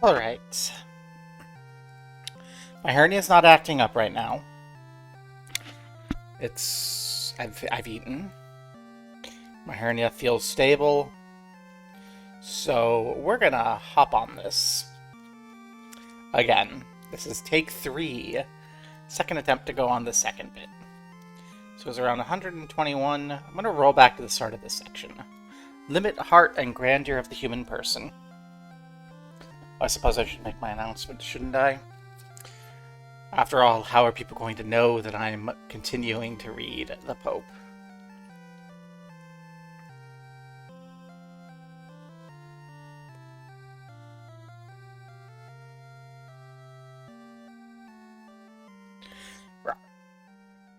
Alright. My hernia's not acting up right now. I've eaten. My hernia feels stable. So we're gonna hop on this. Again. This is take 3. Second attempt to go on the second bit. So it was around 121. I'm gonna roll back to the start of this section. Limit, heart, and grandeur of the human person. I suppose I should make my announcement, shouldn't I? After all, how are people going to know that I'm continuing to read the Pope?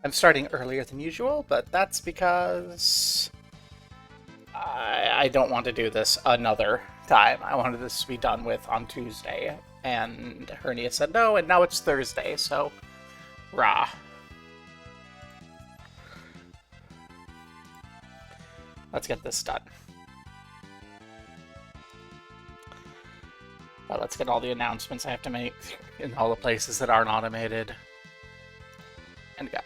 I'm starting earlier than usual, but that's because I don't want to do this another time. I wanted this to be done with on Tuesday, and Hernia said no, and now it's Thursday, so rah. Let's get this done. Well, let's get all the announcements I have to make in all the places that aren't automated. And go.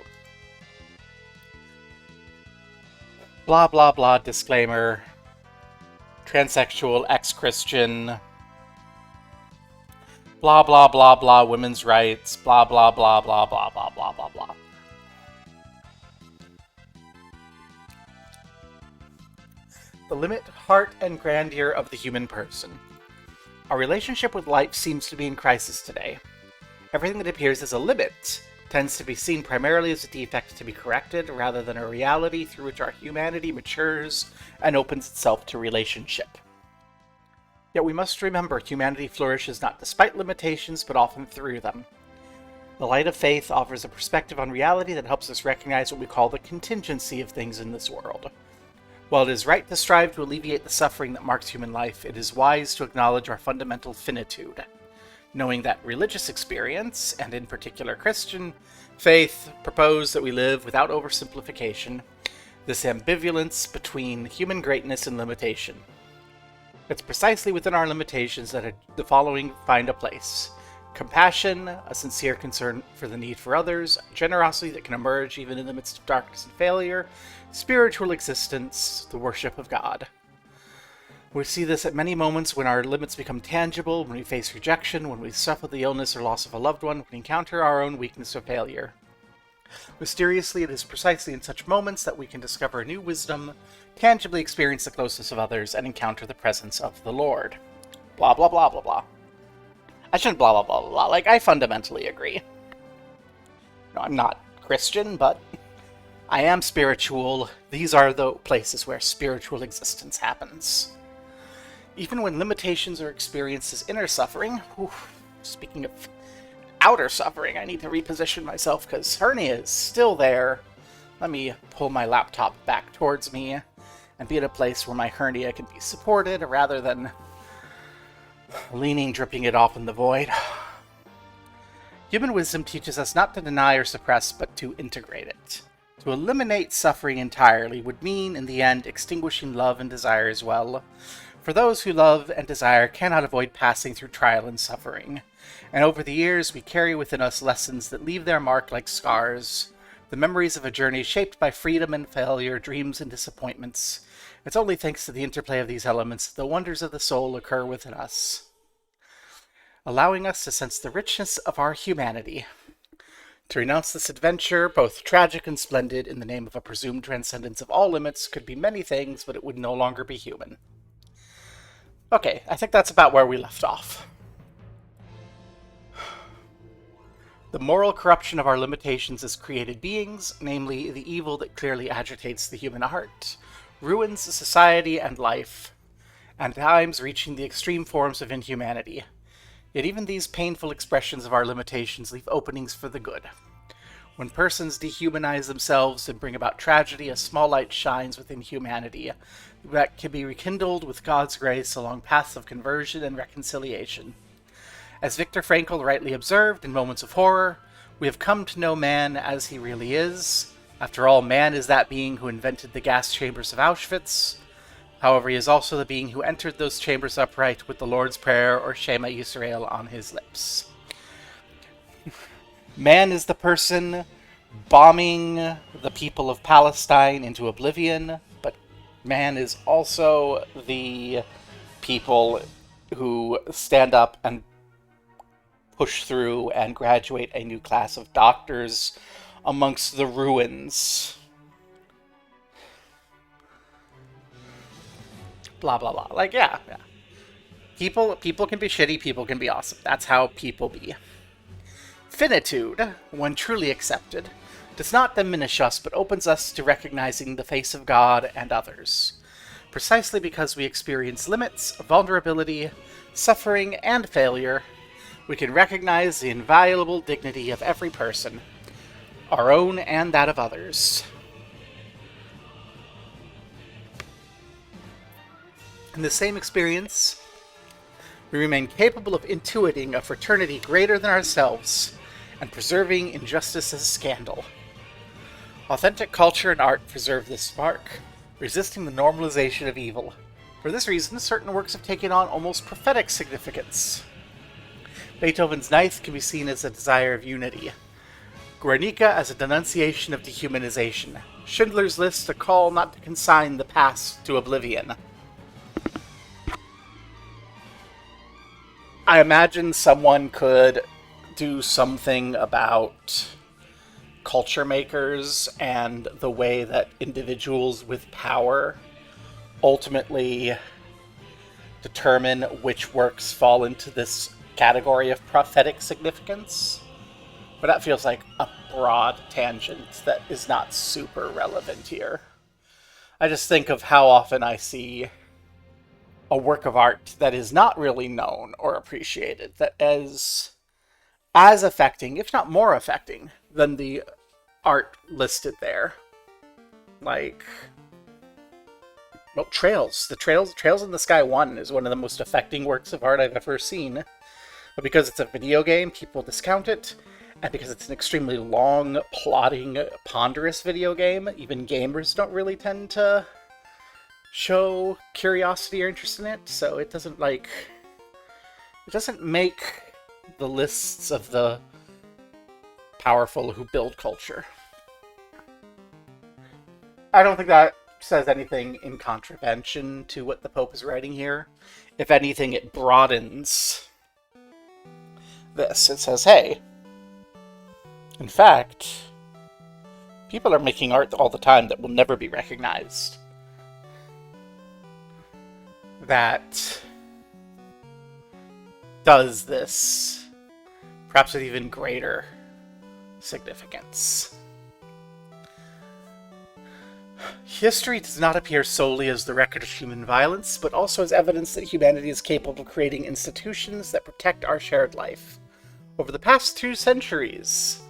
Blah blah blah disclaimer. Transsexual, ex-Christian. Blah blah blah blah women's rights. Blah blah blah blah blah blah blah blah blah. The limit, heart, and grandeur of the human person. Our relationship with life seems to be in crisis today. Everything that appears as a limit tends to be seen primarily as a defect to be corrected, rather than a reality through which our humanity matures and opens itself to relationship. Yet we must remember humanity flourishes not despite limitations, but often through them. The light of faith offers a perspective on reality that helps us recognize what we call the contingency of things in this world. While it is right to strive to alleviate the suffering that marks human life, it is wise to acknowledge our fundamental finitude. Knowing that religious experience, and in particular Christian faith, propose that we live without oversimplification, this ambivalence between human greatness and limitation. It's precisely within our limitations that the following find a place. Compassion, a sincere concern for the need for others, generosity that can emerge even in the midst of darkness and failure, spiritual existence, the worship of God. We see this at many moments when our limits become tangible, when we face rejection, when we suffer the illness or loss of a loved one, when we encounter our own weakness or failure. Mysteriously, it is precisely in such moments that we can discover new wisdom, tangibly experience the closeness of others, and encounter the presence of the Lord. Blah blah blah blah blah. I shouldn't blah blah blah blah blah, like I fundamentally agree. No, I'm not Christian, but I am spiritual. These are the places where spiritual existence happens. Even when limitations are experienced as inner suffering, speaking of outer suffering, I need to reposition myself because hernia is still there. Let me pull my laptop back towards me and be in a place where my hernia can be supported rather than leaning, dripping it off in the void. Human wisdom teaches us not to deny or suppress, but to integrate it. To eliminate suffering entirely would mean, in the end, extinguishing love and desire as well. For those who love and desire cannot avoid passing through trial and suffering, and over the years we carry within us lessons that leave their mark like scars, the memories of a journey shaped by freedom and failure, dreams and disappointments. It's only thanks to the interplay of these elements that the wonders of the soul occur within us, allowing us to sense the richness of our humanity. To renounce this adventure, both tragic and splendid, in the name of a presumed transcendence of all limits, could be many things, but it would no longer be human. Okay, I think that's about where we left off. The moral corruption of our limitations as created beings, namely the evil that clearly agitates the human heart, ruins society and life, and at times reaching the extreme forms of inhumanity. Yet even these painful expressions of our limitations leave openings for the good. When persons dehumanize themselves and bring about tragedy, a small light shines within humanity that can be rekindled with God's grace along paths of conversion and reconciliation. As Viktor Frankl rightly observed in Moments of Horror, we have come to know man as he really is. After all, man is that being who invented the gas chambers of Auschwitz. However, he is also the being who entered those chambers upright with the Lord's Prayer or Shema Yisrael on his lips. Man is the person bombing the people of Palestine into oblivion, but man is also the people who stand up and push through and graduate a new class of doctors amongst the ruins. Blah, blah, blah. Like, yeah. People can be shitty, people can be awesome. That's how people be. Finitude, when truly accepted, does not diminish us, but opens us to recognizing the face of God and others. Precisely because we experience limits, vulnerability, suffering, and failure, we can recognize the inviolable dignity of every person, our own and that of others. In the same experience, we remain capable of intuiting a fraternity greater than ourselves and preserving injustice as a scandal. Authentic culture and art preserve this mark, resisting the normalization of evil. For this reason, certain works have taken on almost prophetic significance. Beethoven's Ninth can be seen as a desire of unity, Guernica as a denunciation of dehumanization, Schindler's List a call not to consign the past to oblivion. I imagine someone could do something about culture makers and the way that individuals with power ultimately determine which works fall into this category of prophetic significance. But that feels like a broad tangent that is not super relevant here. I just think of how often I see a work of art that is not really known or appreciated, that is as affecting, if not more affecting, than the art listed there. Like, well, Trails. The Trails in the Sky 1 is one of the most affecting works of art I've ever seen. But because it's a video game, people discount it. And because it's an extremely long, plotting, ponderous video game, even gamers don't really tend to show curiosity or interest in it, so it doesn't make the lists of the powerful who build culture. I don't think that says anything in contravention to what the Pope is writing here. If anything, it broadens this. It says, hey, in fact, people are making art all the time that will never be recognized. That does this, perhaps with even greater significance. History does not appear solely as the record of human violence, but also as evidence that humanity is capable of creating institutions that protect our shared life. Over the past 2 centuries,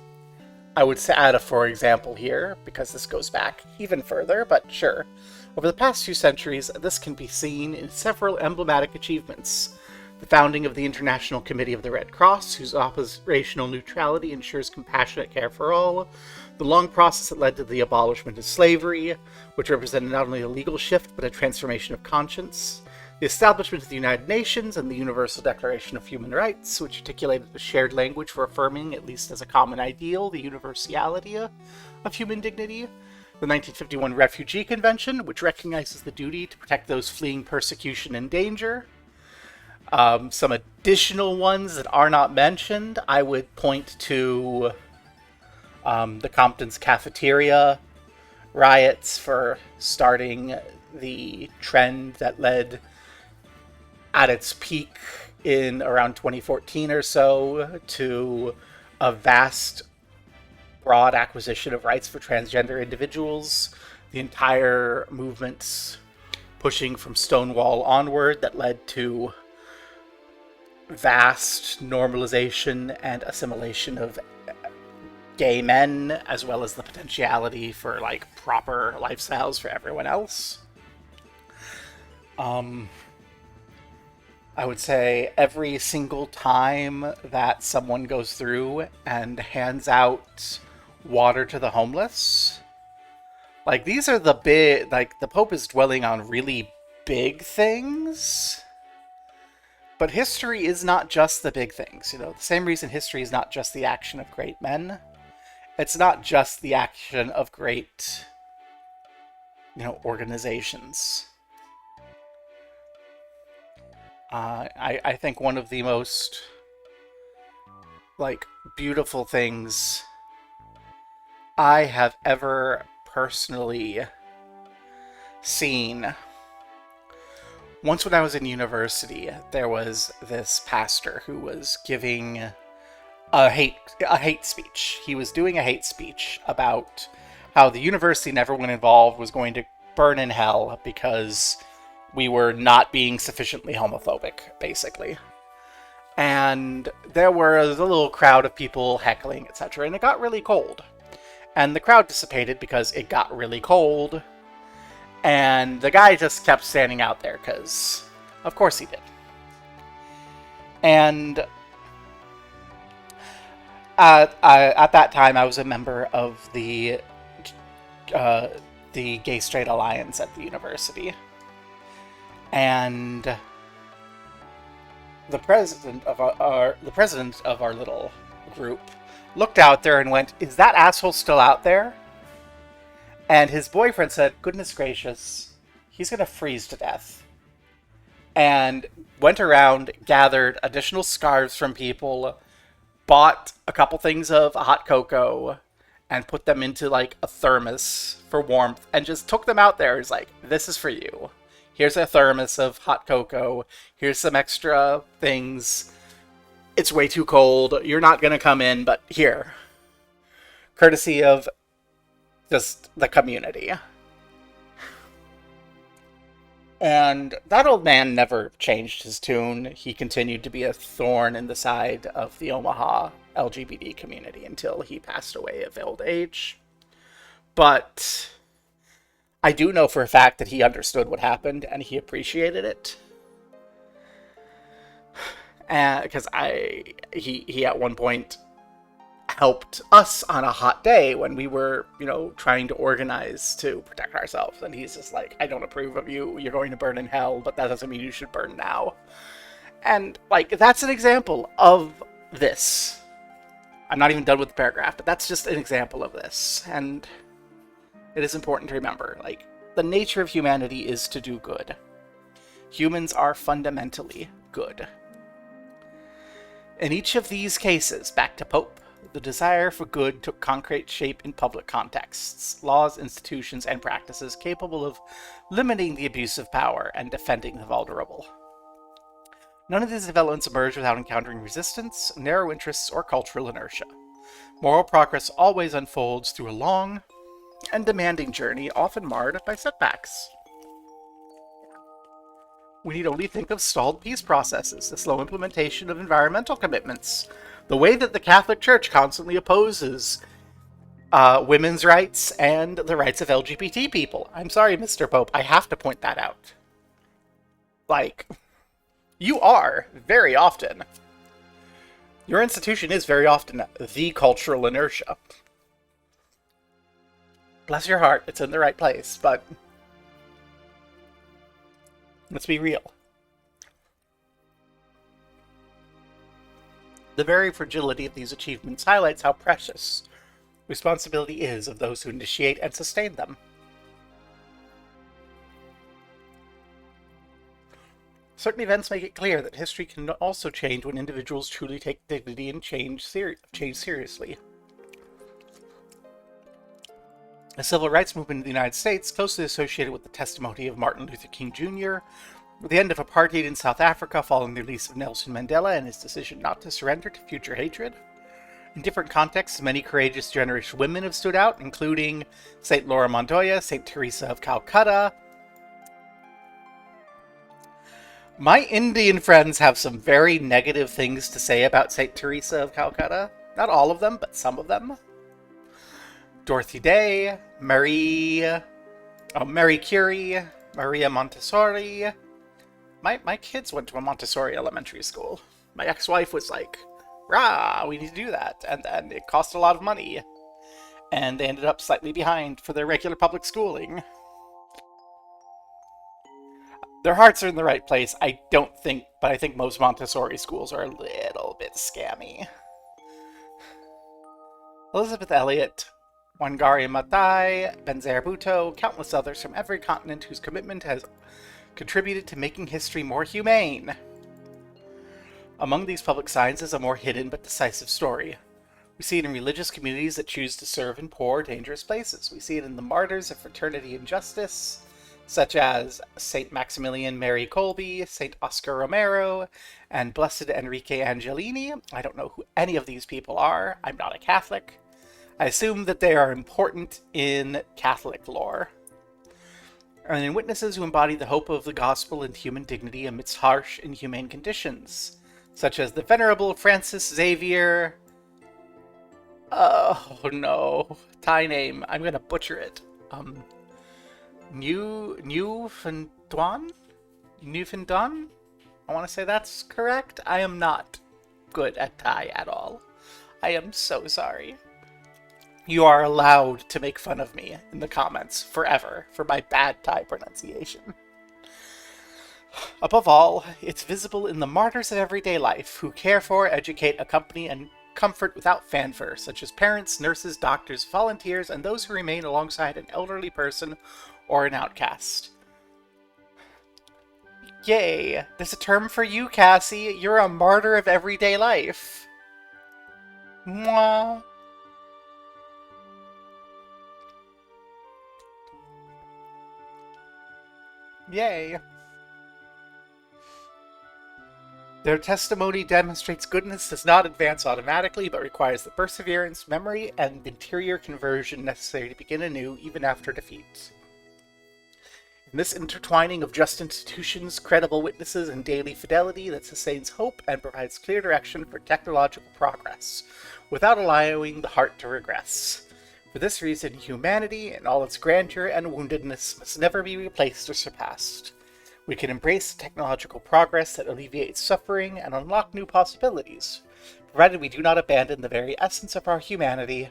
I would add a for example here, because this goes back even further, but sure. Over the past 2 centuries, this can be seen in several emblematic achievements. The founding of the International Committee of the Red Cross, whose operational neutrality ensures compassionate care for all. The long process that led to the abolishment of slavery, which represented not only a legal shift, but a transformation of conscience. The establishment of the United Nations and the Universal Declaration of Human Rights, which articulated a shared language for affirming, at least as a common ideal, the universality of human dignity. The 1951 Refugee Convention, which recognizes the duty to protect those fleeing persecution and danger. Some additional ones that are not mentioned, I would point to the Compton's cafeteria riots for starting the trend that led at its peak in around 2014 or so to a vast, broad acquisition of rights for transgender individuals. The entire movements pushing from Stonewall onward that led to vast normalization and assimilation of gay men, as well as the potentiality for proper lifestyles for everyone else. I would say every single time that someone goes through and hands out water to the homeless, these are the big, the Pope is dwelling on really big things, but history is not just the big things. You know, the same reason history is not just the action of great men. It's not just the action of great, organizations. I think one of the most, beautiful things I have ever personally seen. Once when I was in university, there was this pastor who was giving a hate speech. He was doing a hate speech about how the university and everyone involved was going to burn in hell because we were not being sufficiently homophobic, basically. And there was a little crowd of people heckling, etc., and it got really cold. And the crowd dissipated because it got really cold, and the guy just kept standing out there because, of course he did. And at that time, I was a member of the Gay Straight Alliance at the university, and the president of our little group looked out there and went, "Is that asshole still out there?" And his boyfriend said, "Goodness gracious, he's gonna freeze to death." And went around, gathered additional scarves from people, bought a couple things of hot cocoa, and put them into a thermos for warmth, and just took them out there. He's like, "This is for you. Here's a thermos of hot cocoa. Here's some extra things. It's way too cold. You're not going to come in, but here." Courtesy of just the community. And that old man never changed his tune. He continued to be a thorn in the side of the Omaha LGBT community until he passed away of old age. But I do know for a fact that he understood what happened and he appreciated it. Because he at one point helped us on a hot day when we were, trying to organize to protect ourselves. And he's just like, "I don't approve of you. You're going to burn in hell, but that doesn't mean you should burn now." And, that's an example of this. I'm not even done with the paragraph, but that's just an example of this. And it is important to remember, the nature of humanity is to do good. Humans are fundamentally good. In each of these cases, back to Pope, the desire for good took concrete shape in public contexts, laws, institutions, and practices capable of limiting the abuse of power and defending the vulnerable. None of these developments emerged without encountering resistance, narrow interests, or cultural inertia. Moral progress always unfolds through a long and demanding journey, often marred by setbacks. We need only think of stalled peace processes, the slow implementation of environmental commitments, the way that the Catholic Church constantly opposes women's rights and the rights of LGBT people. I'm sorry, Mr. Pope, I have to point that out. You are, very often. Your institution is very often the cultural inertia. Bless your heart, it's in the right place, but let's be real. The very fragility of these achievements highlights how precious responsibility is of those who initiate and sustain them. Certain events make it clear that history can also change when individuals truly take dignity and change seriously. The civil rights movement in the United States, closely associated with the testimony of Martin Luther King Jr., with the end of apartheid in South Africa following the release of Nelson Mandela and his decision not to surrender to future hatred. In different contexts, many courageous generous women have stood out, including St. Laura Montoya, St. Teresa of Calcutta. My Indian friends have some very negative things to say about St. Teresa of Calcutta. Not all of them, but some of them. Dorothy Day, Marie Curie, Maria Montessori. My kids went to a Montessori elementary school. My ex-wife was like, "Rah, we need to do that." And it cost a lot of money. And they ended up slightly behind for their regular public schooling. Their hearts are in the right place. I don't think, but I think most Montessori schools are a little bit scammy. Elizabeth Elliot, Wangari Maathai, Benazir Bhutto, countless others from every continent whose commitment has contributed to making history more humane. Among these public signs is a more hidden but decisive story. We see it in religious communities that choose to serve in poor, dangerous places. We see it in the martyrs of fraternity and justice, such as St. Maximilian Mary Kolbe, St. Oscar Romero, and Blessed Enrique Angelini. I don't know who any of these people are. I'm not a Catholic. I assume that they are important in Catholic lore. And in witnesses who embody the hope of the gospel and human dignity amidst harsh, inhumane conditions, such as the Venerable Francis Xavier... Oh no, Thai name. I'm gonna butcher it. Newfoundland? I want to say that's correct. I am not good at Thai at all. I am so sorry. You are allowed to make fun of me in the comments forever for my bad Thai pronunciation. Above all, it's visible in the martyrs of everyday life who care for, educate, accompany, and comfort without fanfare, such as parents, nurses, doctors, volunteers, and those who remain alongside an elderly person or an outcast. Yay! There's a term for you, Cassie. You're a martyr of everyday life. Mwah. Yay. Their testimony demonstrates goodness does not advance automatically, but requires the perseverance, memory, and interior conversion necessary to begin anew, even after defeat. In this intertwining of just institutions, credible witnesses, and daily fidelity that sustains hope and provides clear direction for technological progress, without allowing the heart to regress. For this reason, humanity, in all its grandeur and woundedness, must never be replaced or surpassed. We can embrace technological progress that alleviates suffering and unlock new possibilities, provided we do not abandon the very essence of our humanity,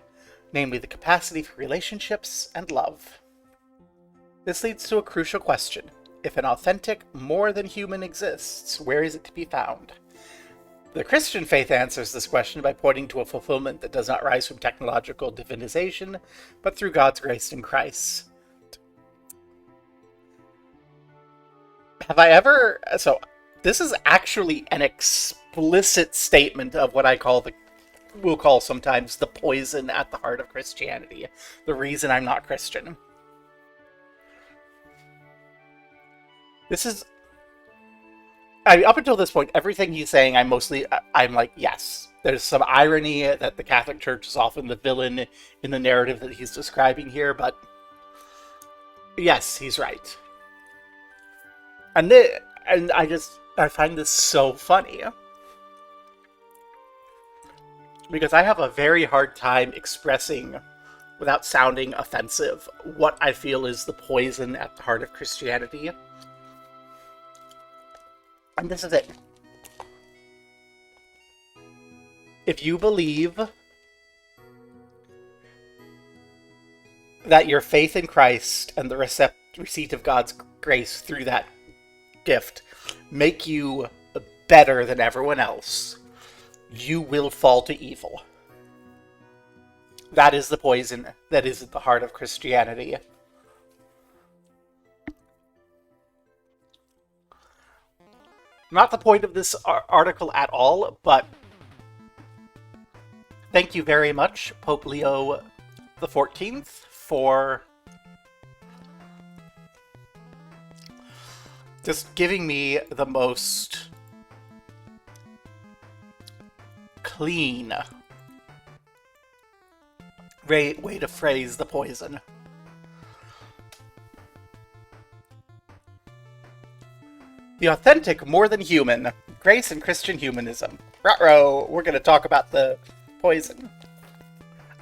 namely the capacity for relationships and love. This leads to a crucial question. If an authentic, more than human exists, where is it to be found? The Christian faith answers this question by pointing to a fulfillment that does not rise from technological divinization, but through God's grace in Christ. Have I ever... So, this is actually an explicit statement of what we'll call sometimes the poison at the heart of Christianity. The reason I'm not Christian. This is... up until this point, everything he's saying, I'm like, yes. There's some irony that the Catholic Church is often the villain in the narrative that he's describing here, but yes, he's right. And I find this so funny. Because I have a very hard time expressing, without sounding offensive, what I feel is the poison at the heart of Christianity. And this is it. If you believe that your faith in Christ and the receipt of God's grace through that gift make you better than everyone else, you will fall to evil. That is the poison that is at the heart of Christianity. Not the point of this article at all, but thank you very much, Pope Leo XIV, for just giving me the most clean way to phrase the poison. The authentic, more than human, grace and Christian humanism. Ruh-roh, we're going to talk about the poison.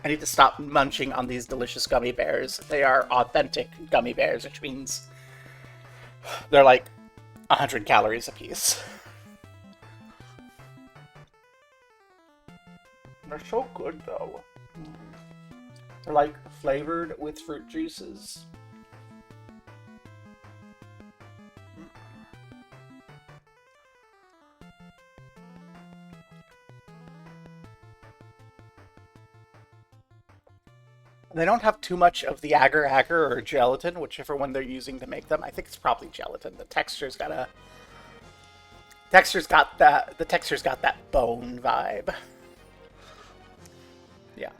I need to stop munching on these delicious gummy bears. They are authentic gummy bears, which means they're like 100 calories a piece. They're so good, though. They're like flavored with fruit juices. They don't have too much of the agar-agar or gelatin, whichever one they're using to make them. I think it's probably gelatin. The texture's got that bone vibe. Yeah.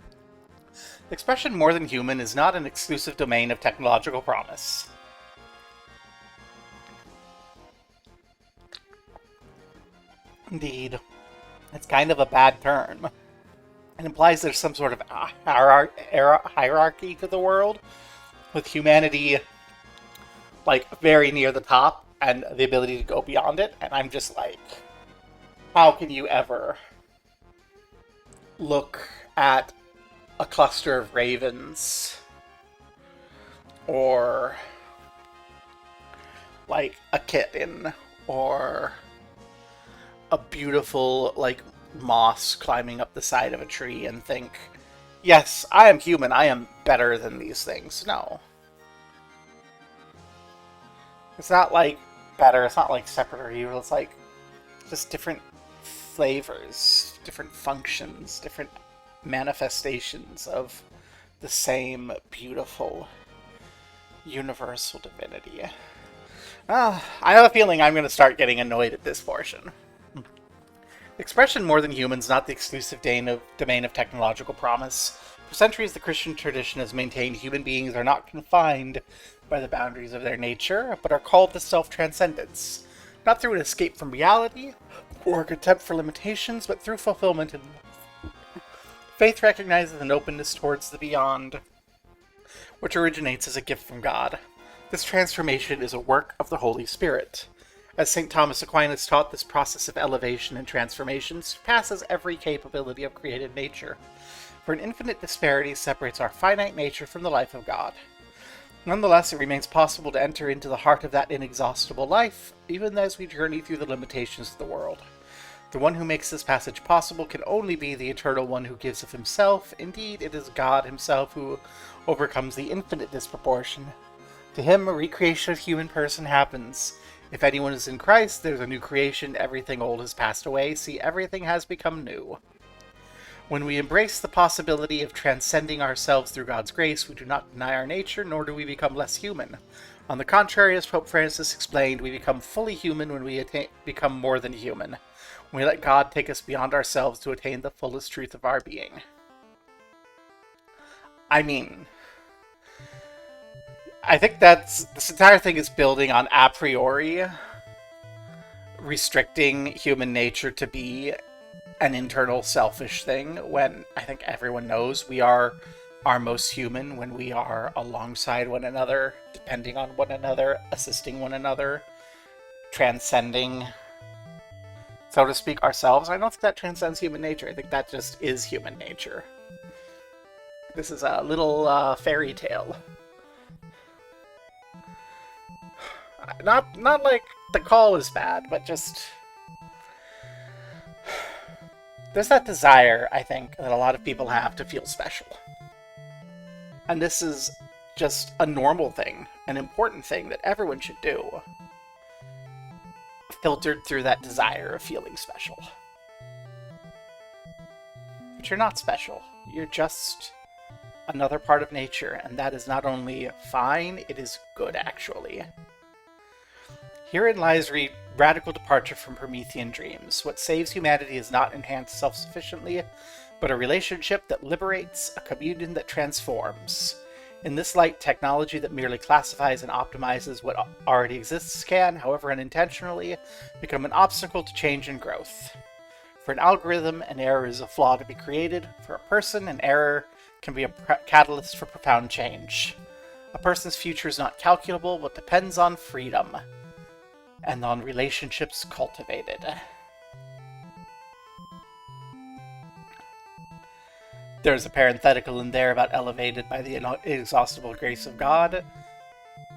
The expression more than human is not an exclusive domain of technological promise. Indeed. It's kind of a bad term. It implies there's some sort of hierarchy to the world, with humanity, like, very near the top, and the ability to go beyond it, and I'm just like, how can you ever look at a cluster of ravens, or, like, a kitten, or a beautiful, like, moss climbing up the side of a tree and think, yes, I am human, I am better than these things. No. It's not like better, it's not like separate or evil, it's like just different flavors, different functions, different manifestations of the same beautiful universal divinity. I have a feeling I'm going to start getting annoyed at this portion. The expression more than human is not the exclusive domain of technological promise. For centuries, the Christian tradition has maintained human beings are not confined by the boundaries of their nature, but are called to self-transcendence, not through an escape from reality or contempt for limitations, but through fulfillment in life. Faith recognizes an openness towards the beyond, which originates as a gift from God. This transformation is a work of the Holy Spirit. As St. Thomas Aquinas taught, this process of elevation and transformation surpasses every capability of created nature, for an infinite disparity separates our finite nature from the life of God. Nonetheless, it remains possible to enter into the heart of that inexhaustible life, even as we journey through the limitations of the world. The one who makes this passage possible can only be the Eternal One who gives of himself. Indeed, it is God himself who overcomes the infinite disproportion. To him, a recreation of human person happens. If anyone is in Christ, there's a new creation, everything old has passed away, see, everything has become new. When we embrace the possibility of transcending ourselves through God's grace, we do not deny our nature, nor do we become less human. On the contrary, as Pope Francis explained, we become fully human when we become more than human. When we let God take us beyond ourselves to attain the fullest truth of our being. I mean, I think this entire thing is building on a priori restricting human nature to be an internal selfish thing, when I think everyone knows we are our most human when we are alongside one another, depending on one another, assisting one another, transcending, so to speak, ourselves. I don't think that transcends human nature. I think that just is human nature. This is a little fairy tale. Not like the call is bad, but just there's that desire, I think, that a lot of people have to feel special. And this is just a normal thing, an important thing that everyone should do, filtered through that desire of feeling special. But you're not special. You're just another part of nature, and that is not only fine, it is good, actually. Herein lies radical departure from Promethean dreams. What saves humanity is not enhanced self-sufficiently, but a relationship that liberates, a communion that transforms. In this light, technology that merely classifies and optimizes what already exists can, however unintentionally, become an obstacle to change and growth. For an algorithm, an error is a flaw to be created. For a person, an error can be a catalyst for profound change. A person's future is not calculable, but depends on freedom and on relationships cultivated. There's a parenthetical in there about elevated by the inexhaustible grace of God,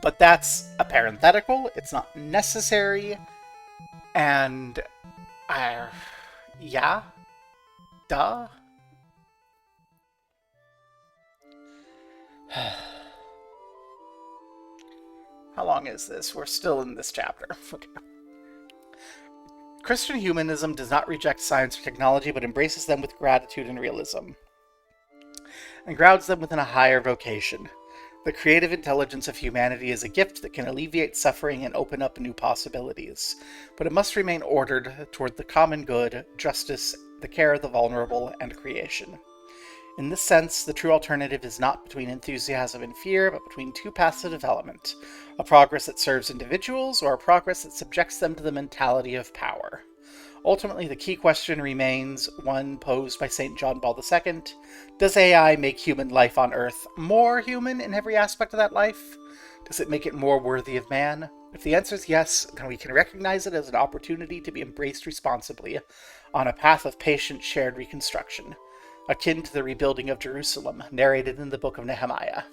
but that's a parenthetical, it's not necessary, and yeah, duh. How long is this? We're still in this chapter. Okay. Christian humanism does not reject science or technology, but embraces them with gratitude and realism. and grounds them within a higher vocation. The creative intelligence of humanity is a gift that can alleviate suffering and open up new possibilities, but it must remain ordered toward the common good, justice, the care of the vulnerable, and creation. In this sense, the true alternative is not between enthusiasm and fear, but between two paths of development, a progress that serves individuals or a progress that subjects them to the mentality of power. Ultimately, the key question remains one posed by St. John Paul II. Does AI make human life on Earth more human in every aspect of that life? Does it make it more worthy of man? If the answer is yes, then we can recognize it as an opportunity to be embraced responsibly on a path of patient shared reconstruction, akin to the rebuilding of Jerusalem, narrated in the book of Nehemiah.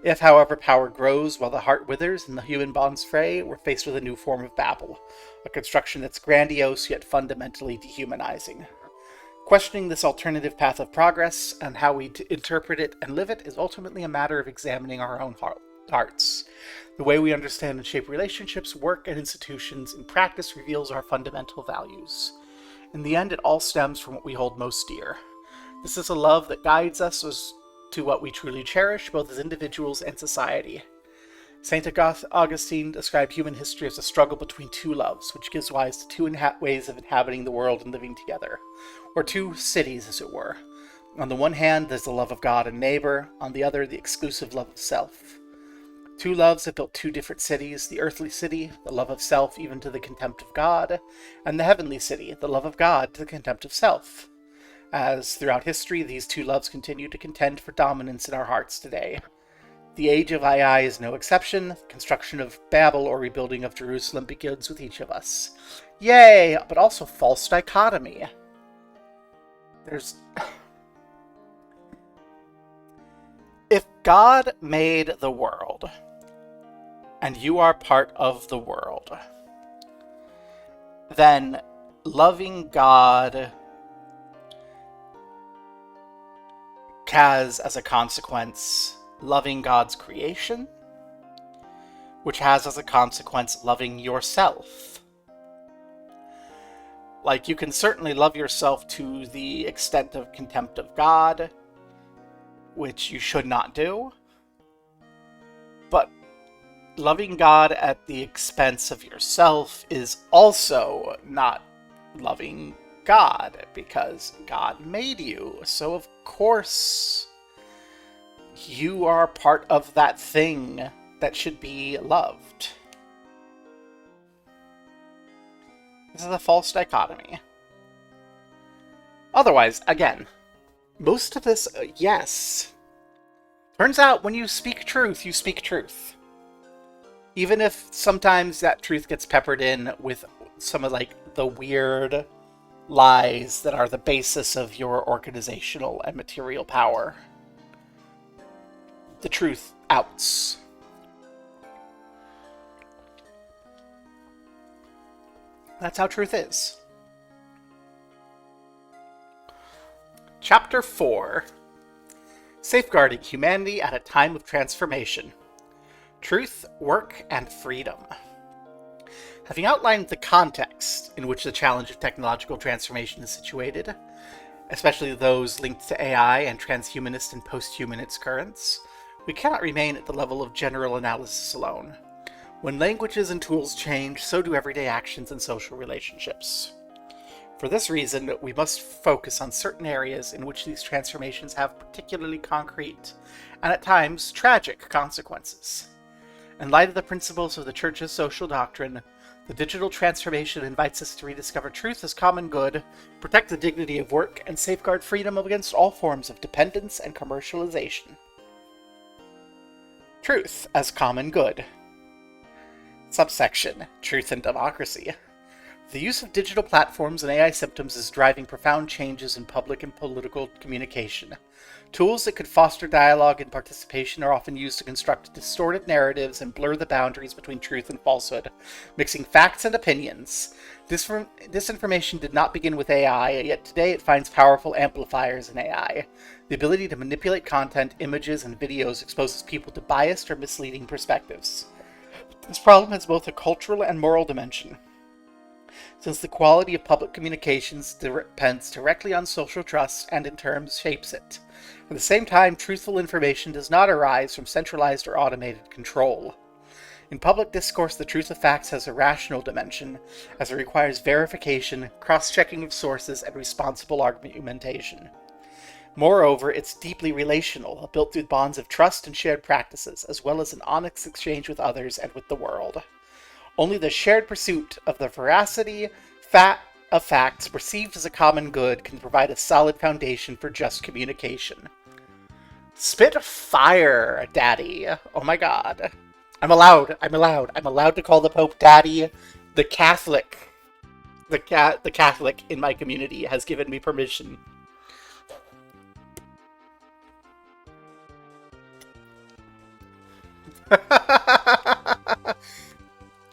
If, however, power grows while the heart withers and the human bonds fray, we're faced with a new form of Babel, a construction that's grandiose yet fundamentally dehumanizing. Questioning this alternative path of progress and how we interpret it and live it is ultimately a matter of examining our own hearts. The way we understand and shape relationships, work, and institutions in practice reveals our fundamental values. In the end, it all stems from what we hold most dear. This is a love that guides us to what we truly cherish, both as individuals and society. St. Augustine described human history as a struggle between two loves, which gives rise to two ways of inhabiting the world and living together, or two cities, as it were. On the one hand, there's the love of God and neighbor, on the other, the exclusive love of self. Two loves have built two different cities, the earthly city, the love of self even to the contempt of God, and the heavenly city, the love of God to the contempt of self. As throughout history, these two loves continue to contend for dominance in our hearts today. The age of AI is no exception. The construction of Babel or rebuilding of Jerusalem begins with each of us. Yay! But also false dichotomy. If God made the world, and you are part of the world, then loving God has, as a consequence, loving God's creation, which has, as a consequence, loving yourself. Like, you can certainly love yourself to the extent of contempt of God, which you should not do, but loving God at the expense of yourself is also not loving God, because God made you, so of course you are part of that thing that should be loved. This is a false dichotomy. Otherwise, again, most of this, yes. Turns out when you speak truth, you speak truth. Even if sometimes that truth gets peppered in with some of, like, the weird lies that are the basis of your organizational and material power. The truth outs. That's how truth is. Chapter 4. Safeguarding Humanity at a Time of Transformation. Truth, Work, and Freedom. Having outlined the context in which the challenge of technological transformation is situated, especially those linked to AI and transhumanist and post-humanist currents, we cannot remain at the level of general analysis alone. When languages and tools change, so do everyday actions and social relationships. For this reason, we must focus on certain areas in which these transformations have particularly concrete, and at times tragic, consequences. In light of the principles of the Church's social doctrine, the digital transformation invites us to rediscover truth as common good, protect the dignity of work, and safeguard freedom against all forms of dependence and commercialization. Truth as common good. Subsection: Truth and Democracy. The use of digital platforms and AI systems is driving profound changes in public and political communication. Tools that could foster dialogue and participation are often used to construct distorted narratives and blur the boundaries between truth and falsehood, mixing facts and opinions. Disinformation did not begin with AI, yet today it finds powerful amplifiers in AI. The ability to manipulate content, images, and videos exposes people to biased or misleading perspectives. This problem has both a cultural and moral dimension, since the quality of public communications depends directly on social trust and in turn shapes it. At the same time, truthful information does not arise from centralized or automated control. In public discourse, the truth of facts has a rational dimension, as it requires verification, cross-checking of sources, and responsible argumentation. Moreover, it's deeply relational, built through bonds of trust and shared practices, as well as an honest exchange with others and with the world. Only the shared pursuit of the veracity of facts perceived as a common good can provide a solid foundation for just communication. Spit fire, Daddy. Oh my god. I'm allowed to call the Pope Daddy. The Catholic in my community has given me permission.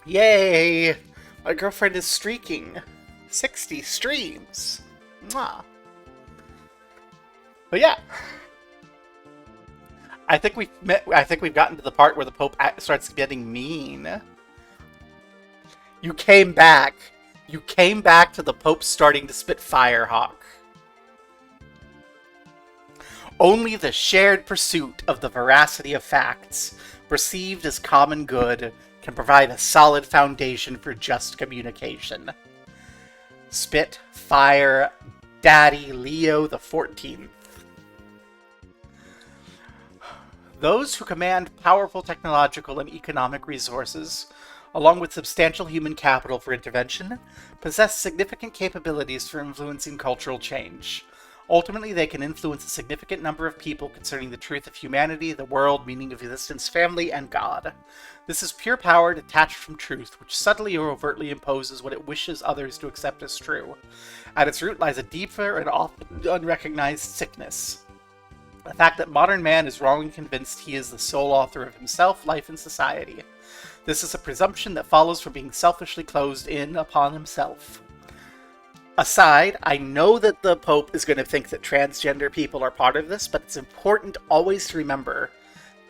Yay! My girlfriend is streaking. 60 streams. Mwah. But yeah. I think we've gotten to the part where the Pope starts getting mean. You came back. You came back to the Pope starting to spit firehawk. Only the shared pursuit of the veracity of facts, perceived as common good, can provide a solid foundation for just communication. Spit fire, Daddy Leo XIV. Those who command powerful technological and economic resources, along with substantial human capital for intervention, possess significant capabilities for influencing cultural change. Ultimately, they can influence a significant number of people concerning the truth of humanity, the world, meaning of existence, family, and God. This is pure power detached from truth, which subtly or overtly imposes what it wishes others to accept as true. At its root lies a deeper and often unrecognized sickness. The fact that modern man is wrongly convinced he is the sole author of himself, life, and society. This is a presumption that follows from being selfishly closed in upon himself. Aside, I know that the Pope is going to think that transgender people are part of this, but it's important always to remember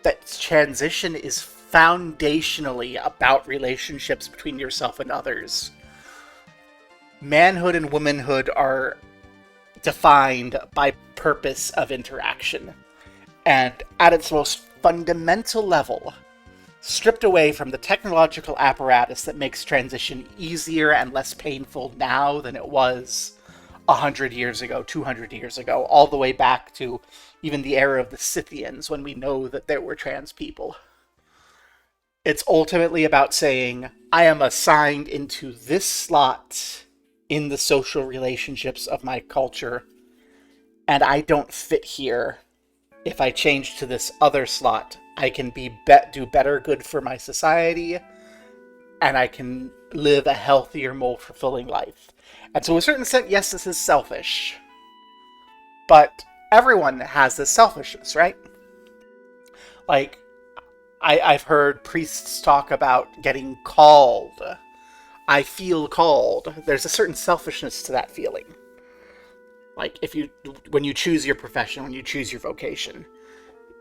that transition is foundationally about relationships between yourself and others. Manhood and womanhood are defined by purpose of interaction. And at its most fundamental level, stripped away from the technological apparatus that makes transition easier and less painful now than it was 100 years ago, 200 years ago, all the way back to even the era of the Scythians, when we know that there were trans people. It's ultimately about saying, I am assigned into this slot in the social relationships of my culture, and I don't fit here. If I change to this other slot, I can do better good for my society, and I can live a healthier, more fulfilling life. And to a certain extent, yes, this is selfish. But everyone has this selfishness, right? Like, I've heard priests talk about getting called. I feel called. There's a certain selfishness to that feeling. Like, when you choose your profession, when you choose your vocation,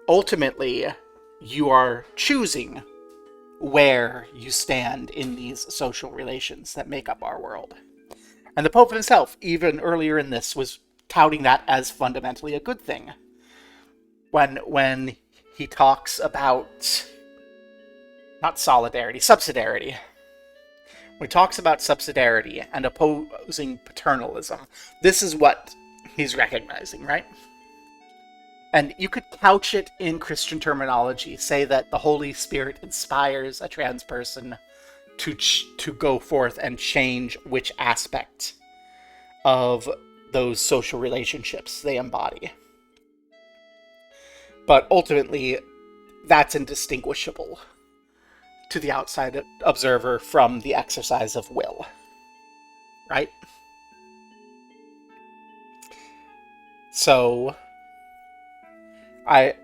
ultimately, you are choosing where you stand in these social relations that make up our world. And the Pope himself, even earlier in this, was touting that as fundamentally a good thing. When he talks about, not solidarity, subsidiarity. When he talks about subsidiarity and opposing paternalism, this is what he's recognizing, right? And you could couch it in Christian terminology, say that the Holy Spirit inspires a trans person to go forth and change which aspect of those social relationships they embody. But ultimately, that's indistinguishable to the outside observer from the exercise of will, right? So I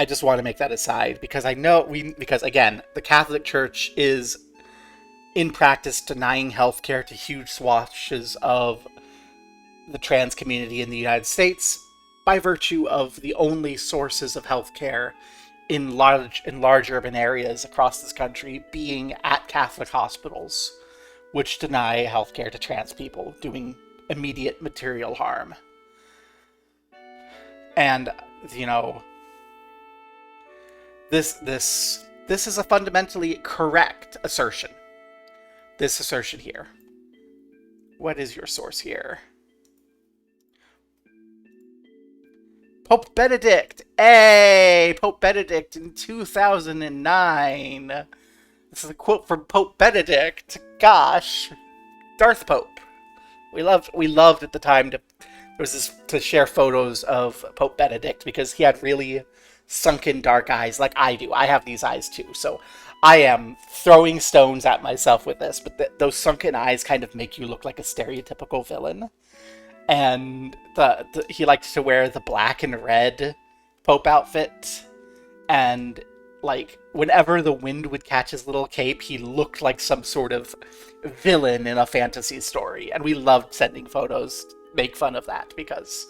just want to make that aside because because again, the Catholic Church is in practice denying healthcare to huge swathes of the trans community in the United States by virtue of the only sources of healthcare in large urban areas across this country being at Catholic hospitals, which deny healthcare to trans people, doing immediate material harm. And, you know, this is a fundamentally correct assertion. This assertion here. What is your source here? Pope Benedict! Hey! Pope Benedict in 2009. This is a quote from Pope Benedict. Gosh. Darth Pope. We loved at the time to share photos of Pope Benedict because he had really sunken dark eyes like I do. I have these eyes too, so I am throwing stones at myself with this, but those sunken eyes kind of make you look like a stereotypical villain. And he liked to wear the black and red Pope outfit, and like whenever the wind would catch his little cape, he looked like some sort of villain in a fantasy story, and we loved sending photos to make fun of that because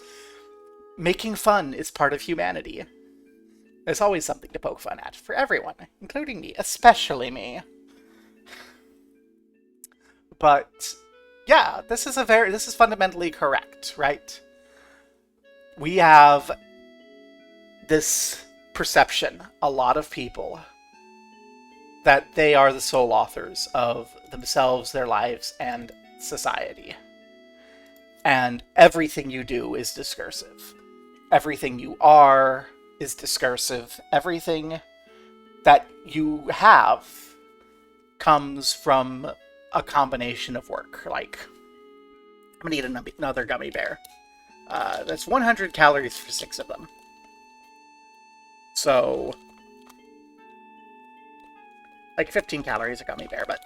making fun is part of humanity. There's always something to poke fun at for everyone, including me, especially me. But yeah, this is fundamentally correct, right? We have this perception, a lot of people, that they are the sole authors of themselves, their lives, and society. And everything you do is discursive. Everything you are is discursive. Everything that you have comes from a combination of work. Like, I'm gonna eat another gummy bear. That's 100 calories for 6 of them. So, like 15 calories a gummy bear, but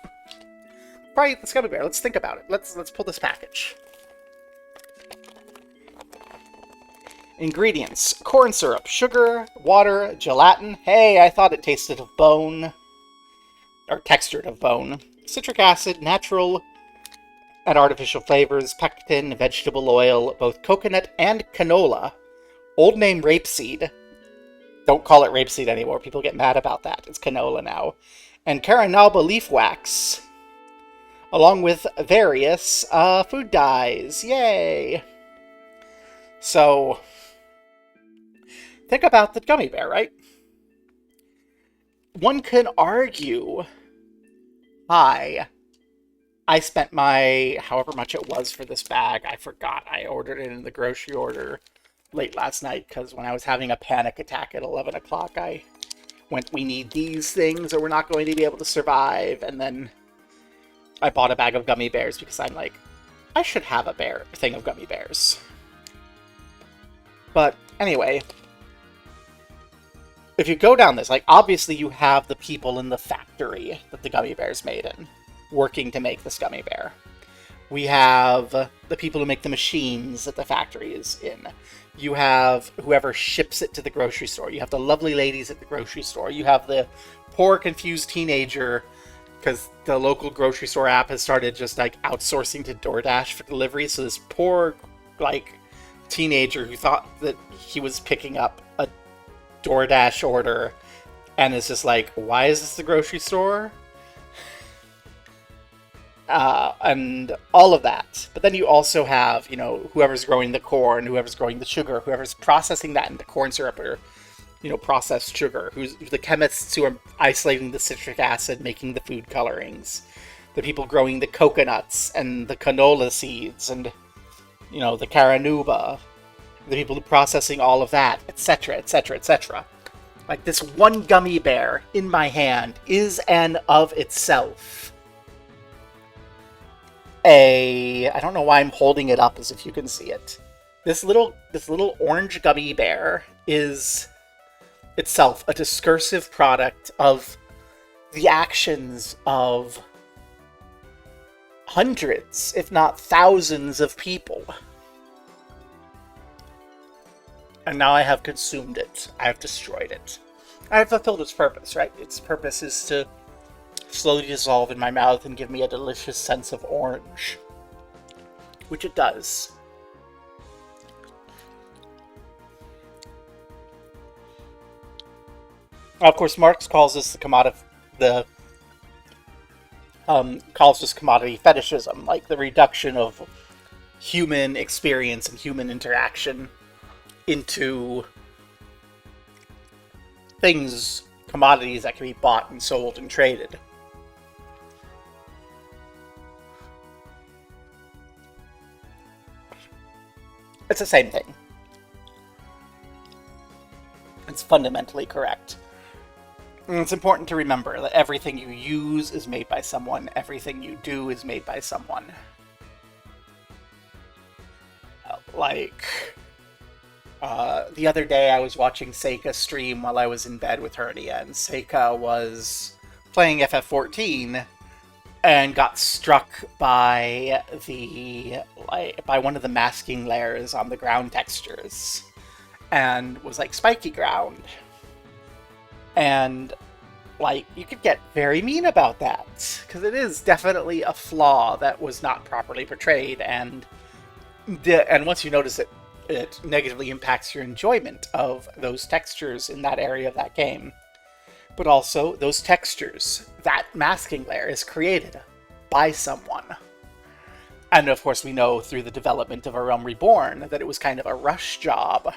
probably eat this gummy bear. Let's think about it. Let's pull this package. Ingredients: corn syrup, sugar, water, gelatin. Hey, I thought it tasted of bone. Or textured of bone. Citric acid, natural and artificial flavors, pectin, vegetable oil, both coconut and canola. Old name rapeseed. Don't call it rapeseed anymore. People get mad about that. It's canola now. And Carinalba leaf wax. Along with various food dyes. Yay! So, think about the gummy bear, right? One could argue, I spent my, however much it was for this bag, I forgot. I ordered it in the grocery order late last night, because when I was having a panic attack at 11 o'clock, I went, we need these things or we're not going to be able to survive, and then I bought a bag of gummy bears because I'm like, I should have a thing of gummy bears. But anyway, if you go down this, like, obviously you have the people in the factory that the gummy bear's made in, working to make this gummy bear. We have the people who make the machines that the factory is in. You have whoever ships it to the grocery store. You have the lovely ladies at the grocery store. You have the poor, confused teenager, because the local grocery store app has started just, like, outsourcing to DoorDash for delivery. So this poor, like, teenager who thought that he was picking up a DoorDash order and is just like, why is this the grocery store? And all of that. But then you also have, you know, whoever's growing the corn, whoever's growing the sugar, whoever's processing that into corn syrup or, you know, processed sugar, who's the chemists who are isolating the citric acid, making the food colorings, the people growing the coconuts and the canola seeds and, you know, the caranuba, the people processing all of that, etc., etc., etc. Like, this one gummy bear in my hand is an of itself I don't know why I'm holding it up as if you can see it. This little orange gummy bear is itself a discursive product of the actions of hundreds, if not thousands, of people. And now I have consumed it. I have destroyed it. I have fulfilled its purpose, right? Its purpose is to slowly dissolve in my mouth and give me a delicious sense of orange. Which it does. Of course, Marx calls this calls this commodity fetishism, like the reduction of human experience and human interaction into things, commodities that can be bought and sold and traded. It's the same thing. It's fundamentally correct. And it's important to remember that everything you use is made by someone, everything you do is made by someone. The other day I was watching Seika stream while I was in bed with Hernia, and Seika was playing FF14 and got struck by one of the masking layers on the ground textures, and was like, spiky ground. And you could get very mean about that, because it is definitely a flaw that was not properly portrayed, and once you notice it, it negatively impacts your enjoyment of those textures in that area of that game. But also, those textures, that masking layer is created by someone. And of course we know through the development of A Realm Reborn that it was kind of a rush job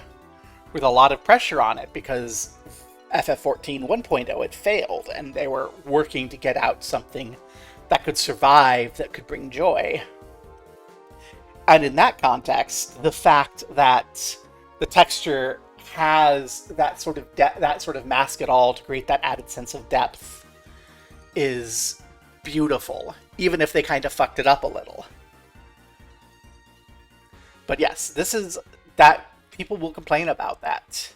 with a lot of pressure on it, because FF14 1.0 had failed, and they were working to get out something that could survive, that could bring joy. And in that context, the fact that the texture has that sort of mask it all to create that added sense of depth is beautiful, even if they kind of fucked it up a little. But yes, this is that people will complain about that.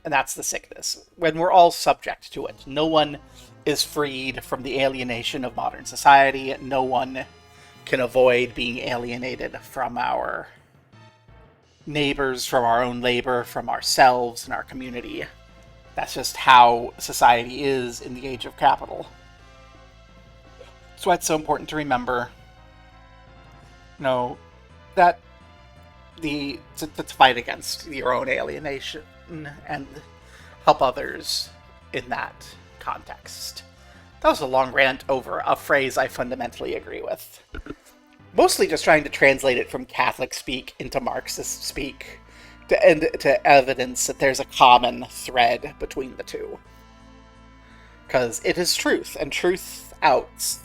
And that's the sickness, when we're all subject to it. No one is freed from the alienation of modern society. No one can avoid being alienated from our neighbors, from our own labor, from ourselves and our community. That's just how society is in the age of capital. That's why it's so important to remember, that to fight against your own alienation and help others in that context. That was a long rant over a phrase I fundamentally agree with. Mostly just trying to translate it from Catholic speak into Marxist speak to evidence that there's a common thread between the two. Because it is truth, and truth outs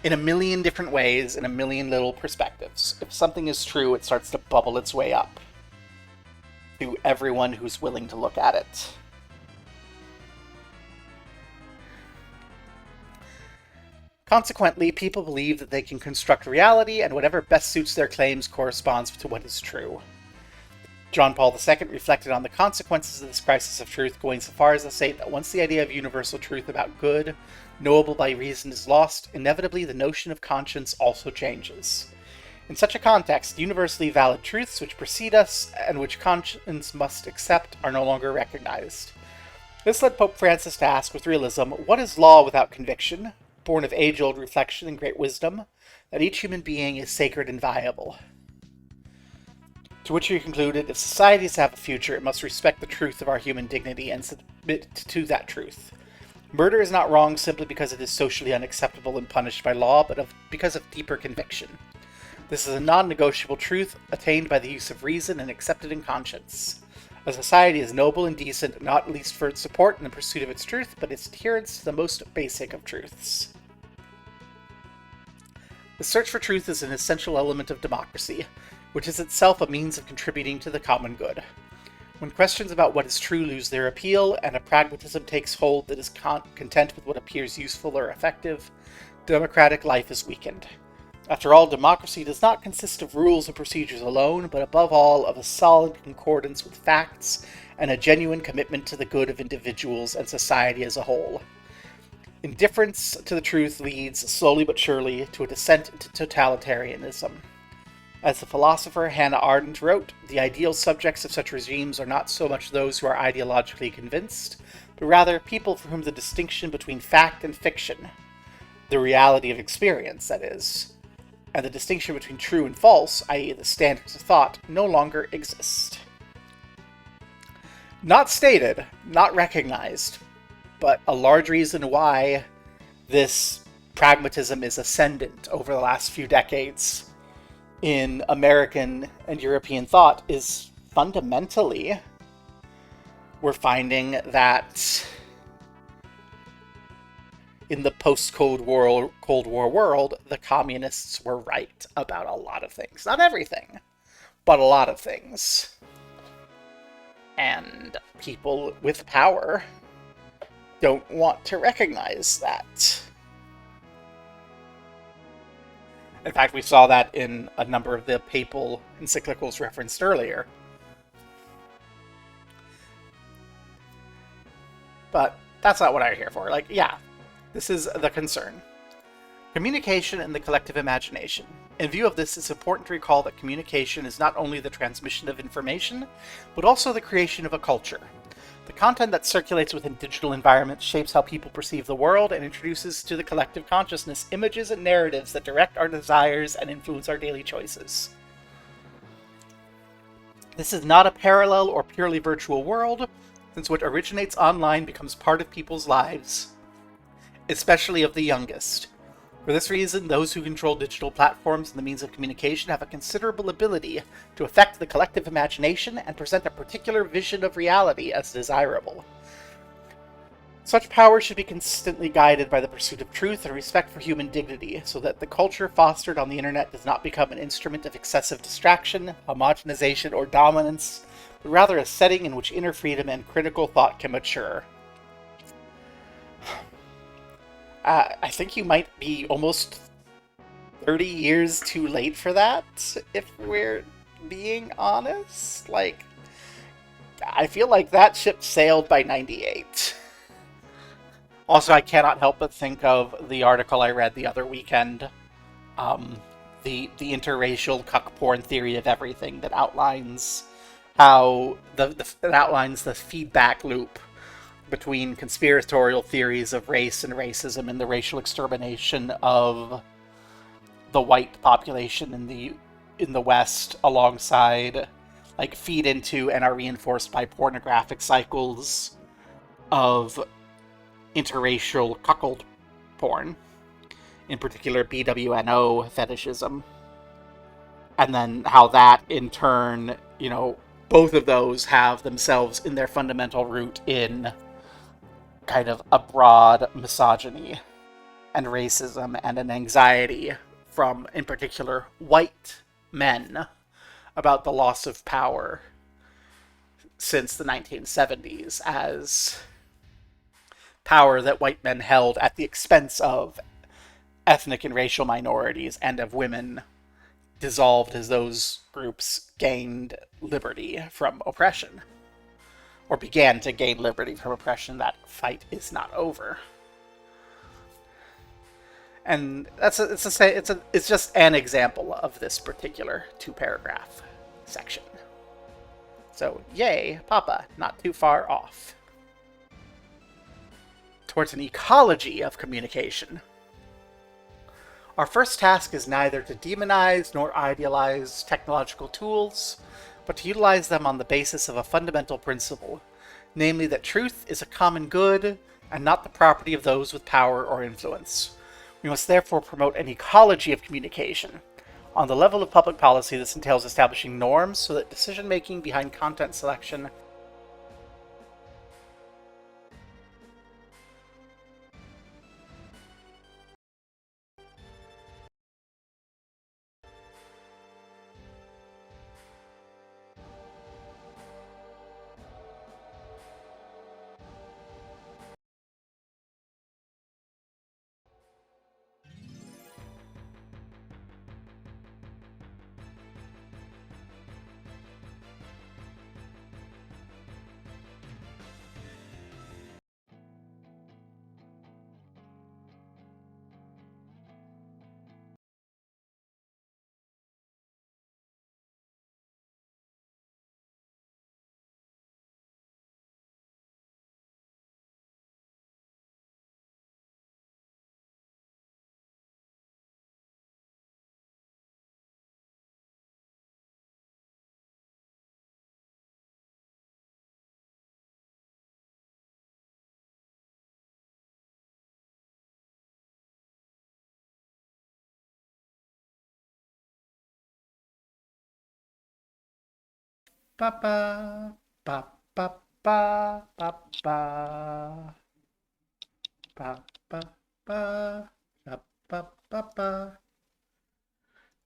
in a million different ways, in a million little perspectives. If something is true, it starts to bubble its way up to everyone who's willing to look at it. Consequently, people believe that they can construct reality, and whatever best suits their claims corresponds to what is true. John Paul II reflected on the consequences of this crisis of truth, going so far as to state that once the idea of universal truth about good, knowable by reason, is lost, inevitably the notion of conscience also changes. In such a context, universally valid truths which precede us and which conscience must accept are no longer recognized. This led Pope Francis to ask with realism, what is law without conviction, born of age-old reflection and great wisdom, that each human being is sacred and viable? To which he concluded, if society is to have a future, it must respect the truth of our human dignity and submit to that truth. Murder is not wrong simply because it is socially unacceptable and punished by law, but because of deeper conviction. This is a non-negotiable truth attained by the use of reason and accepted in conscience. A society is noble and decent, not least for its support and the pursuit of its truth, but its adherence to the most basic of truths. The search for truth is an essential element of democracy, which is itself a means of contributing to the common good. When questions about what is true lose their appeal, and a pragmatism takes hold that is content with what appears useful or effective, democratic life is weakened. After all, democracy does not consist of rules and procedures alone, but above all of a solid concordance with facts and a genuine commitment to the good of individuals and society as a whole. Indifference to the truth leads, slowly but surely, to a descent into totalitarianism. As the philosopher Hannah Arendt wrote, the ideal subjects of such regimes are not so much those who are ideologically convinced, but rather people for whom the distinction between fact and fiction, the reality of experience, that is, and the distinction between true and false, i.e. the standards of thought, no longer exist. Not stated, not recognized, but a large reason why this pragmatism is ascendant over the last few decades in American and European thought is fundamentally, we're finding that in the post-Cold War world, the communists were right about a lot of things. Not everything, but a lot of things. And people with power don't want to recognize that. In fact, we saw that in a number of the papal encyclicals referenced earlier. But that's not what I'm here for. Like, yeah, this is the concern. Communication and the collective imagination. In view of this, it's important to recall that communication is not only the transmission of information, but also the creation of a culture. The content that circulates within digital environments shapes how people perceive the world and introduces to the collective consciousness images and narratives that direct our desires and influence our daily choices. This is not a parallel or purely virtual world, since what originates online becomes part of people's lives, especially of the youngest. For this reason, those who control digital platforms and the means of communication have a considerable ability to affect the collective imagination and present a particular vision of reality as desirable. Such power should be consistently guided by the pursuit of truth and respect for human dignity, so that the culture fostered on the internet does not become an instrument of excessive distraction, homogenization, or dominance, but rather a setting in which inner freedom and critical thought can mature. I think you might be almost 30 years too late for that, if we're being honest. Like, I feel like that ship sailed by 98. Also, I cannot help but think of the article I read the other weekend, the interracial cuck porn theory of everything, that outlines how it outlines the feedback loop between conspiratorial theories of race and racism and the racial extermination of the white population in the West, alongside, like, feed into and are reinforced by pornographic cycles of interracial cuckold porn, in particular BWNO fetishism, and then how that in turn, both of those have themselves in their fundamental root in kind of a broad misogyny and racism and an anxiety from, in particular, white men about the loss of power since the 1970s, as power that white men held at the expense of ethnic and racial minorities and of women dissolved as those groups gained liberty from oppression, or began to gain liberty from oppression. That fight is not over. And it's just an example of this particular 2-paragraph section. So, yay, Papa, not too far off. Towards an ecology of communication. Our first task is neither to demonize nor idealize technological tools, but to utilize them on the basis of a fundamental principle, namely that truth is a common good and not the property of those with power or influence. We must therefore promote an ecology of communication. On the level of public policy, this entails establishing norms so that decision-making behind content selection ba ba ba ba ba ba ba ba ba ba ba ba ba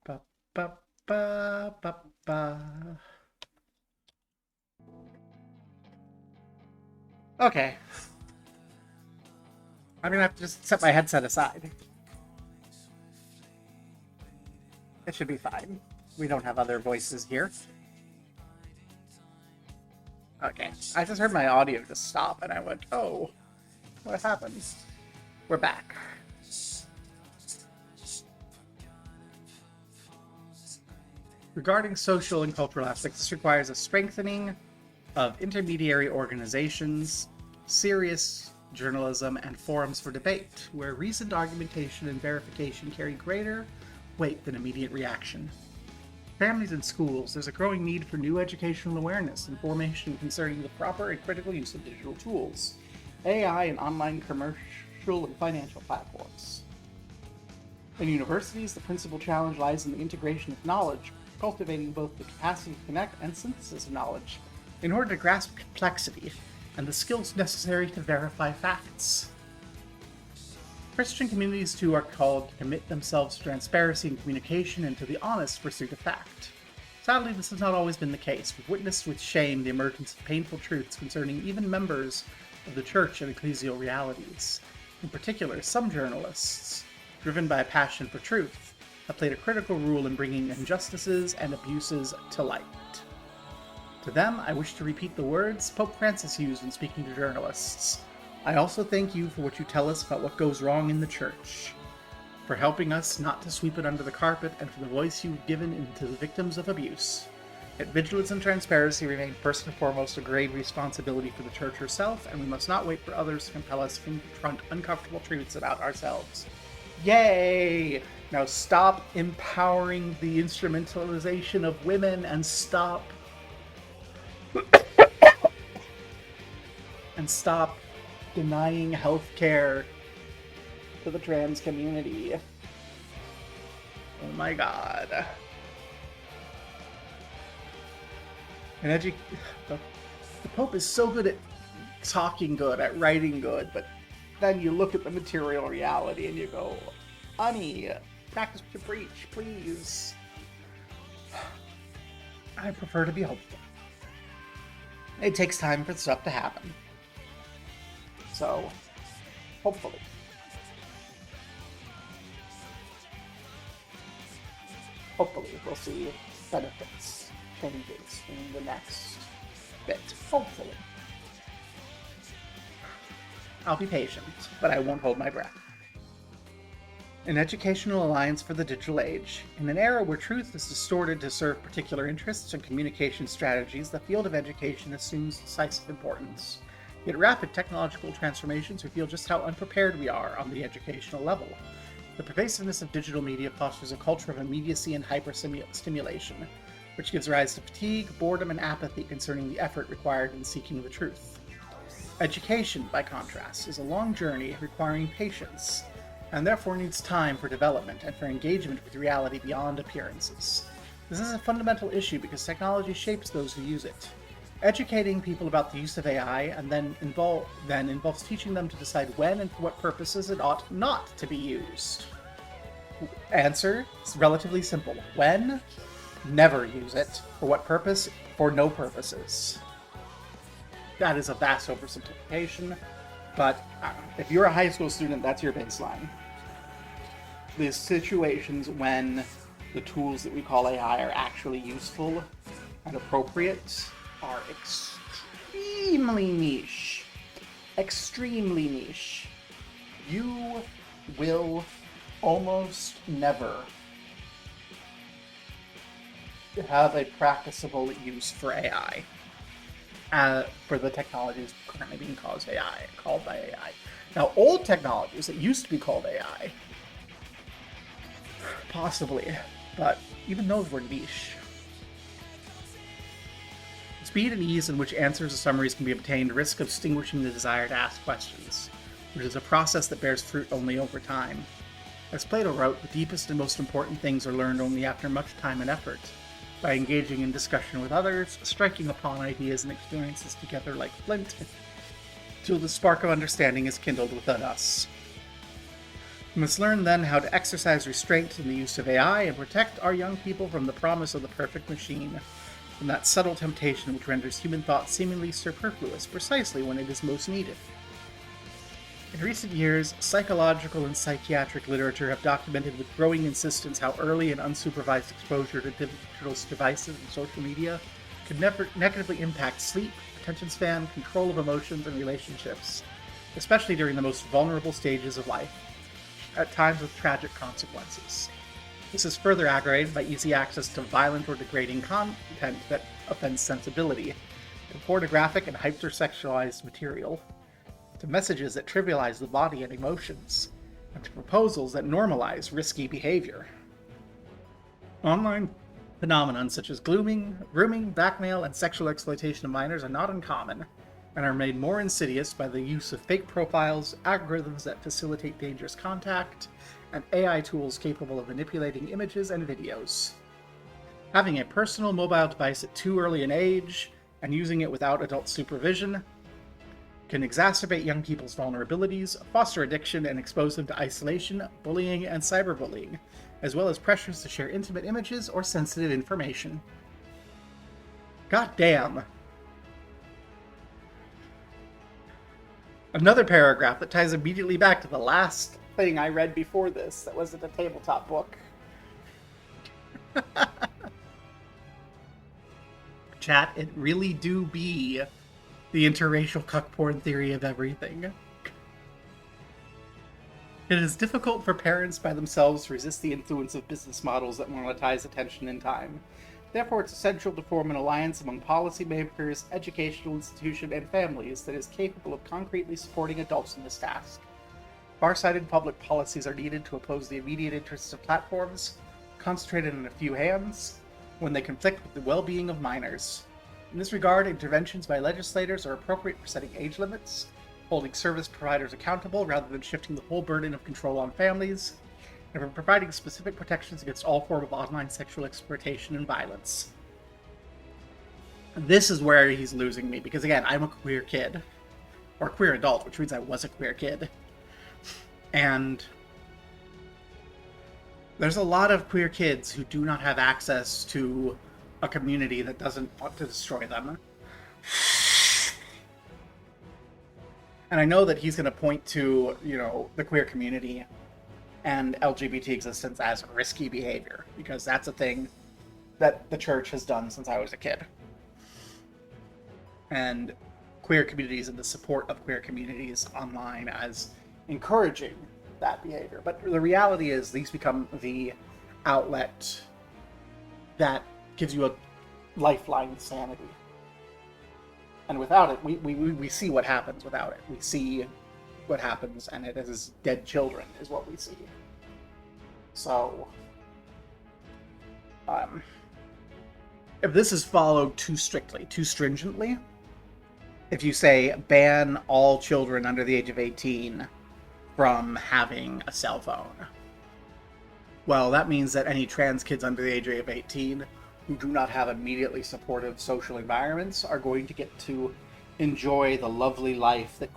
ba ba ba ba ba. Okay. I'm gonna have to just set my headset aside. It should be fine. We don't have other voices here. Okay. I just heard my audio just stop and I went, oh, what happened? We're back. Regarding social and cultural aspects, this requires a strengthening of intermediary organizations, serious journalism, and forums for debate, where reasoned argumentation and verification carry greater weight than immediate reaction. Families and schools, there's a growing need for new educational awareness and formation concerning the proper and critical use of digital tools, AI, and online commercial and financial platforms. In universities, the principal challenge lies in the integration of knowledge, cultivating both the capacity to connect and synthesis of knowledge in order to grasp complexity and the skills necessary to verify facts. Christian communities, too, are called to commit themselves to transparency and communication and to the honest pursuit of fact. Sadly, this has not always been the case. We've witnessed with shame the emergence of painful truths concerning even members of the church and ecclesial realities. In particular, some journalists, driven by a passion for truth, have played a critical role in bringing injustices and abuses to light. To them, I wish to repeat the words Pope Francis used when speaking to journalists. I also thank you for what you tell us about what goes wrong in the church, for helping us not to sweep it under the carpet, and for the voice you've given into the victims of abuse. Yet vigilance and transparency remain first and foremost a grave responsibility for the church herself, and we must not wait for others to compel us to confront uncomfortable truths about ourselves. Yay! Now stop empowering the instrumentalization of women and stop denying health care to the trans community. Oh my god. And the Pope is so good at talking good, at writing good, but then you look at the material reality and you go, honey, practice what you preach, please. I prefer to be hopeful. It takes time for stuff to happen. So, hopefully. Hopefully we'll see benefits, changes in the next bit. Hopefully. I'll be patient, but I won't hold my breath. An educational alliance for the digital age. In an era where truth is distorted to serve particular interests and communication strategies, the field of education assumes decisive importance. Yet rapid technological transformations reveal just how unprepared we are on the educational level. The pervasiveness of digital media fosters a culture of immediacy and hyper-stimulation, which gives rise to fatigue, boredom, and apathy concerning the effort required in seeking the truth. Education, by contrast, is a long journey requiring patience, and therefore needs time for development and for engagement with reality beyond appearances. This is a fundamental issue because technology shapes those who use it. Educating people about the use of AI and then involves teaching them to decide when and for what purposes it ought not to be used. Answer is relatively simple. When? Never use it. For what purpose? For no purposes. That is a vast oversimplification, but if you're a high school student, that's your baseline. The situations when the tools that we call AI are actually useful and appropriate are extremely niche. Extremely niche. You will almost never have a practicable use for AI. For the technologies currently being called by AI. Now, old technologies that used to be called AI, possibly, but even those were niche. The speed and ease in which answers or summaries can be obtained risk extinguishing the desire to ask questions, which is a process that bears fruit only over time. As Plato wrote, the deepest and most important things are learned only after much time and effort. by engaging in discussion with others, striking upon ideas and experiences together like flint, till the spark of understanding is kindled within us. We must learn then how to exercise restraint in the use of AI and protect our young people from the promise of the perfect machine, from that subtle temptation which renders human thought seemingly superfluous precisely when it is most needed. In recent years, psychological and psychiatric literature have documented with growing insistence how early and unsupervised exposure to digital devices and social media could negatively impact sleep, attention span, control of emotions, and relationships, especially during the most vulnerable stages of life, at times with tragic consequences. This is further aggravated by easy access to violent or degrading content that offends sensibility, to pornographic and hypersexualized material, to messages that trivialize the body and emotions, and to proposals that normalize risky behavior. Online phenomenon such as grooming, blackmail, and sexual exploitation of minors are not uncommon, and are made more insidious by the use of fake profiles, algorithms that facilitate dangerous contact, and AI tools capable of manipulating images and videos. Having a personal mobile device at too early an age, and using it without adult supervision, can exacerbate young people's vulnerabilities, foster addiction, and expose them to isolation, bullying, and cyberbullying, as well as pressures to share intimate images or sensitive information. God damn. Another paragraph that ties immediately back to the last thing I read before this that wasn't a tabletop book. Chat, it really do be the interracial cuck porn theory of everything. It is difficult for parents by themselves to resist the influence of business models that monetize attention and time. Therefore, it's essential to form an alliance among policymakers, educational institutions, and families that is capable of concretely supporting adults in this task. Far-sighted public policies are needed to oppose the immediate interests of platforms, concentrated in a few hands, when they conflict with the well-being of minors. In this regard, interventions by legislators are appropriate for setting age limits, holding service providers accountable rather than shifting the whole burden of control on families, and for providing specific protections against all form of online sexual exploitation and violence. This is where he's losing me, because again, I'm a queer kid, or queer adult, which means I was a queer kid. And there's a lot of queer kids who do not have access to a community that doesn't want to destroy them. And I know that he's going to point to, the queer community and LGBT existence as risky behavior, because that's a thing that the church has done since I was a kid. And queer communities and the support of queer communities online as encouraging that behavior. But the reality is these become the outlet that gives you a lifeline to sanity. And without it, we see what happens without it. We see what happens, and it is dead children is what we see. So, if this is followed too strictly, too stringently, if you say ban all children under the age of 18 from having a cell phone, well, that means that any trans kids under the age of 18 who do not have immediately supportive social environments are going to get to enjoy the lovely life that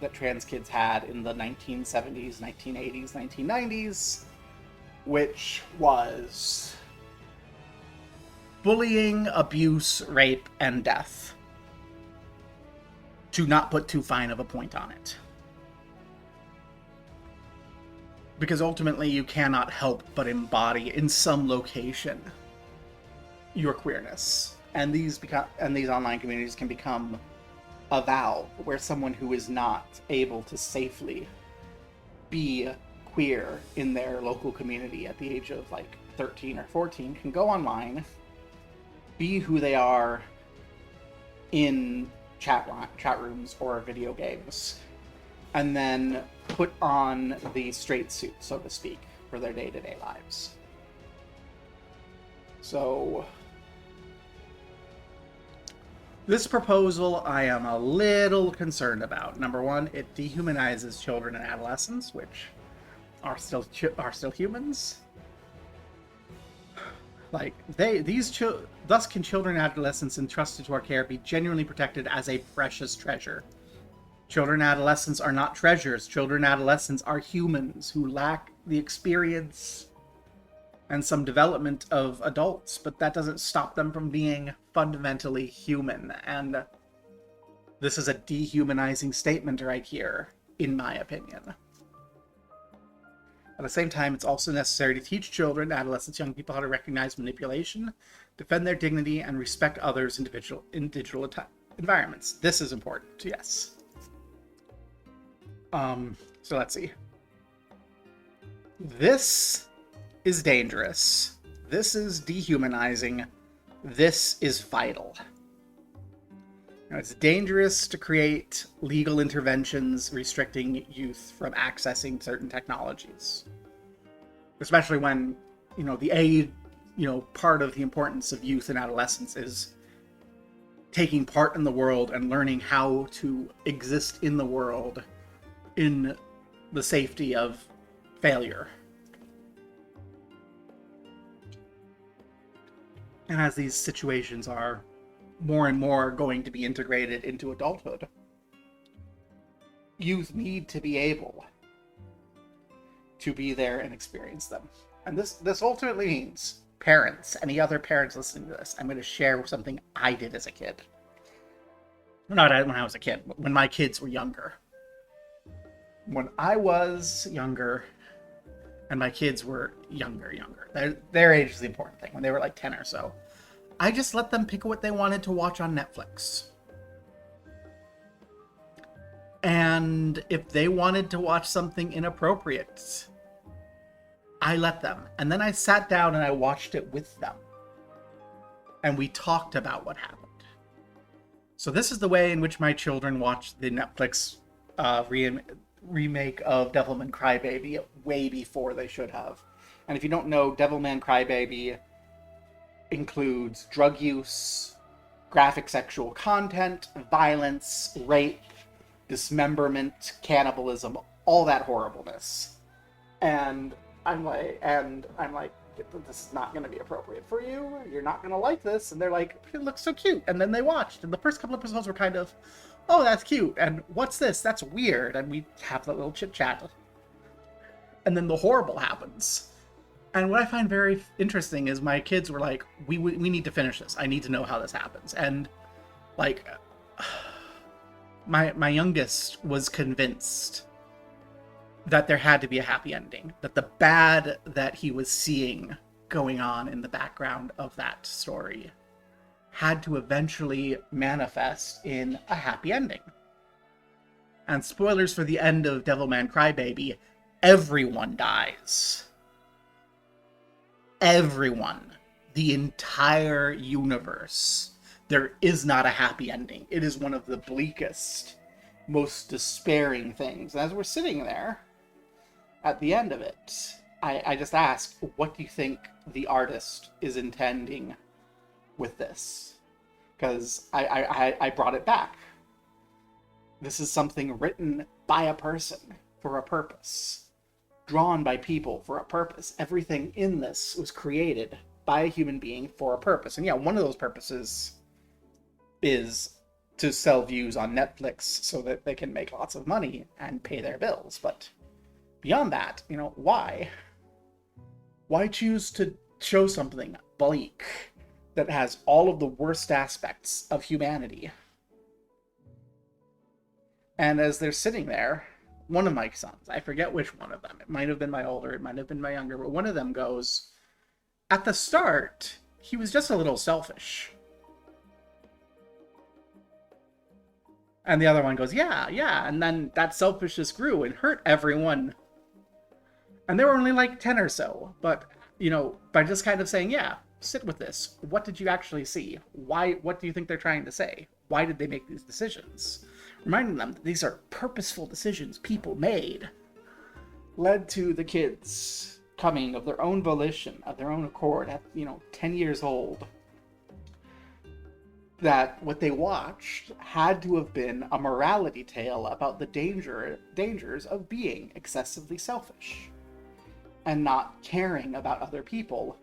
that trans kids had in the 1970s, 1980s, 1990s, which was bullying, abuse, rape, and death. To not put too fine of a point on it. Because ultimately you cannot help but embody in some location your queerness. And these online communities can become a valve where someone who is not able to safely be queer in their local community at the age of 13 or 14 can go online, be who they are in chat rooms or video games, and then put on the straight suit, so to speak, for their day-to-day lives. So this proposal I am a little concerned about. Number one, it dehumanizes children and adolescents, which are still humans. Like, thus can children and adolescents entrusted to our care be genuinely protected as a precious treasure. Children and adolescents are not treasures. Children and adolescents are humans who lack the experience and some development of adults, but that doesn't stop them from being fundamentally human. And this is a dehumanizing statement right here, in my opinion. At the same time, it's also necessary to teach children, adolescents, young people how to recognize manipulation, defend their dignity, and respect others in digital environments. This is important, yes. So let's see. This is dangerous. This is dehumanizing. This is vital. Now, it's dangerous to create legal interventions restricting youth from accessing certain technologies. Especially when, part of the importance of youth and adolescence is taking part in the world and learning how to exist in the world in the safety of failure. And as these situations are more and more going to be integrated into adulthood, youth need to be able to be there and experience them. And this ultimately means parents, any other parents listening to this, I'm going to share something I did as a kid. Not when I was a kid, but when my kids were younger. When I was younger, and my kids were younger. Their age is the important thing. When they were like 10 or so, I just let them pick what they wanted to watch on Netflix. And if they wanted to watch something inappropriate, I let them. And then I sat down and I watched it with them. And we talked about what happened. So this is the way in which my children watched the Netflix remake of Devilman Crybaby way before they should have. And if you don't know, Devilman Crybaby includes drug use, graphic sexual content, violence, rape, dismemberment, cannibalism, all that horribleness. And I'm like, this is not going to be appropriate for you. You're not going to like this. And they're like, it looks so cute. And then they watched. And the first couple episodes were kind of, oh, that's cute. And what's this? That's weird. And we have that little chit chat. And then the horrible happens. And what I find very interesting is my kids were like, we need to finish this. I need to know how this happens. And like, my youngest was convinced that there had to be a happy ending, that the bad that he was seeing going on in the background of that story had to eventually manifest in a happy ending. And spoilers for the end of Devilman Crybaby, everyone dies. Everyone. The entire universe. There is not a happy ending. It is one of the bleakest, most despairing things. And as we're sitting there, at the end of it, I just ask, what do you think the artist is intending with this? Because I brought it back. This is something written by a person for a purpose. Drawn by people for a purpose. Everything in this was created by a human being for a purpose. And yeah, one of those purposes is to sell views on Netflix so that they can make lots of money and pay their bills. But beyond that, why? Why choose to show something bleak that has all of the worst aspects of humanity? And as they're sitting there, one of my sons, I forget which one of them, it might have been my older, it might have been my younger, but one of them goes, at the start, he was just a little selfish. And the other one goes, yeah, and then that selfishness grew and hurt everyone. And they were only like 10 or so, but, by just kind of saying, yeah, sit with this. What did you actually see? What do you think they're trying to say? Why did they make these decisions? Reminding them that these are purposeful decisions people made, led to the kids coming of their own volition, of their own accord at, 10 years old. That what they watched had to have been a morality tale about the dangers of being excessively selfish and not caring about other people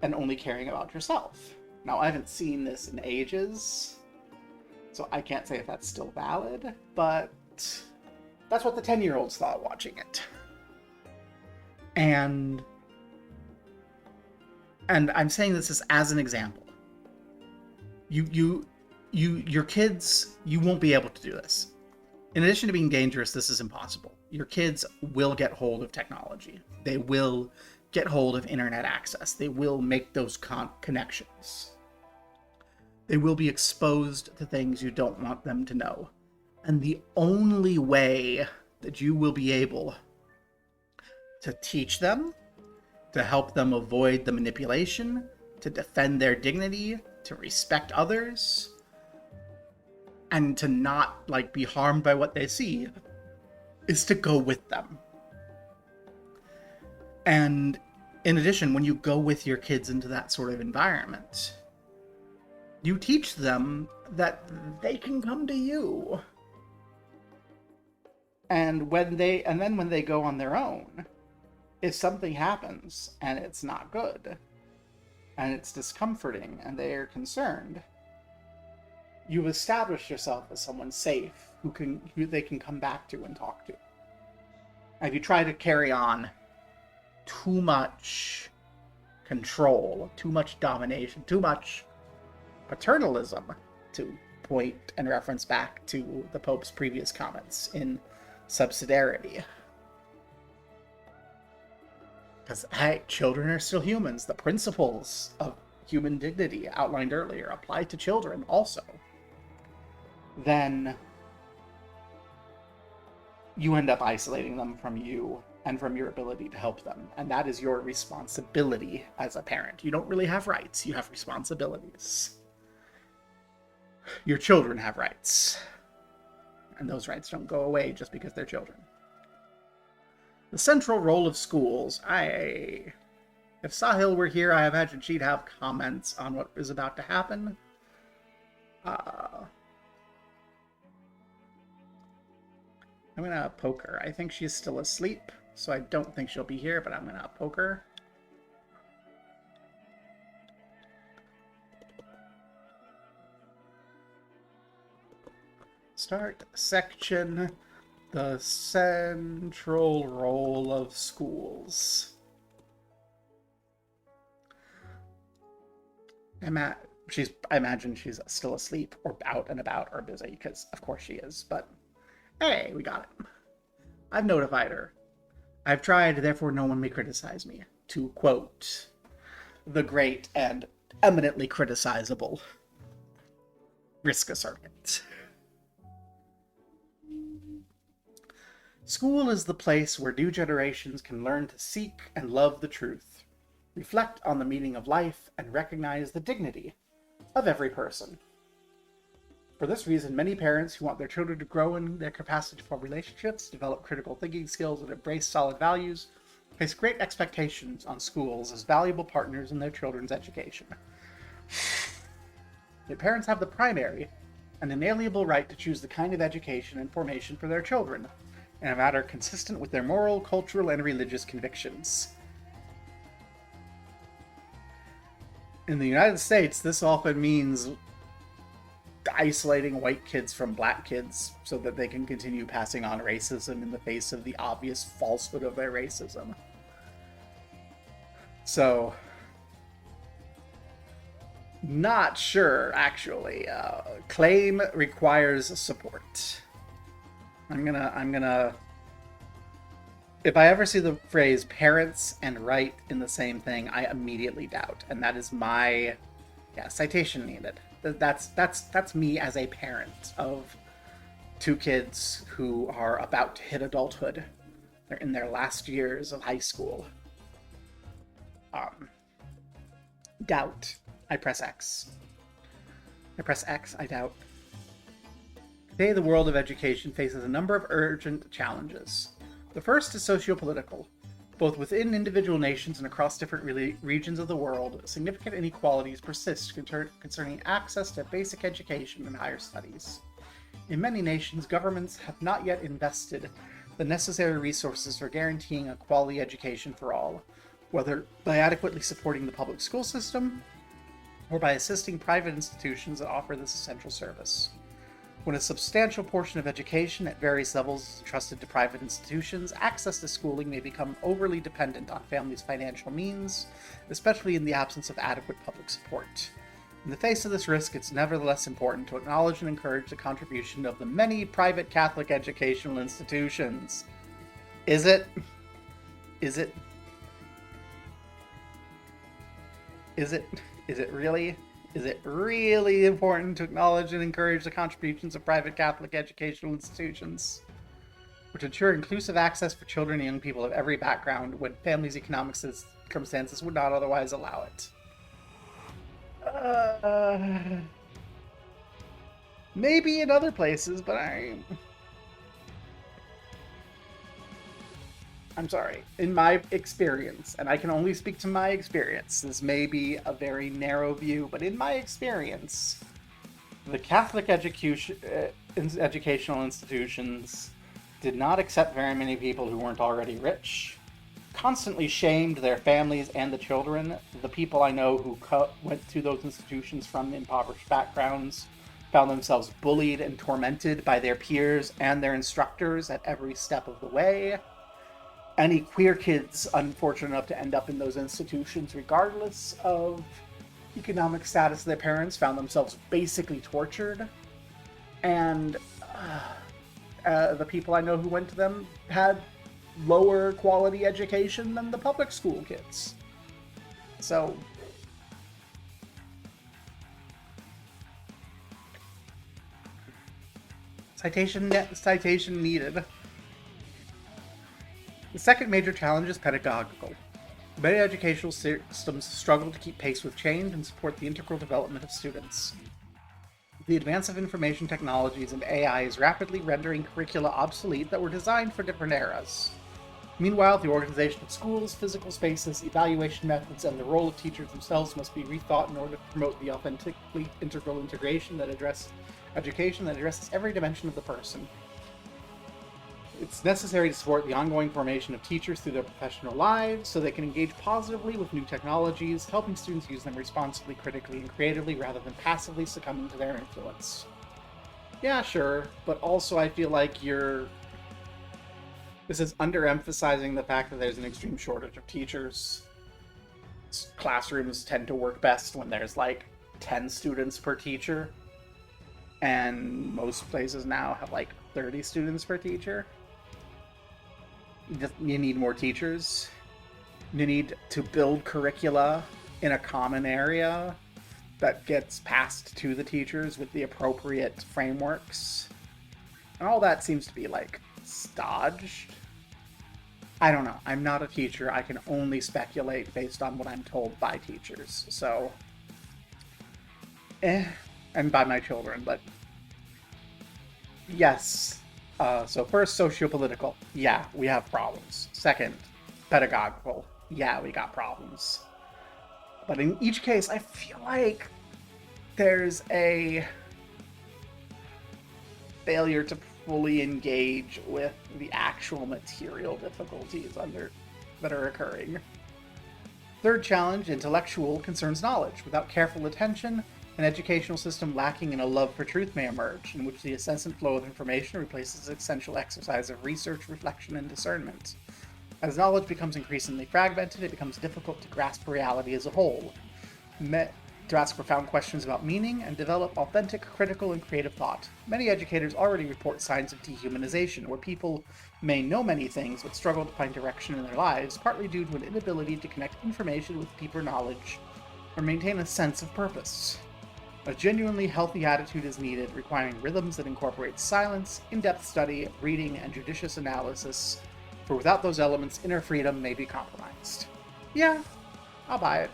and only caring about yourself. Now, I haven't seen this in ages, so I can't say if that's still valid, but that's what the 10-year-olds thought watching it. And I'm saying this as an example. Your kids, you won't be able to do this. In addition to being dangerous, this is impossible. Your kids will get hold of technology. They will get hold of internet access. They will make those connections. They will be exposed to things you don't want them to know. And the only way that you will be able to teach them, to help them avoid the manipulation, to defend their dignity, to respect others, and to not be harmed by what they see, is to go with them. And in addition, when you go with your kids into that sort of environment, you teach them that they can come to you. And then when they go on their own, if something happens and it's not good, and it's discomforting, and they are concerned, you've established yourself as someone safe who they can come back to and talk to. If you try to carry on too much control, too much domination, too much paternalism, to point and reference back to the Pope's previous comments in subsidiarity. Because, hey, children are still humans. The principles of human dignity outlined earlier apply to children also. Then you end up isolating them from you and from your ability to help them. And that is your responsibility as a parent. You don't really have rights. You have responsibilities. Your children have rights. And those rights don't go away just because they're children. The central role of schools. If Sahil were here, I imagine she'd have comments on what is about to happen. I'm gonna poke her. I think she's still asleep, so I don't think she'll be here, but I'm gonna poke her. Start section. The central role of schools. I imagine she's still asleep or out and about or busy, because of course she is, but hey, we got it. I've notified her. I've tried, therefore no one may criticize me. To quote the great and eminently criticizable Riska Circuit. School is the place where new generations can learn to seek and love the truth, reflect on the meaning of life, and recognize the dignity of every person. For this reason, many parents who want their children to grow in their capacity to form relationships, develop critical thinking skills, and embrace solid values, place great expectations on schools as valuable partners in their children's education. Yet parents have the primary and inalienable right to choose the kind of education and formation for their children, in a matter consistent with their moral, cultural, and religious convictions. In the United States, this often means isolating white kids from black kids so that they can continue passing on racism in the face of the obvious falsehood of their racism. So, not sure, actually. Claim requires support. I'm gonna... If I ever see the phrase parents and right in the same thing, I immediately doubt. And that is my... Yeah, citation needed. That's me as a parent of two kids who are about to hit adulthood. They're in their last years of high school. Doubt. I press X. I press X, I doubt. Today, the world of education faces a number of urgent challenges. The first is socio-political. Both within individual nations and across different regions of the world, significant inequalities persist concerning access to basic education and higher studies. In many nations, governments have not yet invested the necessary resources for guaranteeing a quality education for all. whether by adequately supporting the public school system or by assisting private institutions that offer this essential service. When a substantial portion of education at various levels is entrusted to private institutions, access to schooling may become overly dependent on families' financial means, especially in the absence of adequate public support. In the face of this risk, it's nevertheless important to acknowledge and encourage the contribution of the many private Catholic educational institutions. Is it? Is it? Is it? Is it really? Is it really important to acknowledge and encourage the contributions of private Catholic educational institutions, which ensure inclusive access for children and young people of every background when families' economic circumstances would not otherwise allow it? Maybe in other places, but I'm sorry. In my experience, and I can only speak to my experience, this may be a very narrow view, but in my experience, the Catholic educational institutions did not accept very many people who weren't already rich, constantly shamed their families and the children. The people I know who went to those institutions from impoverished backgrounds found themselves bullied and tormented by their peers and their instructors at every step of the way. Any queer kids unfortunate enough to end up in those institutions, regardless of economic status of their parents, found themselves basically tortured. And the people I know who went to them had lower quality education than the public school kids. So, citation needed. The second major challenge is pedagogical. Many educational systems struggle to keep pace with change and support the integral development of students. The advance of information technologies and AI is rapidly rendering curricula obsolete that were designed for different eras. Meanwhile, the organization of schools, physical spaces, evaluation methods, and the role of teachers themselves must be rethought in order to promote the authentically integral integration that addresses education that addresses every dimension of the person. It's necessary to support the ongoing formation of teachers through their professional lives so they can engage positively with new technologies, helping students use them responsibly, critically, and creatively rather than passively succumbing to their influence. Yeah, sure, but also I feel like this is underemphasizing the fact that there's an extreme shortage of teachers. Classrooms tend to work best when there's like 10 students per teacher, and most places now have like 30 students per teacher. You need more teachers. You need to build curricula in a common area that gets passed to the teachers with the appropriate frameworks. And all that seems to be like stodged. I don't know. I'm not a teacher. I can only speculate based on what I'm told by teachers. So, and by my children, but yes. So first, sociopolitical. Yeah, we have problems. Second, pedagogical. Yeah, we got problems. But in each case, I feel like there's a failure to fully engage with the actual material difficulties that are occurring. Third challenge, intellectual, concerns knowledge. Without careful attention, an educational system lacking in a love for truth may emerge, in which the incessant flow of information replaces the essential exercise of research, reflection, and discernment. As knowledge becomes increasingly fragmented, it becomes difficult to grasp reality as a whole, to ask profound questions about meaning, and develop authentic, critical, and creative thought. Many educators already report signs of dehumanization, where people may know many things but struggle to find direction in their lives, partly due to an inability to connect information with deeper knowledge or maintain a sense of purpose. A genuinely healthy attitude is needed, requiring rhythms that incorporate silence, in-depth study, reading, and judicious analysis, for without those elements, inner freedom may be compromised. Yeah, I'll buy it.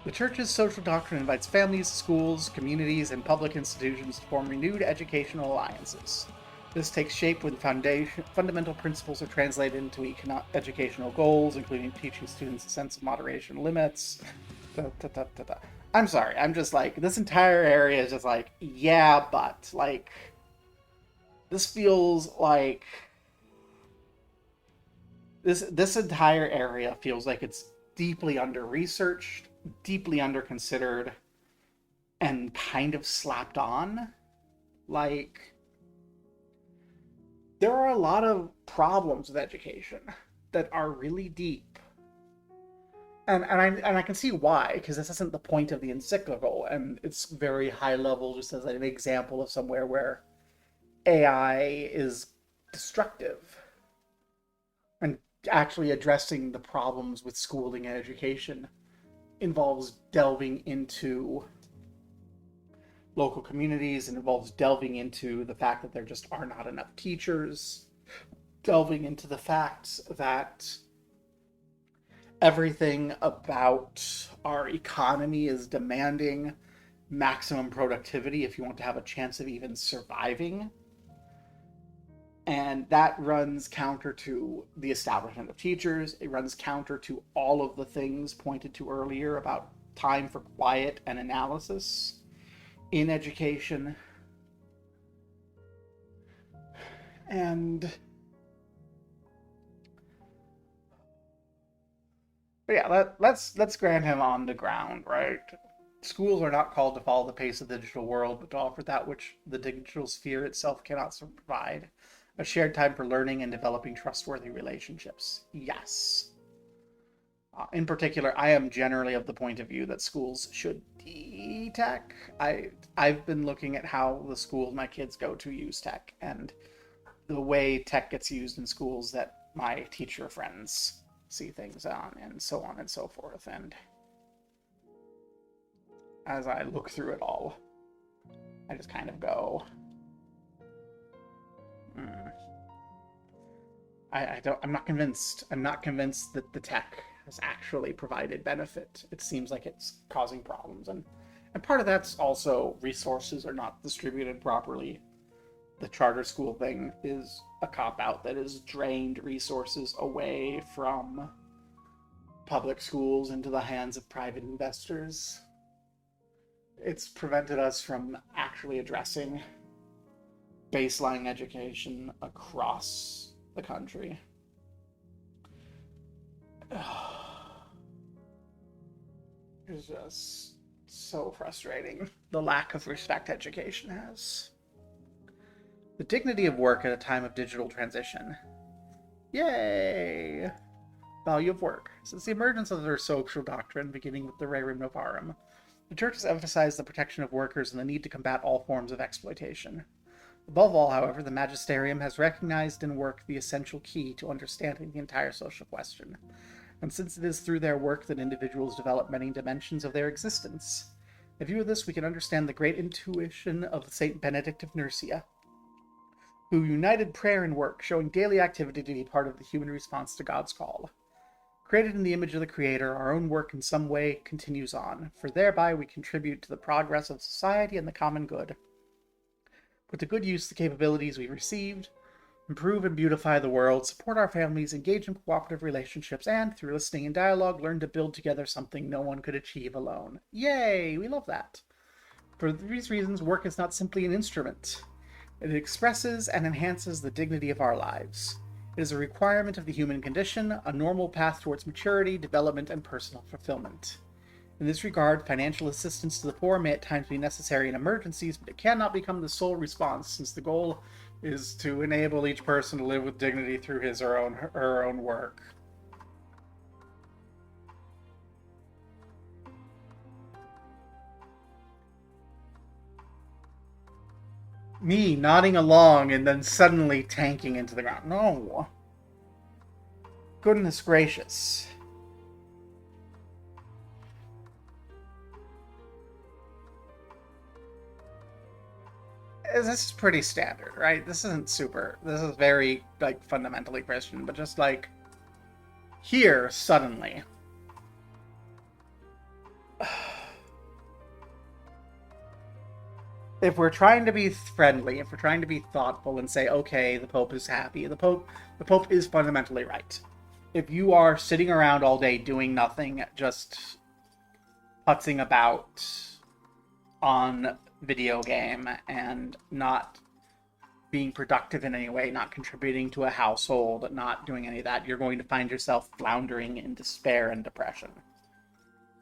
The Church's social doctrine invites families, schools, communities, and public institutions to form renewed educational alliances. This takes shape when fundamental principles are translated into educational goals, including teaching students a sense of moderation limits. I'm sorry, I'm just like, this entire area is just like, yeah, but, like, this feels like This entire area feels like it's deeply under researched, deeply under considered, and kind of slapped on. Like, there are a lot of problems with education that are really deep. And I can see why, because this isn't the point of the encyclical, and it's very high level, just as an example of somewhere where AI is destructive and actually addressing the problems with schooling and education involves delving into local communities and involves delving into the fact that there just are not enough teachers, delving into the fact that everything about our economy is demanding maximum productivity if you want to have a chance of even surviving. And that runs counter to the establishment of teachers. It runs counter to all of the things pointed to earlier about time for quiet and analysis in education. And but yeah, let's grant him on the ground, right? Schools are not called to follow the pace of the digital world, but to offer that which the digital sphere itself cannot provide: a shared time for learning and developing trustworthy relationships. Yes. In particular, I am generally of the point of view that schools should de-tech. I've been looking at how the schools my kids go to use tech, and the way tech gets used in schools that my teacher friends see things on, and so on and so forth. And as I look through it all, I just kind of go, I'm not convinced. I'm not convinced that the tech has actually provided benefit. It seems like it's causing problems, and part of that's also resources are not distributed properly. The charter school thing is a cop-out that has drained resources away from public schools into the hands of private investors. It's prevented us from actually addressing baseline education across the country. It's just so frustrating, the lack of respect education has. The dignity of work at a time of digital transition. Yay! Value of work. Since the emergence of their social doctrine, beginning with the Rerum Novarum, the Church has emphasized the protection of workers and the need to combat all forms of exploitation. Above all, however, the Magisterium has recognized in work the essential key to understanding the entire social question. And since it is through their work that individuals develop many dimensions of their existence, in view of this, we can understand the great intuition of Saint Benedict of Nursia, who united prayer and work, showing daily activity to be part of the human response to God's call. Created in the image of the Creator, our own work in some way continues on, for thereby we contribute to the progress of society and the common good. Put to good use the capabilities we've received, improve and beautify the world, support our families, engage in cooperative relationships, and, through listening and dialogue, learn to build together something no one could achieve alone. Yay! We love that. For these reasons, work is not simply an instrument. It expresses and enhances the dignity of our lives. It is a requirement of the human condition, a normal path towards maturity, development, and personal fulfillment. In this regard, financial assistance to the poor may at times be necessary in emergencies, but it cannot become the sole response, since the goal is to enable each person to live with dignity through his or her own work. Me nodding along and then suddenly tanking into the ground. No. Goodness gracious. This is pretty standard, right? This isn't super. This is very, like, fundamentally Christian, but just, like, here, suddenly. If we're trying to be friendly, if we're trying to be thoughtful and say, okay, the Pope is happy, the Pope is fundamentally right. If you are sitting around all day doing nothing, just putzing about on video game and not being productive in any way, not contributing to a household, not doing any of that, you're going to find yourself floundering in despair and depression.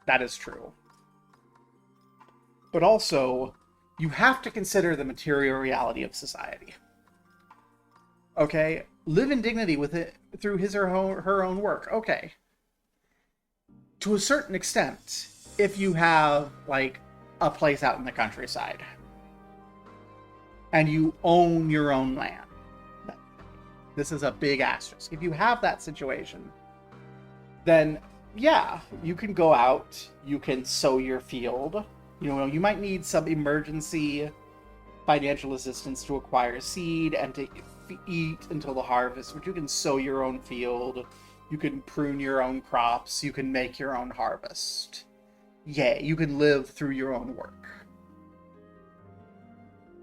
That is true. But also, you have to consider the material reality of society. Okay? Live in dignity with it through his or her own work. Okay. To a certain extent, if you have, like, a place out in the countryside, and you own your own land. This is a big asterisk. If you have that situation, then yeah, you can go out, you can sow your field. You know, you might need some emergency financial assistance to acquire seed and to eat until the harvest, but you can sow your own field, you can prune your own crops, you can make your own harvest. Yeah, you can live through your own work.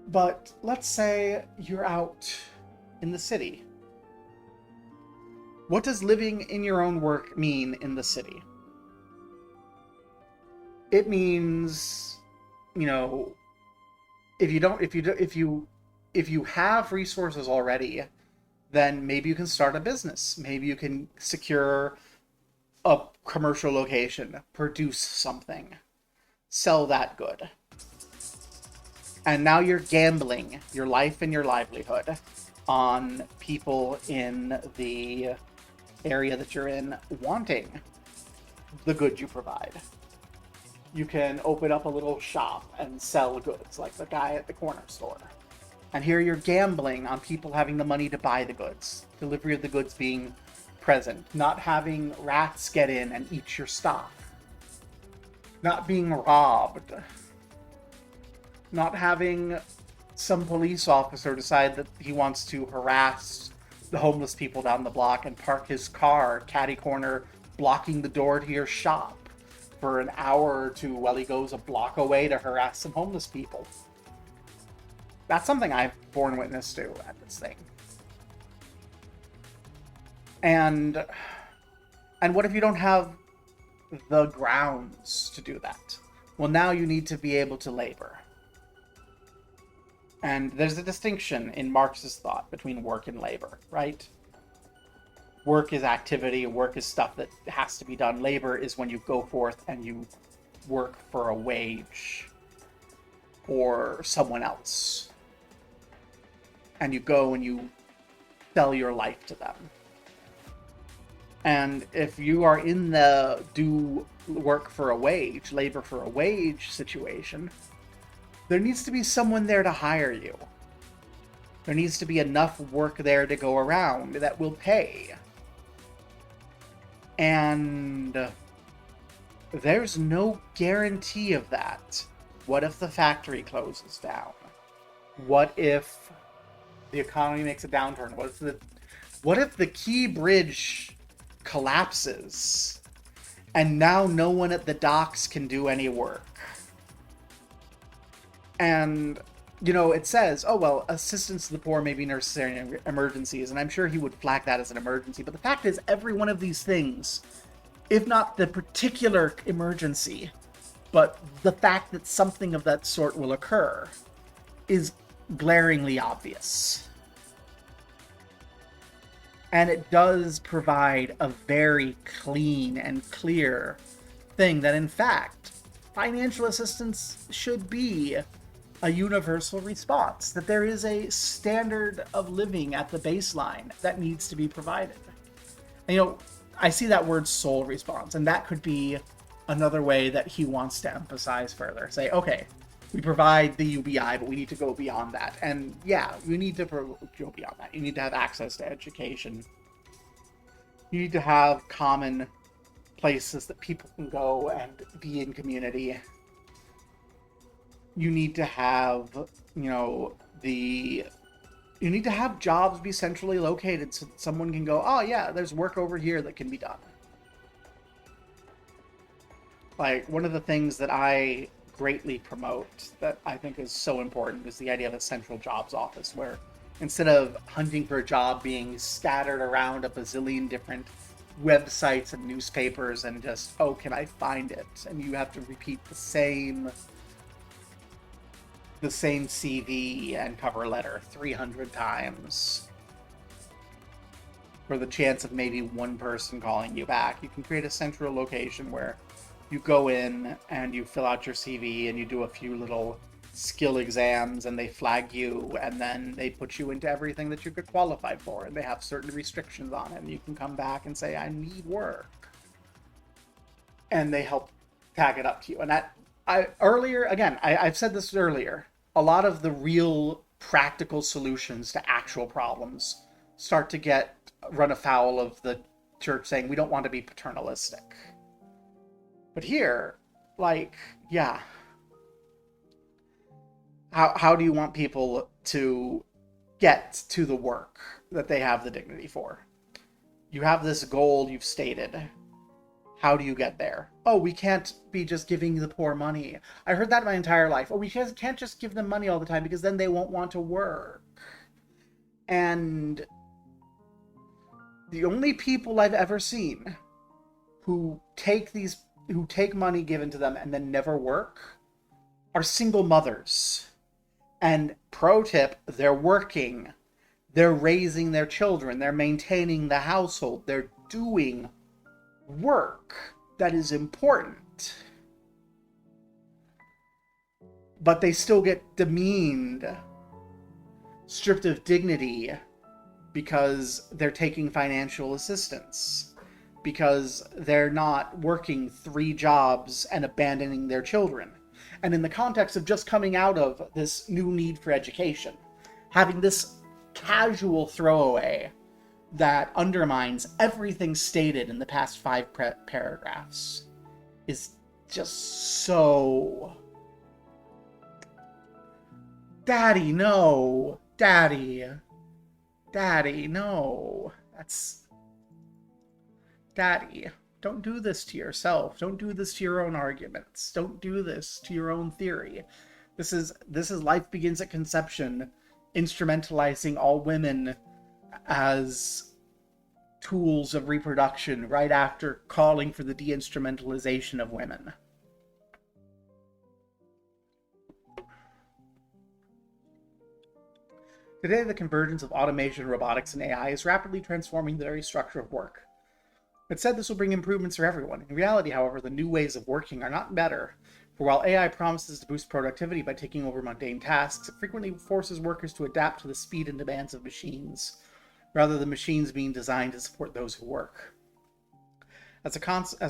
But let's say you're out in the city. What does living in your own work mean in the city? It means, you know, if you have resources already, then maybe you can start a business. Maybe you can secure a commercial location, produce something, sell that good. And now you're gambling your life and your livelihood on people in the area that you're in wanting the good you provide. You can open up a little shop and sell goods like the guy at the corner store. And here you're gambling on people having the money to buy the goods, delivery of the goods being present, not having rats get in and eat your stuff, not being robbed, not having some police officer decide that he wants to harass the homeless people down the block and park his car catty corner blocking the door to your shop for an hour or two while he goes a block away to harass some homeless people. That's something I've borne witness to at this thing. And what if you don't have the grounds to do that? Well, now you need to be able to labor. And there's a distinction in Marx's thought between work and labor, right? Work is activity, work is stuff that has to be done. Labor is when you go forth and you work for a wage or someone else. And you go and you sell your life to them. And if you are in the do work for a wage, labor for a wage situation, there needs to be someone there to hire you. There needs to be enough work there to go around that will pay. And there's no guarantee of that. What if the factory closes down? What if the economy makes a downturn? What if the Key Bridge collapses and now no one at the docks can do any work? And, you know, it says, oh, well, assistance to the poor may be necessary in emergencies, and I'm sure he would flag that as an emergency. But the fact is, every one of these things, if not the particular emergency, but the fact that something of that sort will occur, is glaringly obvious. And it does provide a very clean and clear thing that, in fact, financial assistance should be a universal response, that there is a standard of living at the baseline that needs to be provided. And, you know, I see that word soul response, and that could be another way that he wants to emphasize further. Say, okay, we provide the UBI, but we need to go beyond that. And yeah, you need to go beyond that. You need to have access to education. You need to have common places that people can go and be in community. You need to have, you know, you need to have jobs be centrally located so that someone can go, oh yeah, there's work over here that can be done. Like, one of the things that I greatly promote that I think is so important is the idea of a central jobs office, where instead of hunting for a job being scattered around a bazillion different websites and newspapers and just, oh, can I find it? And you have to repeat the same the same CV and cover letter 300 times for the chance of maybe one person calling you back. You can create a central location where you go in and you fill out your CV and you do a few little skill exams and they flag you, and then they put you into everything that you could qualify for, and they have certain restrictions on it, and you can come back and say, I need work, and they help tag it up to you. And I've said this earlier, a lot of the real practical solutions to actual problems start to get run afoul of the church saying we don't want to be paternalistic. But here, like, yeah, how do you want people to get to the work that they have the dignity for? You have this goal you've stated. How do you get there? Oh, we can't be just giving the poor money. I heard that my entire life. Oh, we can't just give them money all the time because then they won't want to work. And the only people I've ever seen who take money given to them and then never work are single mothers. And pro tip, they're working. They're raising their children. They're maintaining the household. They're doing work that is important. But they still get demeaned, stripped of dignity, because they're taking financial assistance, because they're not working 3 jobs and abandoning their children. And in the context of just coming out of this new need for education, having this casual throwaway that undermines everything stated in the past 5 paragraphs is just so... Daddy, no! Daddy, no! Daddy, don't do this to yourself. Don't do this to your own arguments. Don't do this to your own theory. This is life begins at conception, instrumentalizing all women as tools of reproduction right after calling for the de-instrumentalization of women. Today, the convergence of automation, robotics, and AI is rapidly transforming the very structure of work. It said this will bring improvements for everyone. In reality, however, the new ways of working are not better. For while AI promises to boost productivity by taking over mundane tasks, it frequently forces workers to adapt to the speed and demands of machines, rather than machines being designed to support those who work. As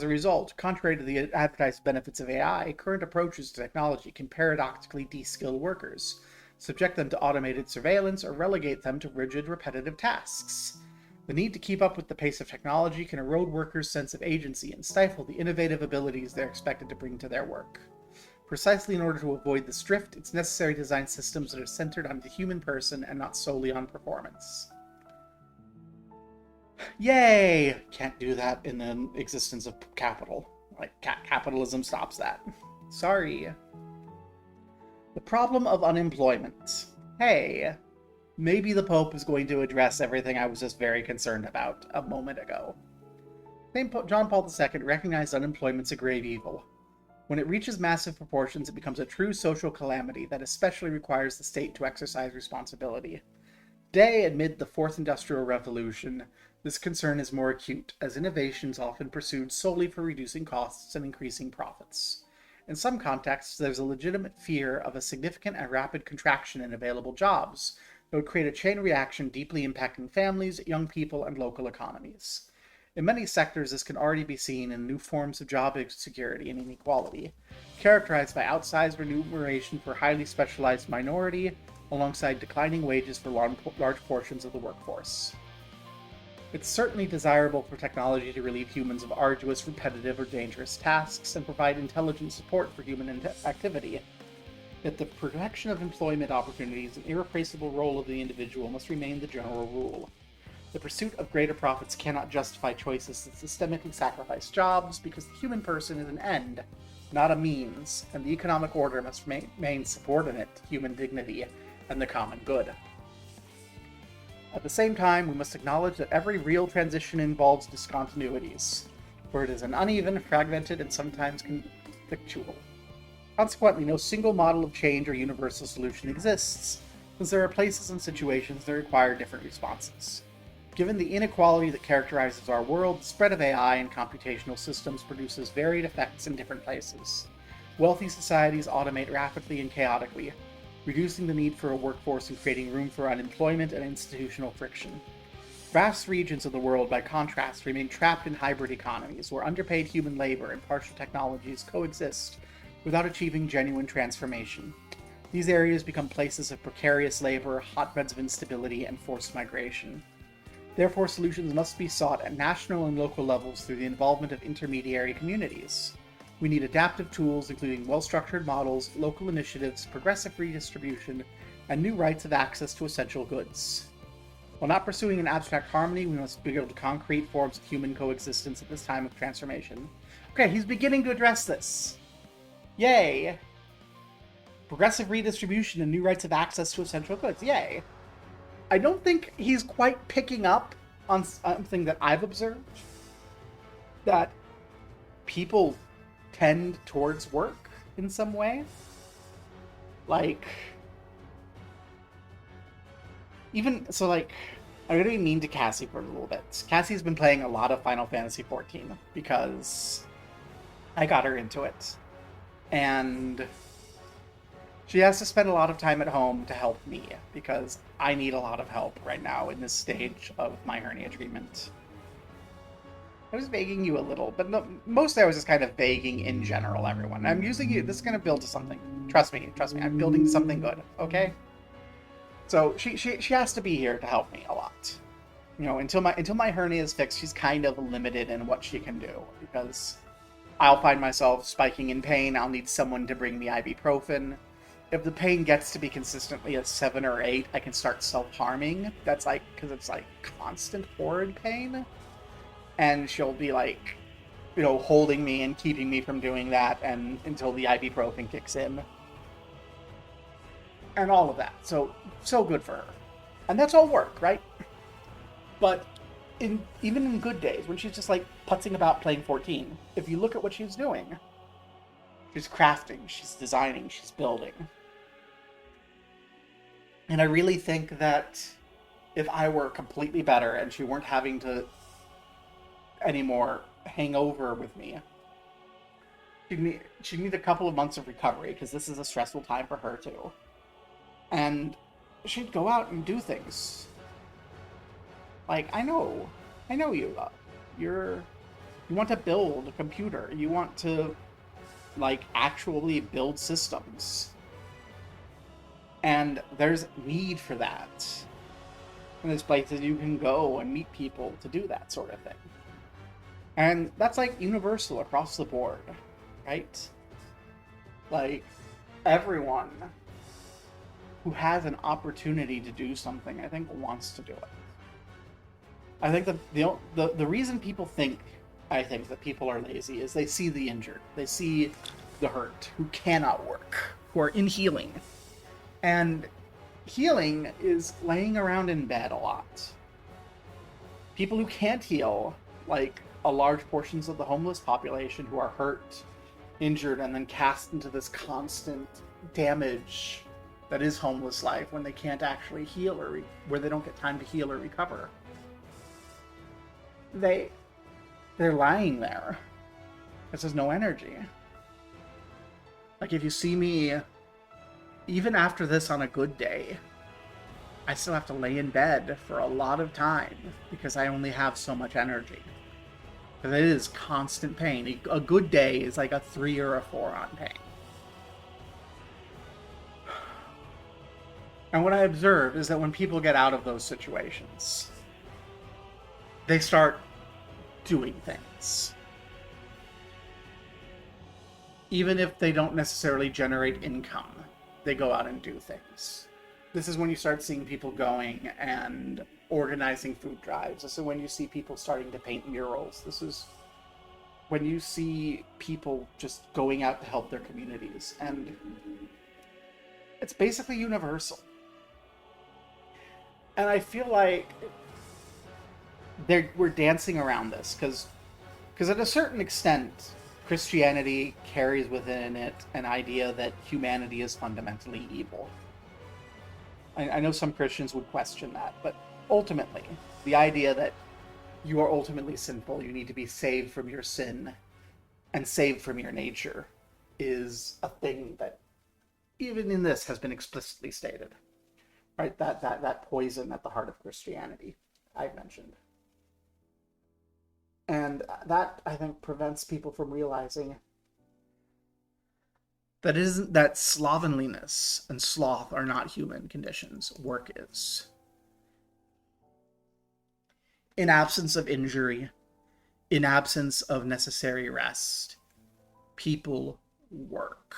a result, contrary to the advertised benefits of AI, current approaches to technology can paradoxically de-skill workers, subject them to automated surveillance, or relegate them to rigid, repetitive tasks. The need to keep up with the pace of technology can erode workers' sense of agency and stifle the innovative abilities they're expected to bring to their work. Precisely in order to avoid this drift, it's necessary to design systems that are centered on the human person and not solely on performance. Yay! Can't do that in the existence of capital. Like, capitalism stops that. Sorry. The problem of unemployment. Hey, maybe the Pope is going to address everything I was just very concerned about a moment ago. St. John Paul II recognized unemployment's a grave evil. When it reaches massive proportions, it becomes a true social calamity that especially requires the state to exercise responsibility. Today, amid the Fourth Industrial Revolution, this concern is more acute, as innovations often pursued solely for reducing costs and increasing profits. In some contexts, there's a legitimate fear of a significant and rapid contraction in available jobs that would create a chain reaction deeply impacting families, young people, and local economies. In many sectors, this can already be seen in new forms of job insecurity and inequality, characterized by outsized remuneration for highly specialized minority, alongside declining wages for large portions of the workforce. It's certainly desirable for technology to relieve humans of arduous, repetitive, or dangerous tasks and provide intelligent support for human activity. Yet the protection of employment opportunities and irreplaceable role of the individual must remain the general rule. The pursuit of greater profits cannot justify choices that systemically sacrifice jobs, because the human person is an end, not a means, and the economic order must remain subordinate to human dignity and the common good. At the same time, we must acknowledge that every real transition involves discontinuities, for it is an uneven, fragmented, and sometimes conflictual. Consequently, no single model of change or universal solution exists, since there are places and situations that require different responses. Given the inequality that characterizes our world, the spread of AI and computational systems produces varied effects in different places. Wealthy societies automate rapidly and chaotically, reducing the need for a workforce and creating room for unemployment and institutional friction. Vast regions of the world, by contrast, remain trapped in hybrid economies, where underpaid human labor and partial technologies coexist without achieving genuine transformation. These areas become places of precarious labor, hotbeds of instability, and forced migration. Therefore, solutions must be sought at national and local levels through the involvement of intermediary communities. We need adaptive tools, including well-structured models, local initiatives, progressive redistribution, and new rights of access to essential goods. While not pursuing an abstract harmony, we must build concrete forms of human coexistence at this time of transformation. Okay, he's beginning to address this. Yay! Progressive redistribution and new rights of access to essential goods. Yay! I don't think he's quite picking up on something that I've observed. That people tend towards work in some way. Like... I'm gonna be mean to Cassie for a little bit. Cassie's been playing a lot of Final Fantasy XIV because I got her into it. And she has to spend a lot of time at home to help me because I need a lot of help right now in this stage of my hernia treatment. I was begging you a little, but no, mostly I was just kind of begging in general, everyone. I'm using you. This is going to build to something. Trust me. I'm building to something good, okay? So she has to be here to help me a lot. You know, until my hernia is fixed, she's kind of limited in what she can do because I'll find myself spiking in pain. I'll need someone to bring me ibuprofen. If the pain gets to be consistently a 7 or 8, I can start self-harming. That's like, because it's like constant horrid pain. And she'll be like, you know, holding me and keeping me from doing that and until the ibuprofen kicks in. And all of that. So good for her. And that's all work, right? But even in good days, when she's just like putzing about playing 14, if you look at what she's doing, she's crafting, she's designing, she's building. And I really think that if I were completely better and she weren't having to anymore hang over with me, she'd need a couple of months of recovery because this is a stressful time for her too. And she'd go out and do things. Like, I know you. You want to build a computer. You want to, like, actually build systems. And there's need for that. And there's places you can go and meet people to do that sort of thing. And that's, like, universal across the board, right? Like, everyone who has an opportunity to do something, I think, wants to do it. I think the reason people think, I think, that people are lazy is they see the injured. They see the hurt, who cannot work, who are in healing. And healing is laying around in bed a lot. People who can't heal, like a large portions of the homeless population who are hurt, injured, and then cast into this constant damage that is homeless life when they can't actually heal or where they don't get time to heal or recover. They're lying there because there's no energy. Like, if you see me, even after this on a good day, I still have to lay in bed for a lot of time because I only have so much energy. Because it is constant pain. A good day is like a 3 or a 4 on pain. And what I observe is that when people get out of those situations, they start doing things. Even if they don't necessarily generate income, they go out and do things. This is when you start seeing people going and organizing food drives. This is when you see people starting to paint murals. This is when you see people just going out to help their communities. And it's basically universal. And I feel like we're dancing around this because at a certain extent, Christianity carries within it an idea that humanity is fundamentally evil. I know some Christians would question that, but ultimately, the idea that you are ultimately sinful, you need to be saved from your sin and saved from your nature, is a thing that even in this has been explicitly stated. Right? That poison at the heart of Christianity I've mentioned. And that, I think, prevents people from realizing that it isn't that slovenliness and sloth are not human conditions. Work is. In absence of injury, in absence of necessary rest, people work.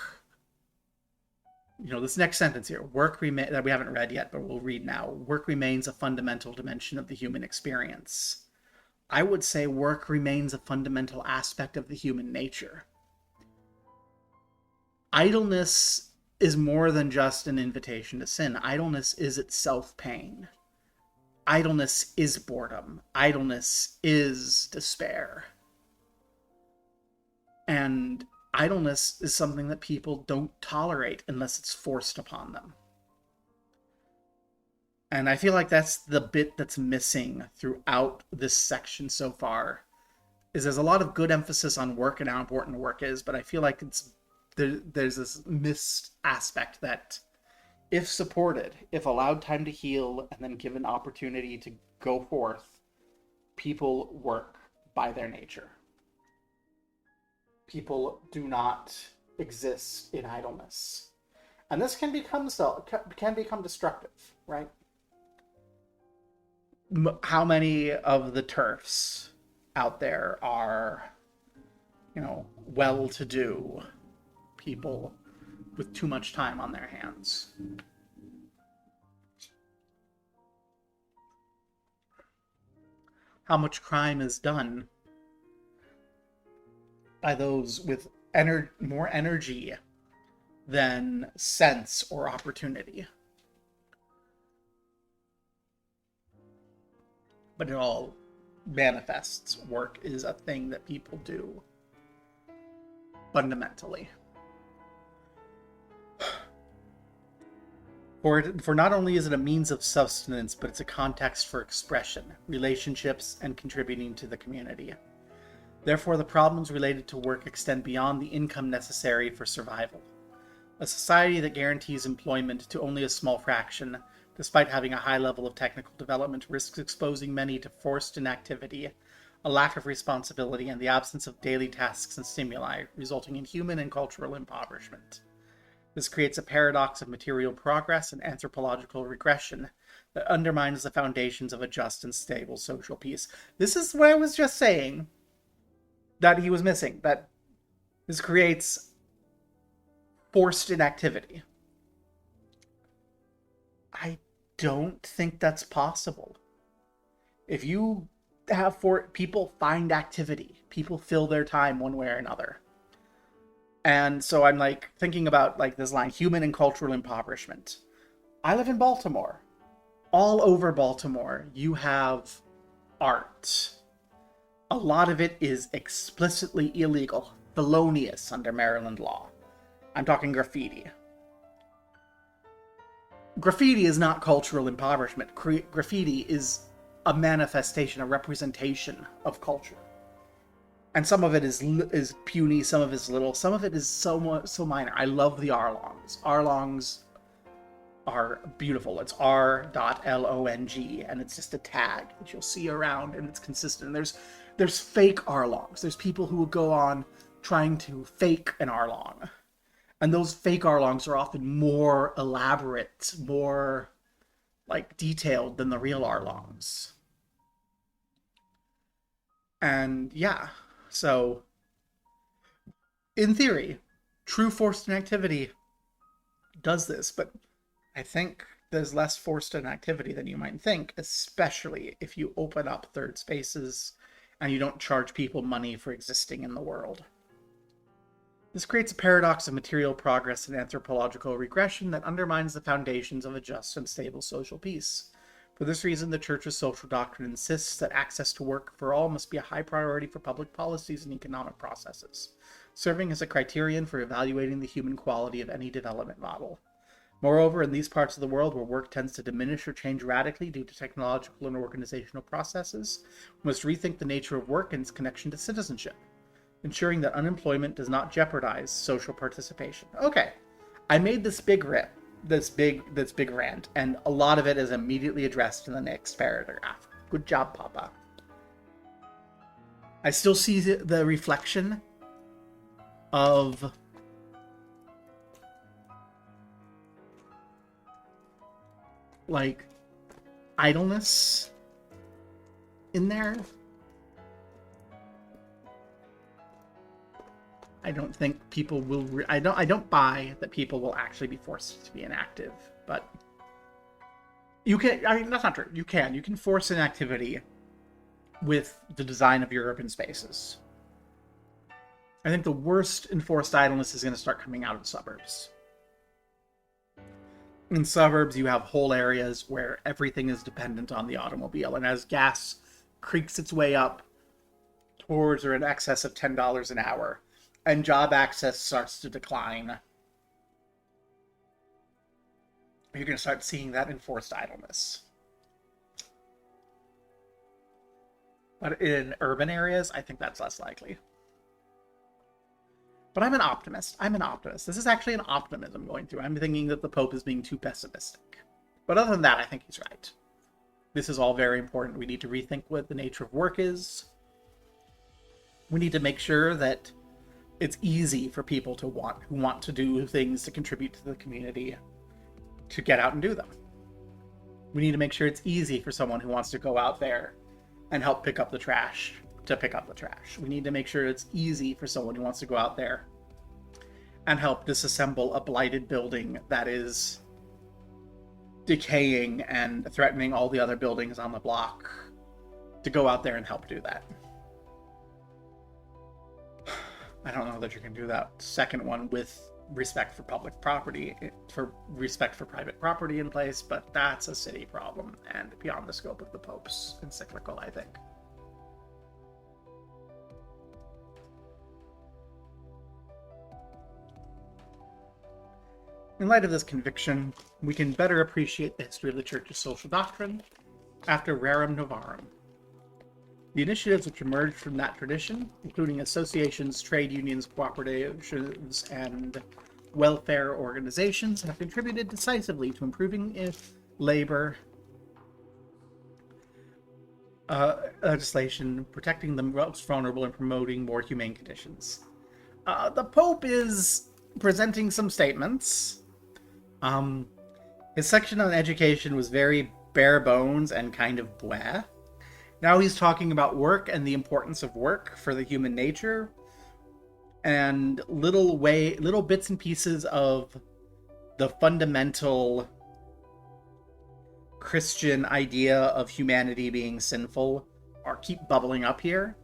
You know, this next sentence here, that we haven't read yet, but we'll read now. Work remains a fundamental dimension of the human experience. I would say work remains a fundamental aspect of the human nature. Idleness is more than just an invitation to sin. Idleness is itself pain. Idleness is boredom. Idleness is despair. And idleness is something that people don't tolerate unless it's forced upon them. And I feel like that's the bit that's missing throughout this section so far. There's a lot of good emphasis on work and how important work is, but I feel like there's this missed aspect that, if supported, if allowed time to heal, and then given opportunity to go forth, people work by their nature. People do not exist in idleness. And this can become destructive, right? How many of the TERFs out there are, well-to-do people with too much time on their hands? How much crime is done by those with more energy than sense or opportunity? But it all manifests. Work is a thing that people do fundamentally. For not only is it a means of sustenance, but it's a context for expression, relationships, and contributing to the community. Therefore, the problems related to work extend beyond the income necessary for survival. A society that guarantees employment to only a small fraction, despite having a high level of technical development, risks exposing many to forced inactivity, a lack of responsibility, and the absence of daily tasks and stimuli, resulting in human and cultural impoverishment. This creates a paradox of material progress and anthropological regression that undermines the foundations of a just and stable social peace. This is what I was just saying that he was missing, that this creates forced inactivity. I don't think that's possible. If you have people find activity, people fill their time one way or another. And so I'm thinking about this line, human and cultural impoverishment. I live in Baltimore. All over Baltimore, you have art. A lot of it is explicitly illegal, felonious under Maryland law. I'm talking graffiti. Graffiti is not cultural impoverishment. Graffiti is a manifestation, a representation of culture. And some of it is puny, some of it is little, some of it is so minor. I love the Arlongs. Arlongs are beautiful. It's R.Long, and it's just a tag that you'll see around, and it's consistent. There's fake Arlongs. There's people who will go on trying to fake an Arlong. And those fake Arlongs are often more elaborate, more detailed than the real Arlongs. And yeah, so in theory, true forced inactivity does this, but I think there's less forced inactivity than you might think, especially if you open up third spaces and you don't charge people money for existing in the world. This creates a paradox of material progress and anthropological regression that undermines the foundations of a just and stable social peace. For this reason, the Church's social doctrine insists that access to work for all must be a high priority for public policies and economic processes. serving as a criterion for evaluating the human quality of any development model. Moreover, in these parts of the world where work tends to diminish or change radically due to technological and organizational processes, we must rethink the nature of work and its connection to citizenship, ensuring that unemployment does not jeopardize social participation. Okay, I made this big rant, and a lot of it is immediately addressed in the next paragraph. Good job, Papa. I still see the reflection of like idleness in there. I don't think people will I don't buy that people will actually be forced to be inactive, but you can, I mean, that's not true. You can force inactivity with the design of your urban spaces. I think the worst enforced idleness is going to start coming out of the suburbs. In suburbs, you have whole areas where everything is dependent on the automobile, and as gas creaks its way up towards or in excess of $10 an hour, and job access starts to decline, you're going to start seeing that enforced idleness. But in urban areas, I think that's less likely. But I'm an optimist. This is actually an optimism going through. I'm thinking that the Pope is being too pessimistic. But other than that, I think he's right. This is all very important. We need to rethink what the nature of work is. We need to make sure that it's easy for people who want to do things to contribute to the community to get out and do them. We need to make sure it's easy for someone who wants to go out there and help pick up the trash to pick up the trash. We need to make sure it's easy for someone who wants to go out there and help disassemble a blighted building that is decaying and threatening all the other buildings on the block, to go out there and help do that. I don't know that you can do that second one with respect for public property, for respect for private property in place, but that's a city problem and beyond the scope of the Pope's encyclical, I think. In light of this conviction, we can better appreciate the history of the Church's social doctrine after Rerum Novarum. The initiatives which emerged from that tradition, including associations, trade unions, cooperatives, and welfare organizations, have contributed decisively to improving labor legislation, protecting the most vulnerable, and promoting more humane conditions. The Pope is presenting some statements. His section on education was very bare bones and kind of blah. Now he's talking about work and the importance of work for the human nature, and little bits and pieces of the fundamental Christian idea of humanity being sinful keep bubbling up here.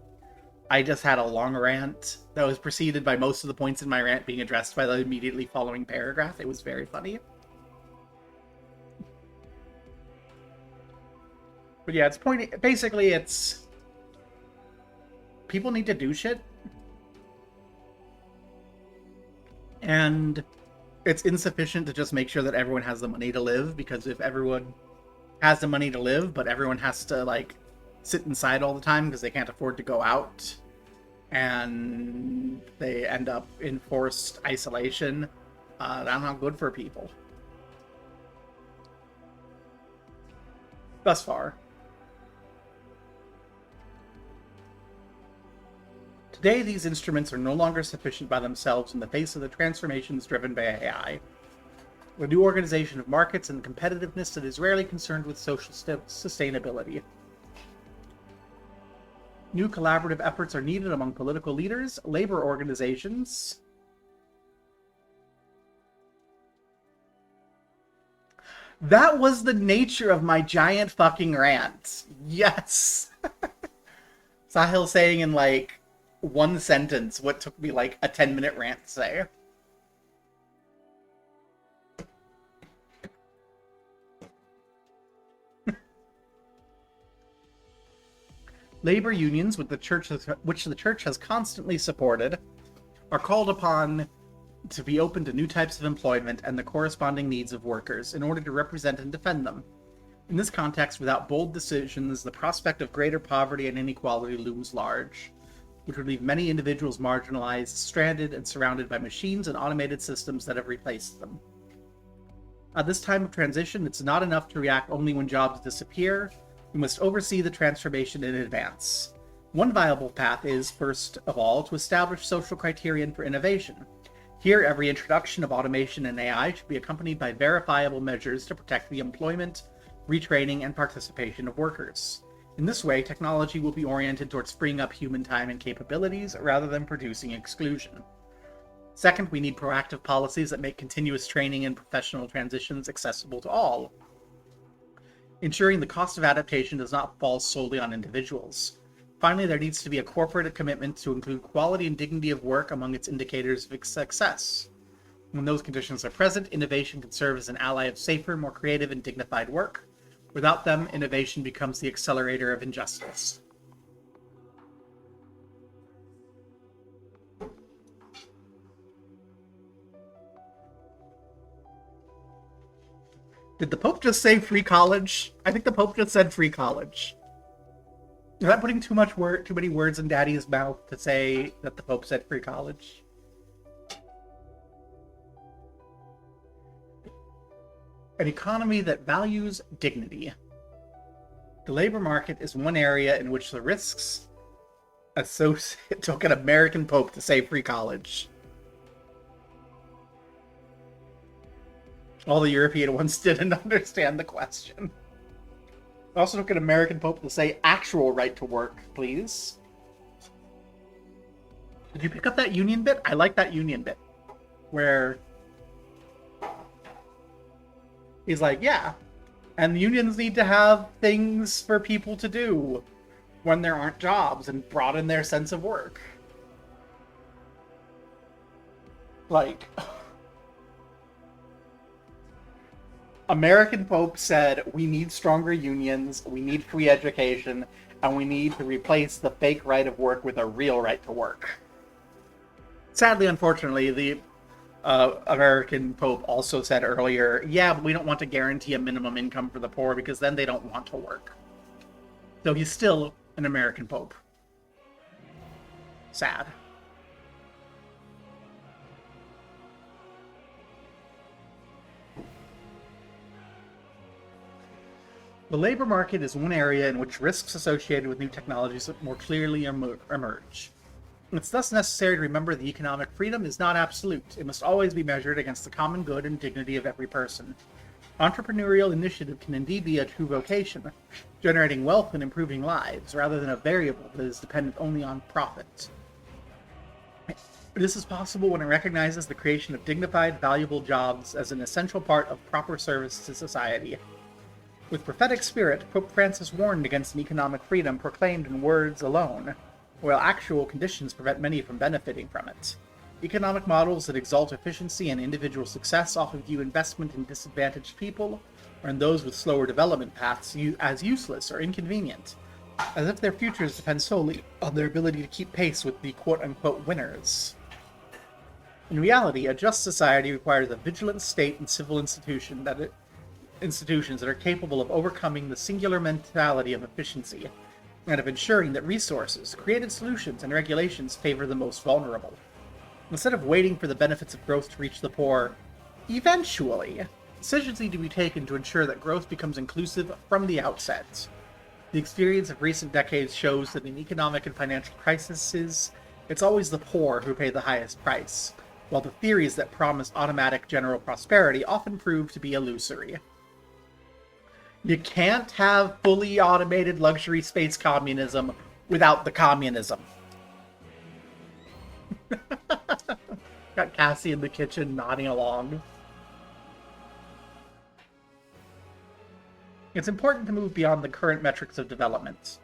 I just had a long rant that was preceded by most of the points in my rant being addressed by the immediately following paragraph. It was very funny. But yeah, basically it's people need to do shit. And it's insufficient to just make sure that everyone has the money to live, because if everyone has the money to live, but everyone has to like sit inside all the time because they can't afford to go out, and they end up in forced isolation, that's not good for people. Thus far. Today, these instruments are no longer sufficient by themselves in the face of the transformations driven by AI. The new organization of markets and competitiveness that is rarely concerned with social sustainability. New collaborative efforts are needed among political leaders, labor organizations, that was the nature of my giant fucking rant. Yes. Sahil saying in like one sentence what took me like a 10-minute rant to say. Labor unions, which the church has constantly supported, are called upon to be open to new types of employment and the corresponding needs of workers in order to represent and defend them. In this context, without bold decisions, the prospect of greater poverty and inequality looms large, which would leave many individuals marginalized, stranded, and surrounded by machines and automated systems that have replaced them. At this time of transition, it's not enough to react only when jobs disappear. We must oversee the transformation in advance. One viable path is, first of all, to establish social criterion for innovation. Here, every introduction of automation and AI should be accompanied by verifiable measures to protect the employment, retraining, and participation of workers. In this way, technology will be oriented towards freeing up human time and capabilities rather than producing exclusion. Second, we need proactive policies that make continuous training and professional transitions accessible to all, ensuring the cost of adaptation does not fall solely on individuals. Finally, there needs to be a corporate commitment to include quality and dignity of work among its indicators of success. When those conditions are present, innovation can serve as an ally of safer, more creative, and dignified work. Without them, innovation becomes the accelerator of injustice. Did the Pope just say free college? I think the Pope just said free college. Is that putting too many words in Daddy's mouth to say that the Pope said free college? An economy that values dignity. The labor market is one area in which the risks associated. It took an American Pope to say free college. All the European ones didn't understand the question. I also took an American Pope to say actual right to work, please. Did you pick up that union bit? I like that union bit. Where he's like, yeah, and the unions need to have things for people to do when there aren't jobs and broaden their sense of work. Like, American Pope said, we need stronger unions, we need free education, and we need to replace the fake right of work with a real right to work. Sadly, unfortunately, the American Pope also said earlier, yeah, but we don't want to guarantee a minimum income for the poor because then they don't want to work. So he's still an American Pope. Sad. The labor market is one area in which risks associated with new technologies more clearly emerge. It's thus necessary to remember that economic freedom is not absolute. It must always be measured against the common good and dignity of every person. Entrepreneurial initiative can indeed be a true vocation, generating wealth and improving lives, rather than a variable that is dependent only on profit. This is possible when it recognizes the creation of dignified, valuable jobs as an essential part of proper service to society. With prophetic spirit, Pope Francis warned against an economic freedom proclaimed in words alone, while actual conditions prevent many from benefiting from it. Economic models that exalt efficiency and individual success often view investment in disadvantaged people, or in those with slower development paths, as useless or inconvenient, as if their futures depend solely on their ability to keep pace with the quote-unquote winners. In reality, a just society requires a vigilant state and civil institutions that are capable of overcoming the singular mentality of efficiency, and of ensuring that resources, created solutions, and regulations favor the most vulnerable. Instead of waiting for the benefits of growth to reach the poor, eventually, decisions need to be taken to ensure that growth becomes inclusive from the outset. The experience of recent decades shows that in economic and financial crises, it's always the poor who pay the highest price, while the theories that promise automatic general prosperity often prove to be illusory. You can't have fully automated luxury space communism without the communism. Got Cassie in the kitchen nodding along. It's important to move beyond the current metrics of development,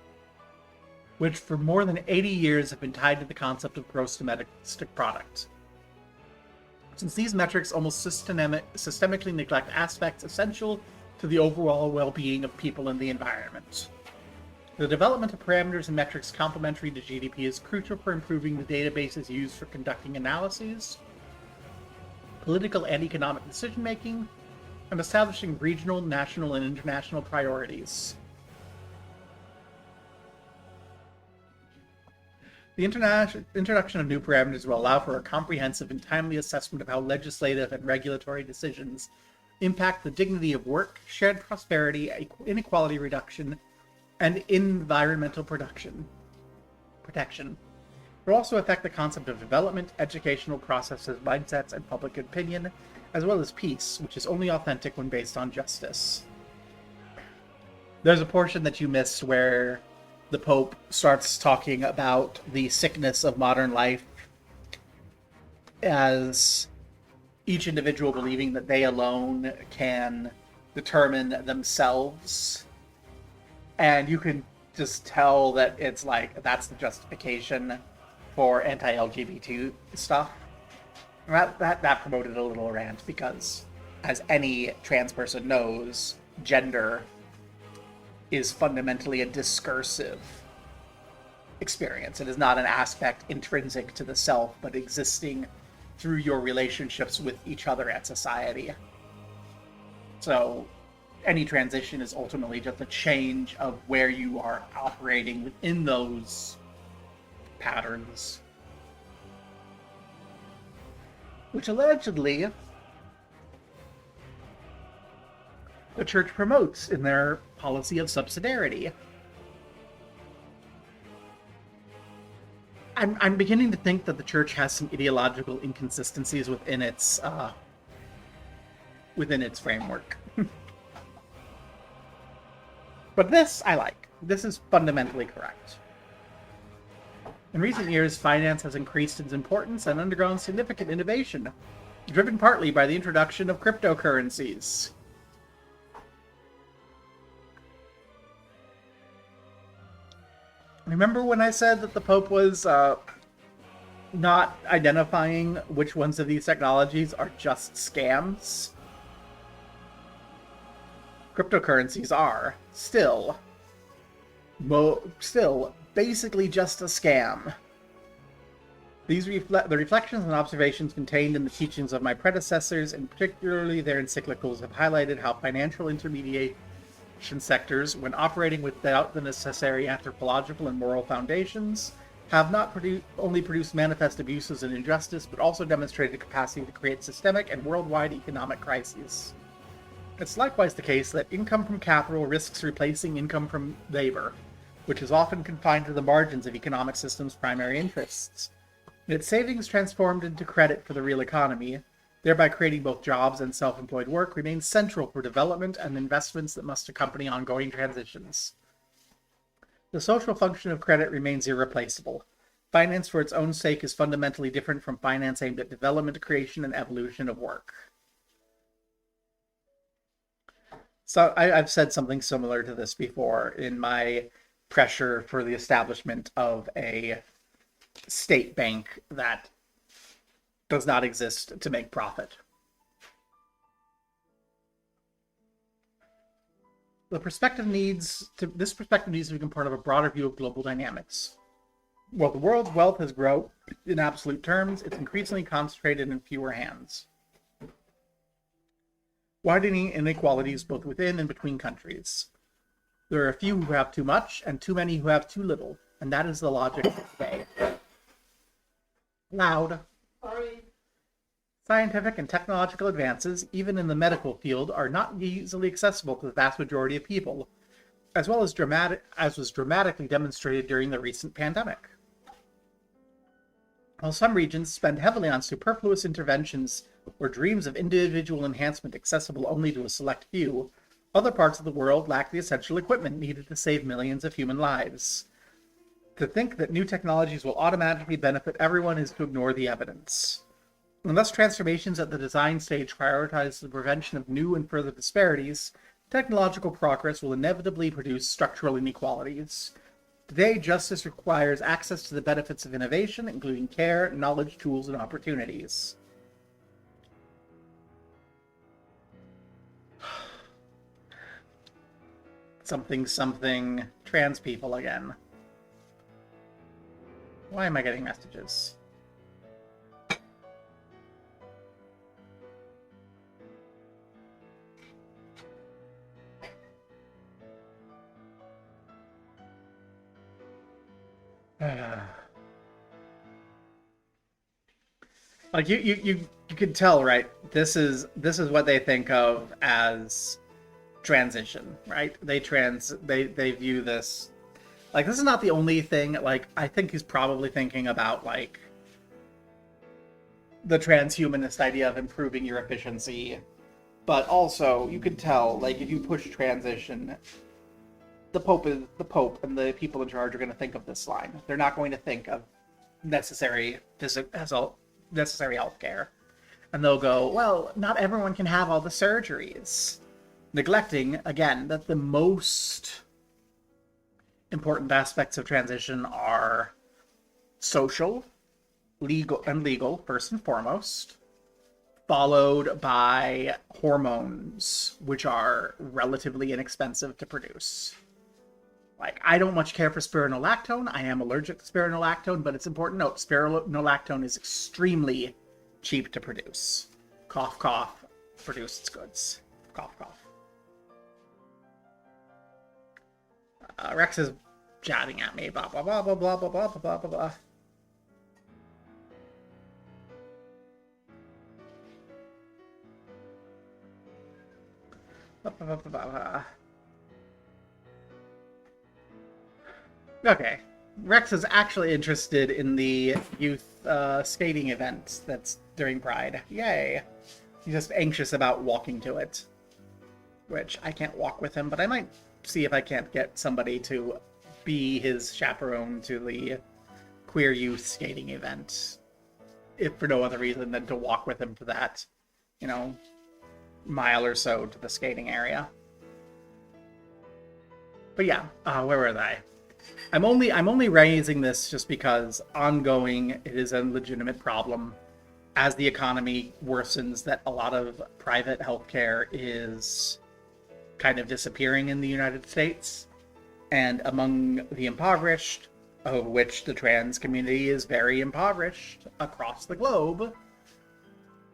which for more than 80 years have been tied to the concept of gross domestic product. Since these metrics almost systemically neglect aspects essential to the overall well-being of people and the environment. The development of parameters and metrics complementary to GDP is crucial for improving the databases used for conducting analyses, political and economic decision-making, and establishing regional, national, and international priorities. The introduction of new parameters will allow for a comprehensive and timely assessment of how legislative and regulatory decisions impact the dignity of work, shared prosperity, inequality reduction, and environmental protection. It will also affect the concept of development, educational processes, mindsets, and public opinion, as well as peace, which is only authentic when based on justice. There's a portion that you missed where the Pope starts talking about the sickness of modern life as each individual believing that they alone can determine themselves. And you can just tell that it's like, that's the justification for anti-LGBT stuff. That promoted a little rant because, as any trans person knows, gender is fundamentally a discursive experience. It is not an aspect intrinsic to the self, but existing through your relationships with each other at society. So any transition is ultimately just a change of where you are operating within those patterns, which allegedly the church promotes in their policy of subsidiarity. I'm beginning to think that the church has some ideological inconsistencies within its framework. But this I like. This is fundamentally correct. In recent years, finance has increased its importance and undergone significant innovation, driven partly by the introduction of cryptocurrencies. Remember when I said that the Pope was not identifying which ones of these technologies are just scams? Cryptocurrencies are still basically just a scam. The reflections and observations contained in the teachings of my predecessors, and particularly their encyclicals, have highlighted how financial intermediation sectors, when operating without the necessary anthropological and moral foundations, have not only produced manifest abuses and injustice, but also demonstrated a capacity to create systemic and worldwide economic crises. It's likewise the case that income from capital risks replacing income from labor, which is often confined to the margins of economic systems' primary interests. And its savings transformed into credit for the real economy, thereby creating both jobs and self-employed work, remains central for development and investments that must accompany ongoing transitions. The social function of credit remains irreplaceable. Finance for its own sake is fundamentally different from finance aimed at development, creation, and evolution of work. So I've said something similar to this before in my pressure for the establishment of a state bank that does not exist to make profit. This perspective needs to become part of a broader view of global dynamics. While the world's wealth has grown in absolute terms, it's increasingly concentrated in fewer hands, widening inequalities both within and between countries. There are a few who have too much and too many who have too little, and that is the logic of today. Loud. Sorry. Scientific and technological advances, even in the medical field, are not easily accessible to the vast majority of people, as was dramatically demonstrated during the recent pandemic. While some regions spend heavily on superfluous interventions or dreams of individual enhancement accessible only to a select few, other parts of the world lack the essential equipment needed to save millions of human lives. To think that new technologies will automatically benefit everyone is to ignore the evidence. Unless transformations at the design stage prioritize the prevention of new and further disparities, technological progress will inevitably produce structural inequalities. Today, justice requires access to the benefits of innovation, including care, knowledge, tools, and opportunities. something trans people again. Why am I getting messages? Like you could tell, right? This is what they think of as transition, right? They view this like this is not the only thing. Like I think he's probably thinking about like the transhumanist idea of improving your efficiency, but also you could tell like if you push transition, the Pope, and the people in charge are going to think of this line. They're not going to think of necessary healthcare, and they'll go, well, not everyone can have all the surgeries, neglecting again that the most important aspects of transition are social, legal first and foremost, followed by hormones, which are relatively inexpensive to produce. Like, I don't much care for spironolactone. I am allergic to spironolactone, but it's important to note spironolactone is extremely cheap to produce. Cough, cough, produce its goods. Cough, cough. Rex is chatting at me. Blah, blah, blah, blah, blah, blah, blah, blah, blah, blah. Okay. Rex is actually interested in the youth skating event that's during Pride. Yay. He's just anxious about walking to it. Which I can't walk with him, but I might see if I can't get somebody to be his chaperone to the queer youth skating event. If for no other reason than to walk with him to that, mile or so to the skating area. But yeah, where was I? I'm only raising this just because ongoing it is a legitimate problem as the economy worsens that a lot of private healthcare is kind of disappearing in the United States, and among the impoverished, of which the trans community is very impoverished across the globe.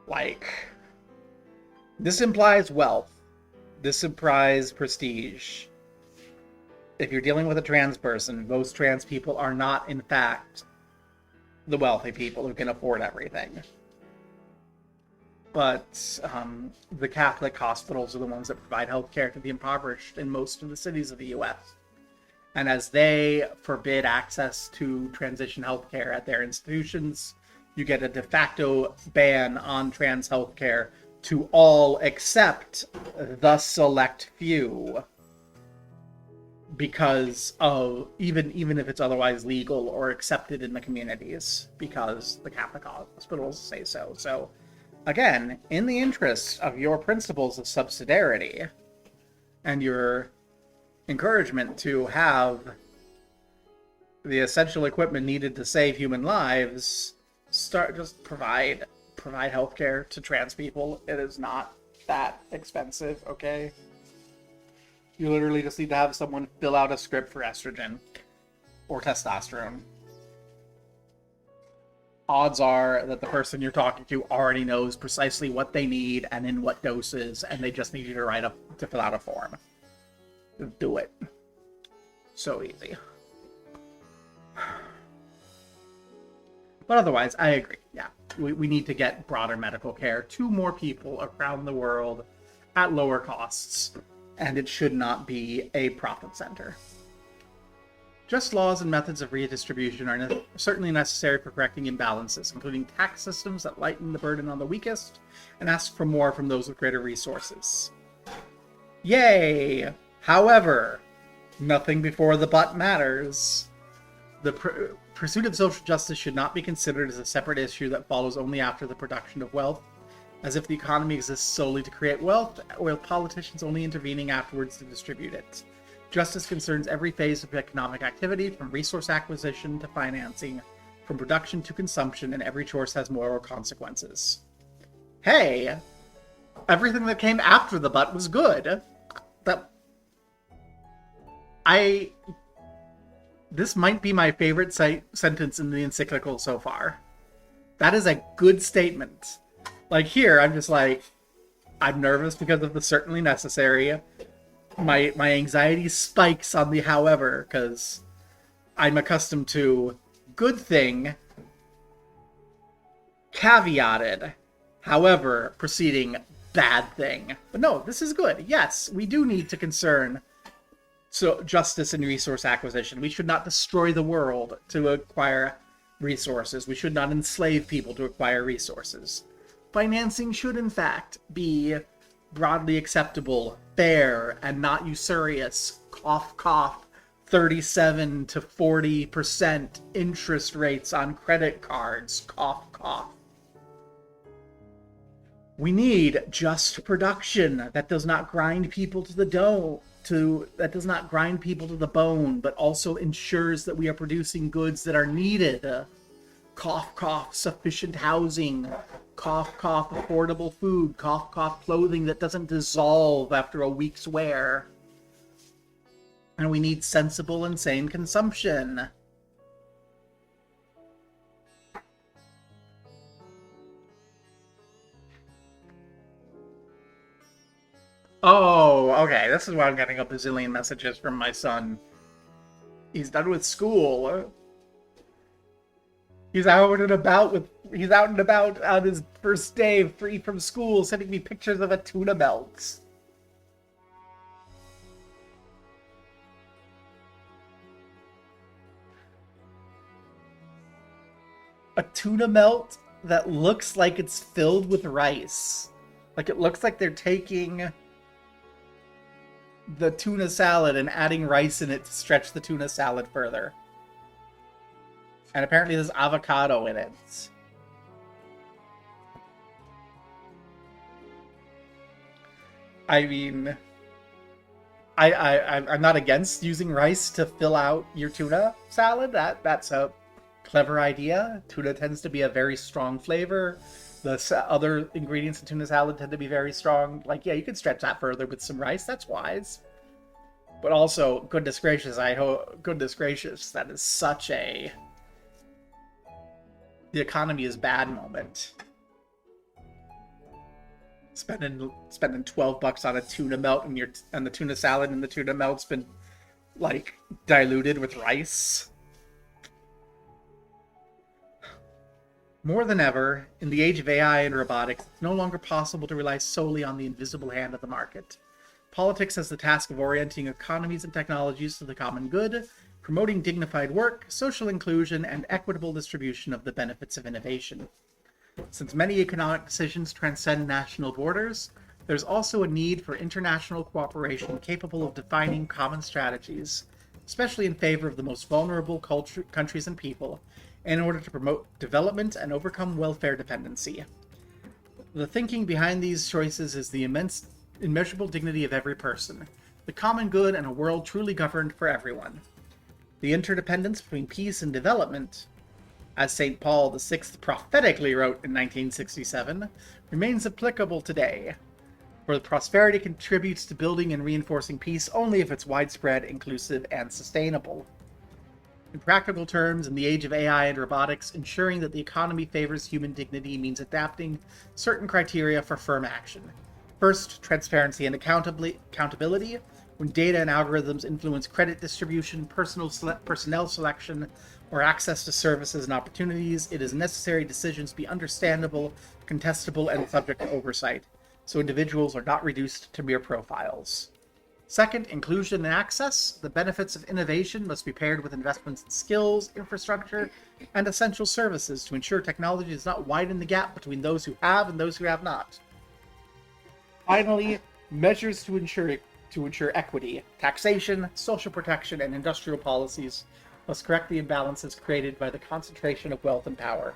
Like, this implies wealth. This implies prestige. If you're dealing with a trans person, most trans people are not, in fact, the wealthy people who can afford everything. But the Catholic hospitals are the ones that provide healthcare to the impoverished in most of the cities of the U.S. And as they forbid access to transition healthcare at their institutions, you get a de facto ban on trans healthcare to all except the select few. Because of even if it's otherwise legal or accepted in the communities, because the Catholic hospitals say so. So, again, in the interest of your principles of subsidiarity and your encouragement to have the essential equipment needed to save human lives, just provide healthcare to trans people. It is not that expensive, okay? You literally just need to have someone fill out a script for estrogen or testosterone. Odds are that the person you're talking to already knows precisely what they need and in what doses, and they just need you to fill out a form. Do it. So easy. But otherwise, I agree. Yeah, we need to get broader medical care to more people around the world at lower costs. And it should not be a profit center. Just laws and methods of redistribution are certainly necessary for correcting imbalances, including tax systems that lighten the burden on the weakest and ask for more from those with greater resources. Yay! However, nothing before the but matters. The pursuit of social justice should not be considered as a separate issue that follows only after the production of wealth, as if the economy exists solely to create wealth, with politicians only intervening afterwards to distribute it. Justice concerns every phase of economic activity, from resource acquisition to financing, from production to consumption, and every choice has moral consequences. Hey! Everything that came after the but was good. This might be my favorite sentence in the Encyclical so far. That is a good statement. Like here, I'm just like, I'm nervous because of the certainly necessary. My anxiety spikes on the however, because I'm accustomed to good thing, caveated, however, preceding bad thing. But no, this is good. Yes, we do need to concern justice and resource acquisition. We should not destroy the world to acquire resources. We should not enslave people to acquire resources. Financing should, in fact, be broadly acceptable, fair, and not usurious. Cough, cough. 37 to 40% interest rates on credit cards. Cough, cough. We need just production that does not grind people to the that does not grind people to the bone, but also ensures that we are producing goods that are needed. Cough, cough, sufficient housing. Cough, cough, affordable food. Cough, cough, clothing that doesn't dissolve after a week's wear. And we need sensible and sane consumption. Oh, okay. This is why I'm getting a bazillion messages from my son. He's done with school. He's out and about on his first day free from school, sending me pictures of a tuna melt. A tuna melt that looks like it's filled with rice. Like it looks like they're taking the tuna salad and adding rice in it to stretch the tuna salad further. And apparently there's avocado in it. I mean, I'm not against using rice to fill out your tuna salad. That's a clever idea. Tuna tends to be a very strong flavor. The other ingredients in tuna salad tend to be very strong. Like, yeah, you could stretch that further with some rice. That's wise. But also, goodness gracious, that is such a the economy is bad moment. Spending $12 on a tuna melt and the tuna salad and the tuna melt's been like diluted with rice. More than ever, in the age of AI and robotics, it's no longer possible to rely solely on the invisible hand of the market. Politics has the task of orienting economies and technologies to the common good, promoting dignified work, social inclusion, and equitable distribution of the benefits of innovation. Since many economic decisions transcend national borders, there's also a need for international cooperation capable of defining common strategies, especially in favor of the most vulnerable countries and people, in order to promote development and overcome welfare dependency. The thinking behind these choices is the immeasurable dignity of every person, the common good, and a world truly governed for everyone. The interdependence between peace and development, as St. Paul VI prophetically wrote in 1967, remains applicable today, for the prosperity contributes to building and reinforcing peace only if it's widespread, inclusive, and sustainable. In practical terms, in the age of AI and robotics, ensuring that the economy favors human dignity means adapting certain criteria for firm action. First, transparency and accountability. When data and algorithms influence credit distribution, personnel selection, or access to services and opportunities, it is necessary decisions be understandable, contestable, and subject to oversight, so individuals are not reduced to mere profiles. Second, inclusion and access. The benefits of innovation must be paired with investments in skills, infrastructure, and essential services to ensure technology does not widen the gap between those who have and those who have not. Finally, measures to ensure equity, taxation, social protection, and industrial policies must correct the imbalances created by the concentration of wealth and power.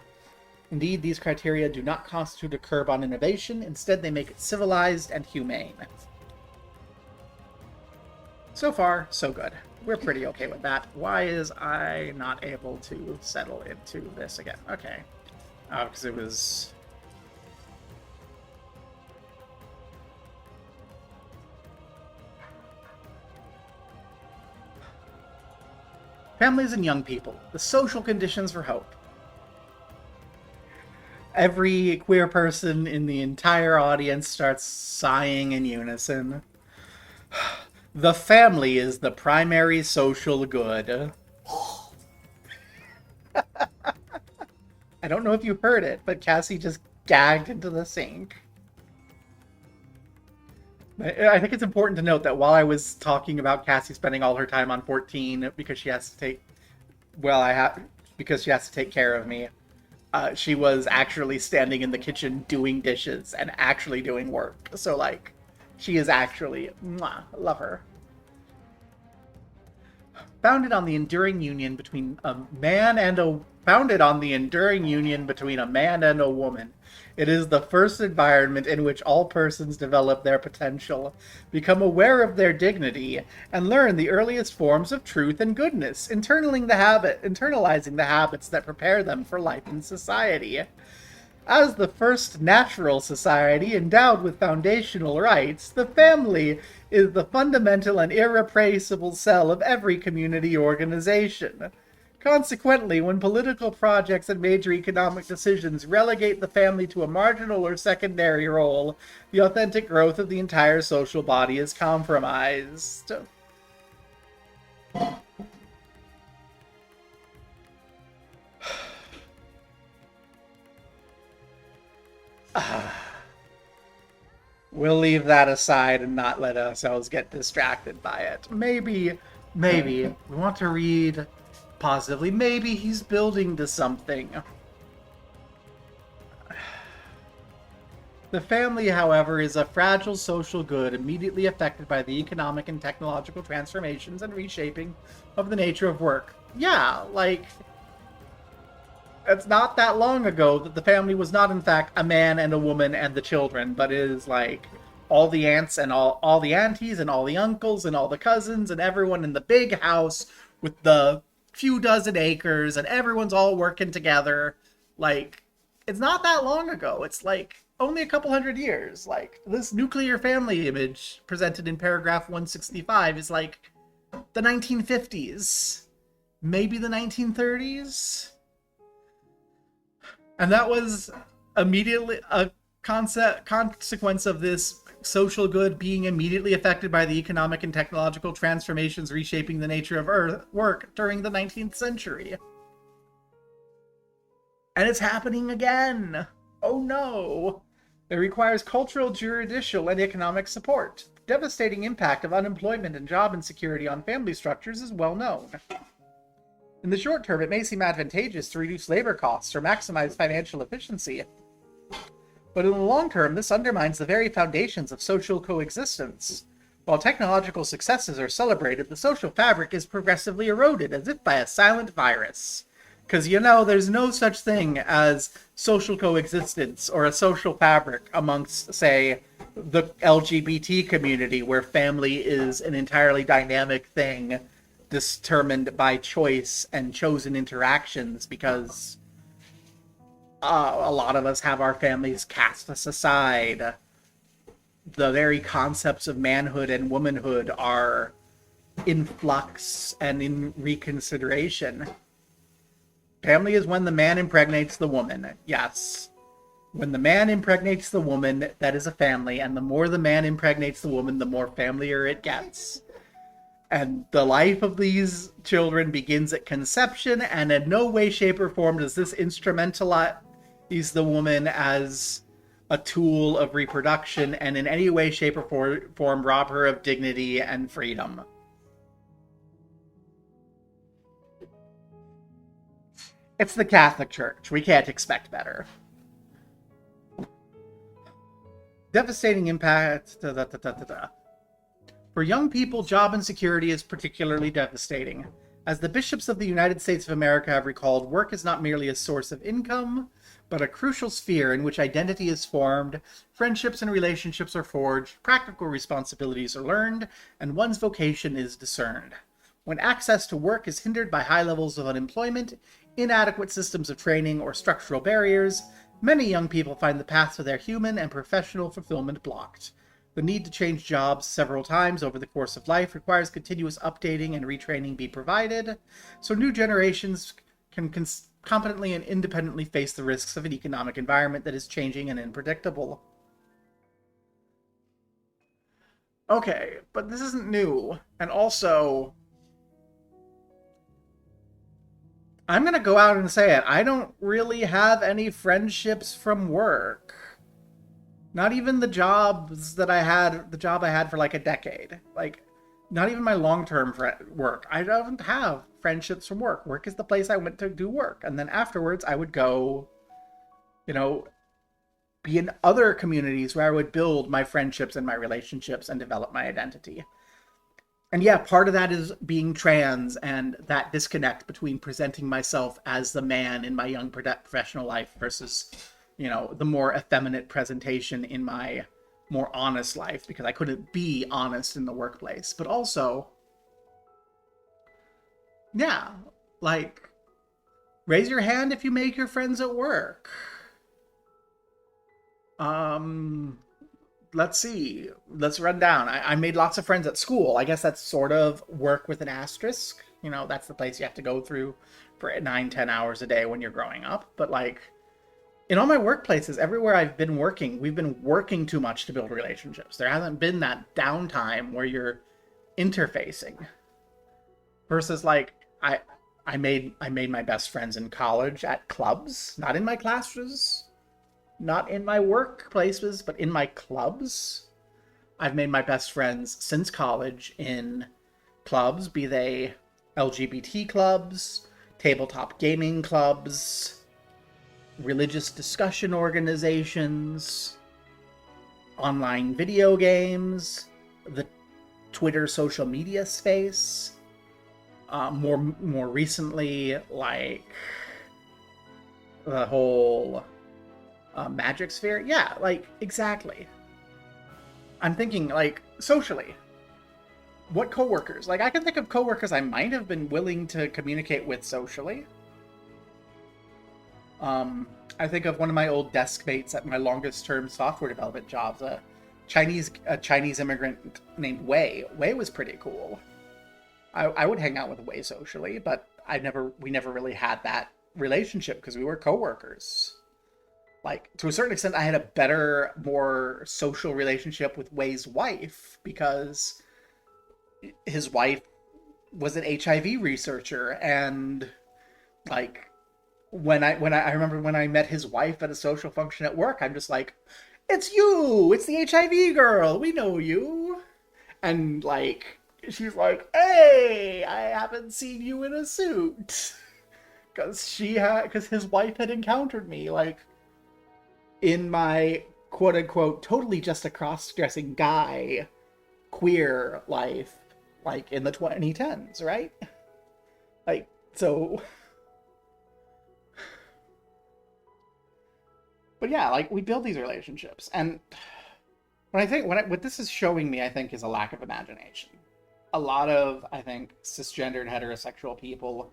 Indeed, these criteria do not constitute a curb on innovation. Instead, they make it civilized and humane. So far, so good. We're pretty okay with that. Why is I not able to settle into this again? Okay. Oh, because it was... Families and young people, the social conditions for hope. Every queer person in the entire audience starts sighing in unison. The family is the primary social good. I don't know if you heard it, but Cassie just gagged into the sink. I think it's important to note that while I was talking about Cassie spending all her time on 14 because she has to take, because she has to take care of me, she was actually standing in the kitchen doing dishes and actually doing work. So, like, she is actually, mwah, love her. Founded on the enduring union between a man and a woman. It is the first environment in which all persons develop their potential, become aware of their dignity, and learn the earliest forms of truth and goodness, internalizing the habits that prepare them for life in society. As the first natural society endowed with foundational rights, the family is the fundamental and irreplaceable cell of every community organization. Consequently, when political projects and major economic decisions relegate the family to a marginal or secondary role, the authentic growth of the entire social body is compromised. We'll leave that aside and not let ourselves get distracted by it. Maybe we want to read positively. Maybe he's building to something. The family, however, is a fragile social good immediately affected by the economic and technological transformations and reshaping of the nature of work. Yeah, like, it's not that long ago that the family was not, in fact, a man and a woman and the children, but it is like all the aunts and all the aunties and all the uncles and all the cousins and everyone in the big house with the few dozen acres and everyone's all working together. Like, it's not that long ago. It's like only a couple hundred years. Like, this nuclear family image presented in paragraph 165 is like the 1950s, maybe the 1930s. And that was immediately a consequence of this social good being immediately affected by the economic and technological transformations reshaping the nature of work during the 19th century. And it's happening again. Oh no. It requires cultural, judicial, and economic support. The devastating impact of unemployment and job insecurity on family structures is well known. In the short term, it may seem advantageous to reduce labor costs or maximize financial efficiency. But in the long term, this undermines the very foundations of social coexistence. While technological successes are celebrated, the social fabric is progressively eroded, as if by a silent virus. Because, there's no such thing as social coexistence or a social fabric amongst, say, the LGBT community, where family is an entirely dynamic thing determined by choice and chosen interactions, because a lot of us have our families cast us aside. The very concepts of manhood and womanhood are in flux and in reconsideration. Family is when the man impregnates the woman. Yes. When the man impregnates the woman, that is a family, and the more the man impregnates the woman, the more familiar it gets. And the life of these children begins at conception, and in no way, shape, or form does this instrumentalize the woman as a tool of reproduction, and in any way, shape, or form rob her of dignity and freedom. It's the Catholic Church. We can't expect better. Devastating impact. For young people, job insecurity is particularly devastating. As the bishops of the United States of America have recalled, work is not merely a source of income, but a crucial sphere in which identity is formed, friendships and relationships are forged, practical responsibilities are learned, and one's vocation is discerned. When access to work is hindered by high levels of unemployment, inadequate systems of training, or structural barriers, many young people find the path to their human and professional fulfillment blocked. The need to change jobs several times over the course of life requires continuous updating and retraining be provided, so new generations can competently and independently face the risks of an economic environment that is changing and unpredictable. Okay, but this isn't new. And also, I'm going to go out and say it. I don't really have any friendships from work. Not even the job I had for like a decade. Like, not even my long-term work. I don't have friendships from work. Work is the place I went to do work. And then afterwards, I would go, be in other communities where I would build my friendships and my relationships and develop my identity. And yeah, part of that is being trans and that disconnect between presenting myself as the man in my young professional life versus, the more effeminate presentation in my more honest life, because I couldn't be honest in the workplace. But also, yeah, like, raise your hand if you make your friends at work. Let's see. Let's run down. I made lots of friends at school. I guess that's sort of work with an asterisk. That's the place you have to go through for 9-10 hours a day when you're growing up. But like, in all my workplaces, everywhere I've been working, we've been working too much to build relationships. There hasn't been that downtime where you're interfacing. Versus like, I made my best friends in college at clubs, not in my classes. Not in my workplaces, but in my clubs. I've made my best friends since college in clubs, be they LGBT clubs, tabletop gaming clubs, religious discussion organizations, online video games, the Twitter social media space. More recently, like the whole magic sphere. Yeah, like, exactly. I'm thinking, like, socially. What coworkers? Like, I can think of coworkers I might have been willing to communicate with socially. I think of one of my old desk mates at my longest term software development jobs, a Chinese immigrant named Wei. Wei was pretty cool. I would hang out with Wei socially, but we never really had that relationship because we were coworkers. Like, to a certain extent, I had a better, more social relationship with Wei's wife because his wife was an HIV researcher, and like, I remember when I met his wife at a social function at work, I'm just like, it's you, it's the HIV girl, we know you, and like, she's like, hey, I haven't seen you in a suit, because his wife had encountered me like in my quote-unquote totally just a cross-dressing guy queer life, like in the 2010s, right? Like, so, but yeah, like, we build these relationships, and what this is showing me, I think, is a lack of imagination. A lot of, I think, cisgendered heterosexual people,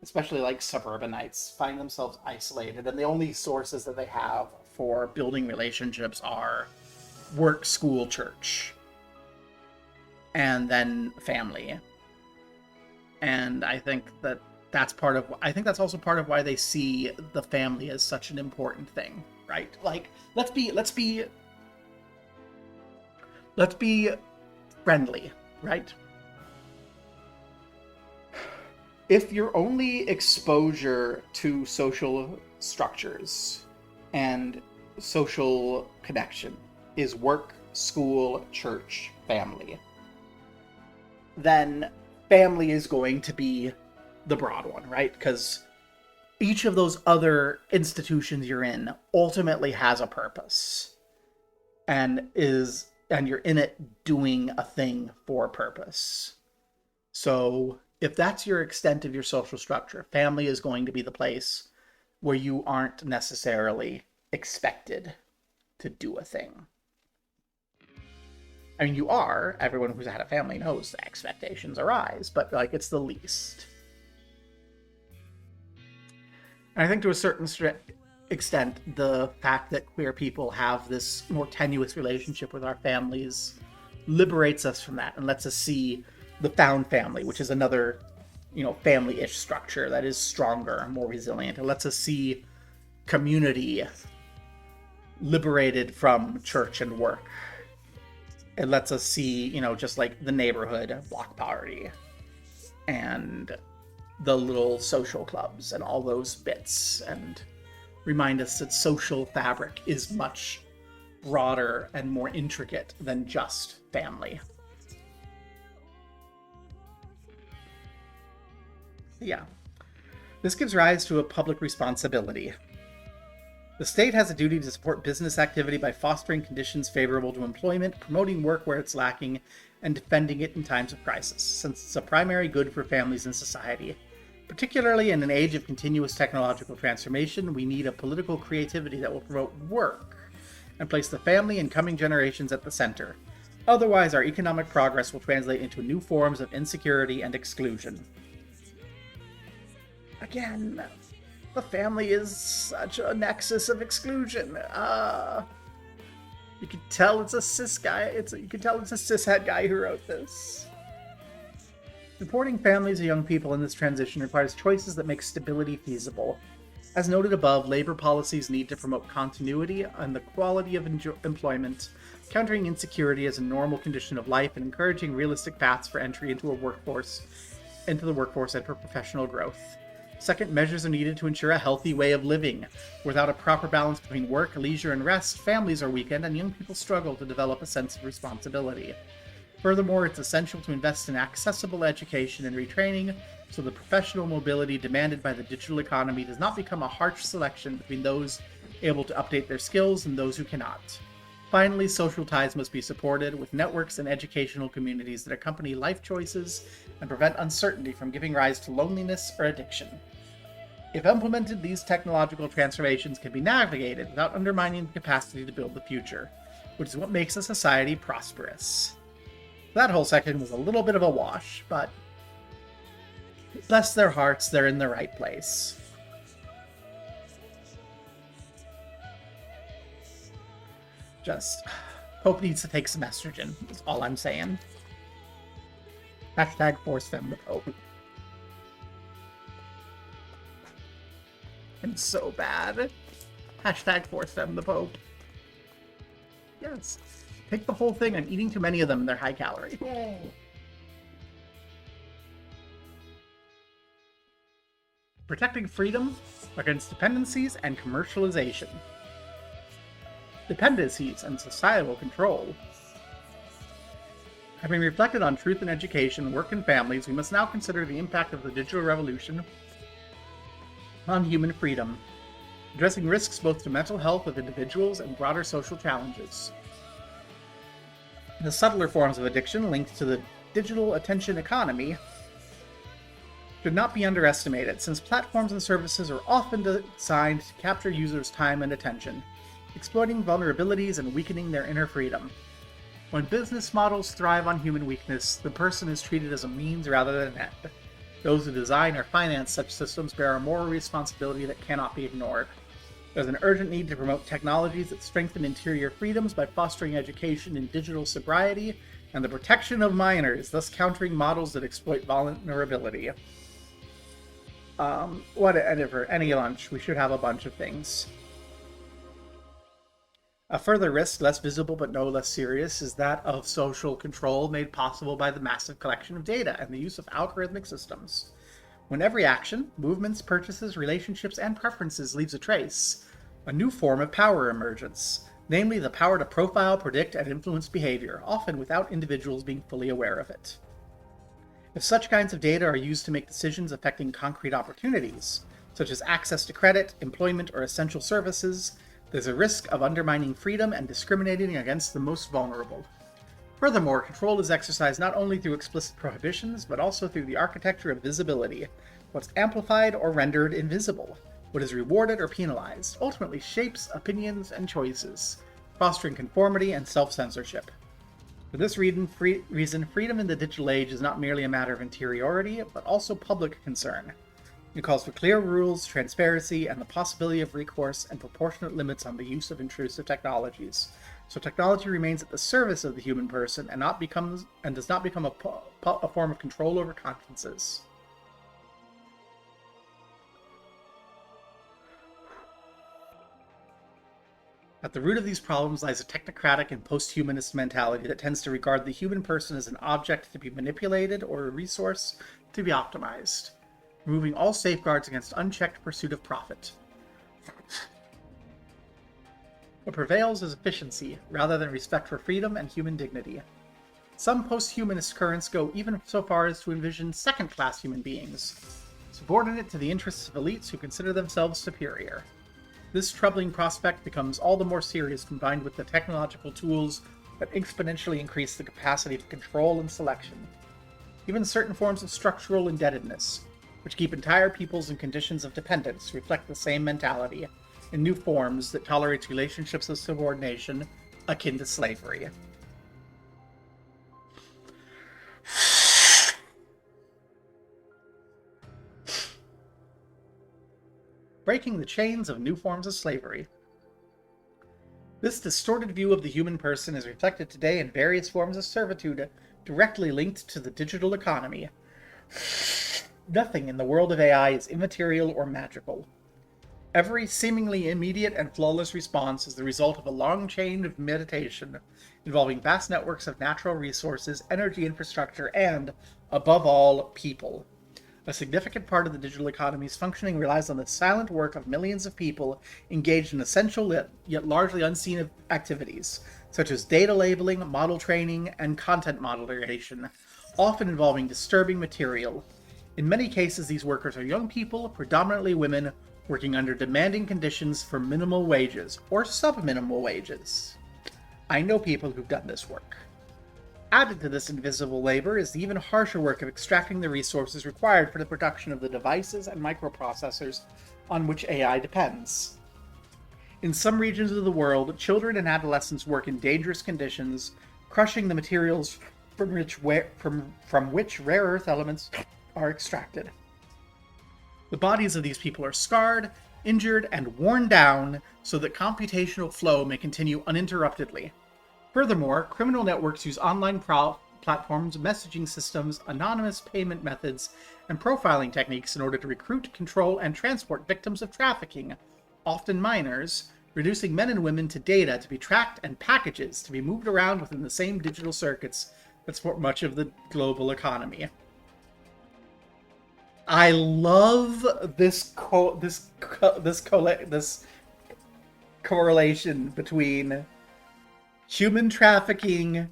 especially like suburbanites, find themselves isolated, and the only sources that they have for building relationships are work, school, church, and then family. And I think that's also part of why they see the family as such an important thing, right? Like, let's be friendly, right? If your only exposure to social structures and social connection is work, school, church, family, then family is going to be the broad one, right? Because each of those other institutions you're in ultimately has a purpose and you're in it doing a thing for a purpose. So if that's your extent of your social structure, family is going to be the place where you aren't necessarily expected to do a thing. I mean, you are. Everyone who's had a family knows the expectations arise, but like, it's the least. And I think to a certain extent, the fact that queer people have this more tenuous relationship with our families liberates us from that and lets us see the found family, which is another, family-ish structure that is stronger, more resilient. It lets us see community liberated from church and work. It lets us see, just like the neighborhood block party and the little social clubs and all those bits, and remind us that social fabric is much broader and more intricate than just family. Yeah. This gives rise to a public responsibility. The state has a duty to support business activity by fostering conditions favorable to employment, promoting work where it's lacking, and defending it in times of crisis, since it's a primary good for families and society. Particularly in an age of continuous technological transformation, we need a political creativity that will promote work and place the family and coming generations at the center. Otherwise, our economic progress will translate into new forms of insecurity and exclusion. Again, the family is such a nexus of exclusion. You can tell it's a cis guy. You can tell it's a cishet guy who wrote this. Supporting families of young people in this transition requires choices that make stability feasible. As noted above, labor policies need to promote continuity and the quality of employment, countering insecurity as a normal condition of life and encouraging realistic paths for entry into the workforce and for professional growth. Second, measures are needed to ensure a healthy way of living. Without a proper balance between work, leisure, and rest, families are weakened and young people struggle to develop a sense of responsibility. Furthermore, it's essential to invest in accessible education and retraining so the professional mobility demanded by the digital economy does not become a harsh selection between those able to update their skills and those who cannot. Finally, social ties must be supported with networks and educational communities that accompany life choices and prevent uncertainty from giving rise to loneliness or addiction. If implemented, these technological transformations can be navigated without undermining the capacity to build the future, which is what makes a society prosperous. That whole section was a little bit of a wash, but bless their hearts, they're in the right place. Just, Pope needs to take some estrogen, is all I'm saying. Hashtag force femme the Pope. And so bad. Hashtag force femme the Pope. Yes. Take the whole thing. I'm eating too many of them and they're high calorie. Yay. Protecting freedom against dependencies and commercialization. Dependencies and societal control. Having reflected on truth in education, work, and families, we must now consider the impact of the digital revolution on human freedom, addressing risks both to mental health of individuals and broader social challenges. The subtler forms of addiction linked to the digital attention economy should not be underestimated, since platforms and services are often designed to capture users' time and attention, exploiting vulnerabilities and weakening their inner freedom. When business models thrive on human weakness, the person is treated as a means rather than an end. Those who design or finance such systems bear a moral responsibility that cannot be ignored. There's an urgent need to promote technologies that strengthen interior freedoms by fostering education in digital sobriety and the protection of minors, thus countering models that exploit vulnerability. Whatever, any lunch, we should have a bunch of things. A further risk, less visible but no less serious, is that of social control made possible by the massive collection of data and the use of algorithmic systems. When every action, movements, purchases, relationships, and preferences leaves a trace, a new form of power emerges, namely the power to profile, predict, and influence behavior, often without individuals being fully aware of it. If such kinds of data are used to make decisions affecting concrete opportunities, such as access to credit, employment, or essential services, there's a risk of undermining freedom and discriminating against the most vulnerable. Furthermore, control is exercised not only through explicit prohibitions, but also through the architecture of visibility. What's amplified or rendered invisible, what is rewarded or penalized, ultimately shapes opinions and choices, fostering conformity and self-censorship. For this reason, freedom in the digital age is not merely a matter of interiority, but also public concern. It calls for clear rules, transparency, and the possibility of recourse and proportionate limits on the use of intrusive technologies. So technology remains at the service of the human person and does not become a form of control over consciences. At the root of these problems lies a technocratic and post-humanist mentality that tends to regard the human person as an object to be manipulated or a resource to be optimized, removing all safeguards against unchecked pursuit of profit. What prevails is efficiency, rather than respect for freedom and human dignity. Some post-humanist currents go even so far as to envision second-class human beings, subordinate to the interests of elites who consider themselves superior. This troubling prospect becomes all the more serious combined with the technological tools that exponentially increase the capacity for control and selection. Even certain forms of structural indebtedness, which keep entire peoples in conditions of dependence, reflect the same mentality, in new forms that tolerates relationships of subordination akin to slavery. Breaking the chains of new forms of slavery. This distorted view of the human person is reflected today in various forms of servitude directly linked to the digital economy. Nothing in the world of AI is immaterial or magical. Every seemingly immediate and flawless response is the result of a long chain of meditation involving vast networks of natural resources, energy infrastructure, and, above all, people. A significant part of the digital economy's functioning relies on the silent work of millions of people engaged in essential yet largely unseen activities, such as data labeling, model training, and content moderation, often involving disturbing material. In many cases, these workers are young people, predominantly women, working under demanding conditions for minimal wages, or sub-minimal wages. I know people who've done this work. Added to this invisible labor is the even harsher work of extracting the resources required for the production of the devices and microprocessors on which AI depends. In some regions of the world, children and adolescents work in dangerous conditions, crushing the materials from which rare earth elements are extracted. The bodies of these people are scarred, injured, and worn down so that computational flow may continue uninterruptedly. Furthermore, criminal networks use online platforms, messaging systems, anonymous payment methods, and profiling techniques in order to recruit, control, and transport victims of trafficking, often minors, reducing men and women to data to be tracked and packages to be moved around within the same digital circuits that support much of the global economy. I love this correlation between human trafficking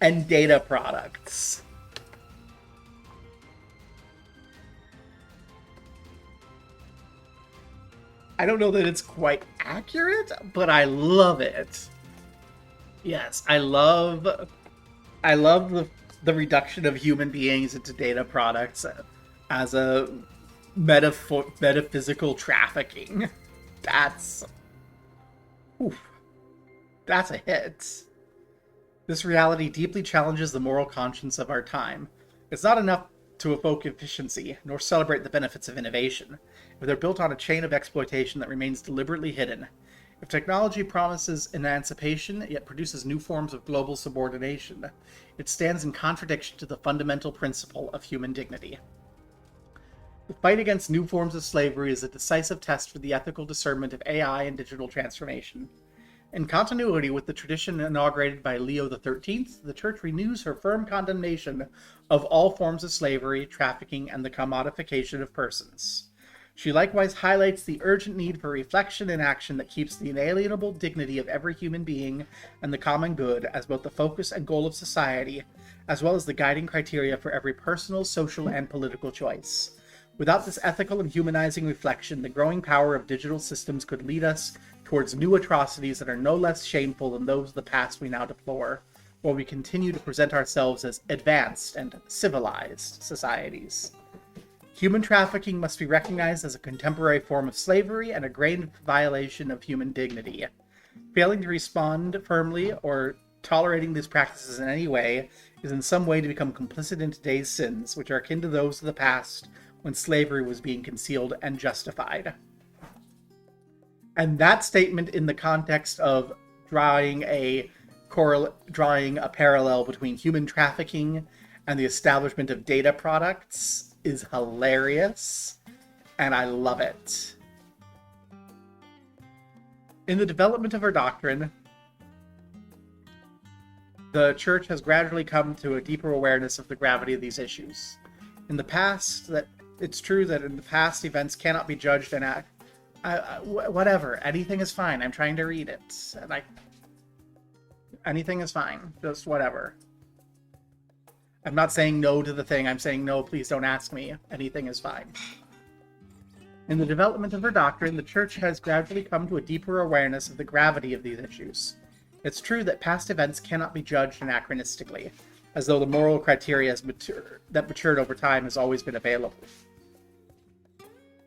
and data products. I don't know that it's quite accurate, but I love it. Yes, I love the reduction of human beings into data products as a metaphysical trafficking. That's a hit. This reality deeply challenges the moral conscience of our time. It's not enough to evoke efficiency, nor celebrate the benefits of innovation, if they're built on a chain of exploitation that remains deliberately hidden. If technology promises emancipation, yet produces new forms of global subordination, it stands in contradiction to the fundamental principle of human dignity. The fight against new forms of slavery is a decisive test for the ethical discernment of AI and digital transformation. In continuity with the tradition inaugurated by Leo XIII, the Church renews her firm condemnation of all forms of slavery, trafficking, and the commodification of persons. She likewise highlights the urgent need for reflection and action that keeps the inalienable dignity of every human being and the common good as both the focus and goal of society, as well as the guiding criteria for every personal, social, and political choice. Without this ethical and humanizing reflection, the growing power of digital systems could lead us towards new atrocities that are no less shameful than those of the past we now deplore, while we continue to present ourselves as advanced and civilized societies. Human trafficking must be recognized as a contemporary form of slavery and a grave violation of human dignity. Failing to respond firmly or tolerating these practices in any way is in some way to become complicit in today's sins, which are akin to those of the past, when slavery was being concealed and justified. And that statement, in the context of drawing a parallel between human trafficking and the establishment of data products, is hilarious, and I love it. In the development of her doctrine, the Church has gradually come to a deeper awareness of the gravity of these issues. It's true that in the past, events cannot be judged and whatever. Anything is fine. I'm trying to read it. Anything is fine. Just whatever. I'm not saying no to the thing. I'm saying no, please don't ask me. Anything is fine. In the development of her doctrine, the Church has gradually come to a deeper awareness of the gravity of these issues. It's true that past events cannot be judged anachronistically, as though the moral criteria that matured over time has always been available.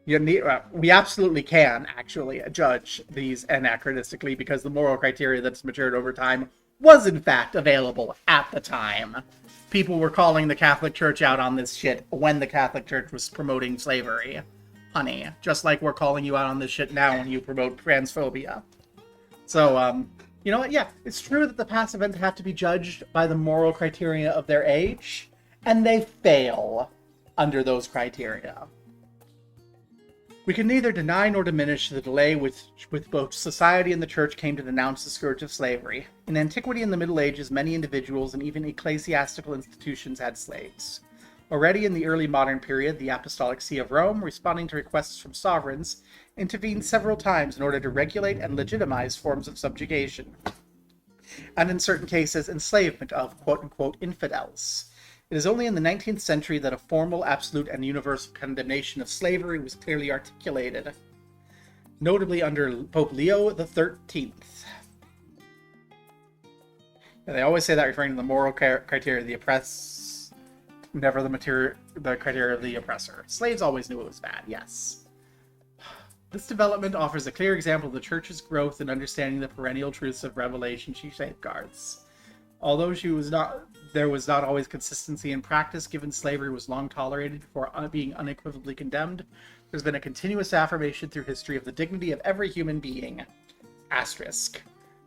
We absolutely can actually judge these anachronistically, because the moral criteria that's matured over time was in fact available at the time. People were calling the Catholic Church out on this shit when the Catholic Church was promoting slavery. Honey, just like we're calling you out on this shit now when you promote transphobia. So, you know what? Yeah, it's true that the past events have to be judged by the moral criteria of their age, and they fail under those criteria. We can neither deny nor diminish the delay with both society and the Church came to denounce the scourge of slavery. In antiquity and the Middle Ages, many individuals and even ecclesiastical institutions had slaves. Already in the early modern period, the Apostolic See of Rome, responding to requests from sovereigns, intervened several times in order to regulate and legitimize forms of subjugation, and in certain cases, enslavement of quote-unquote infidels. It is only in the 19th century that a formal, absolute, and universal condemnation of slavery was clearly articulated, notably under Pope Leo XIII. And they always say that referring to the moral criteria of the oppressed, never the criteria of the oppressor. Slaves always knew it was bad, yes. This development offers a clear example of the Church's growth in understanding the perennial truths of Revelation she safeguards. Although there was not always consistency in practice, given slavery was long tolerated before being unequivocally condemned, there's been a continuous affirmation through history of the dignity of every human being,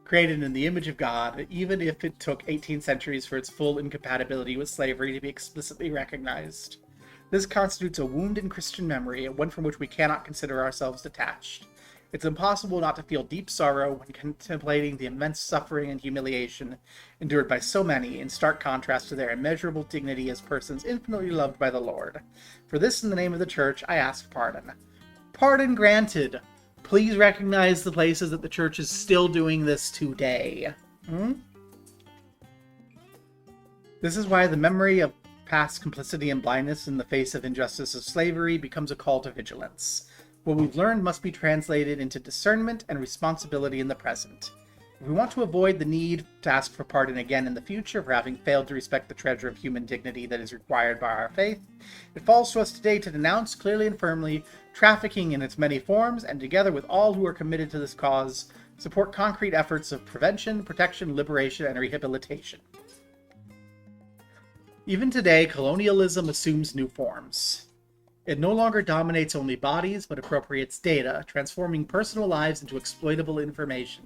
created in the image of God, even if it took 18 centuries for its full incompatibility with slavery to be explicitly recognized. This constitutes a wound in Christian memory, one from which we cannot consider ourselves detached. It's impossible not to feel deep sorrow when contemplating the immense suffering and humiliation endured by so many, in stark contrast to their immeasurable dignity as persons infinitely loved by the Lord. For this, in the name of the Church, I ask pardon. Pardon granted. Please recognize the places that the Church is still doing this today. This is why the memory of past complicity and blindness in the face of injustice of slavery becomes a call to vigilance. What we've learned must be translated into discernment and responsibility in the present. If we want to avoid the need to ask for pardon again in the future for having failed to respect the treasure of human dignity that is required by our faith, it falls to us today to denounce clearly and firmly trafficking in its many forms, and together with all who are committed to this cause, support concrete efforts of prevention, protection, liberation, and rehabilitation. Even today, colonialism assumes new forms. It no longer dominates only bodies, but appropriates data, transforming personal lives into exploitable information.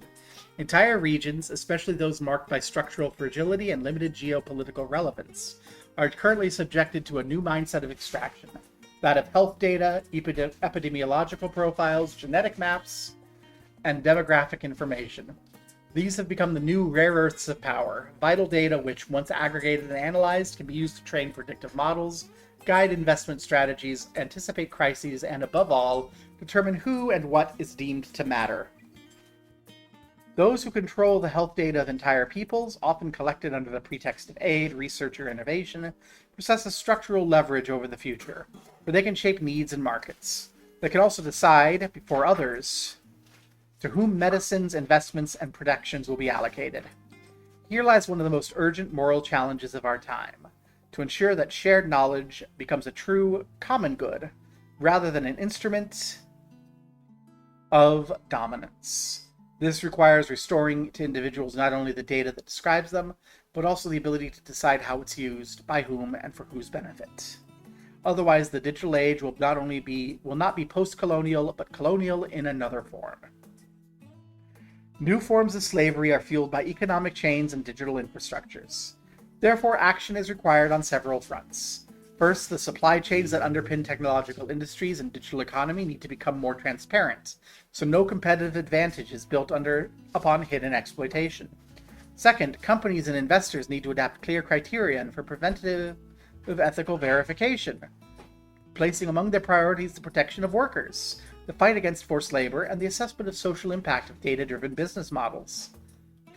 Entire regions, especially those marked by structural fragility and limited geopolitical relevance, are currently subjected to a new mindset of extraction, that of health data, epidemiological profiles, genetic maps, and demographic information. These have become the new rare earths of power, vital data which, once aggregated and analyzed, can be used to train predictive models, guide investment strategies, anticipate crises, and above all, determine who and what is deemed to matter. Those who control the health data of entire peoples, often collected under the pretext of aid, research, or innovation, possess a structural leverage over the future, where they can shape needs and markets. They can also decide, before others, to whom medicines, investments, and protections will be allocated. Here lies one of the most urgent moral challenges of our time, to ensure that shared knowledge becomes a true common good, rather than an instrument of dominance. This requires restoring to individuals not only the data that describes them, but also the ability to decide how it's used, by whom, and for whose benefit. Otherwise, the digital age will not be post-colonial, but colonial in another form. New forms of slavery are fueled by economic chains and digital infrastructures. Therefore, action is required on several fronts. First, the supply chains that underpin technological industries and digital economy need to become more transparent, so no competitive advantage is built upon hidden exploitation. Second, companies and investors need to adapt clear criterion for preventative ethical verification, placing among their priorities the protection of workers, the fight against forced labor, and the assessment of social impact of data-driven business models.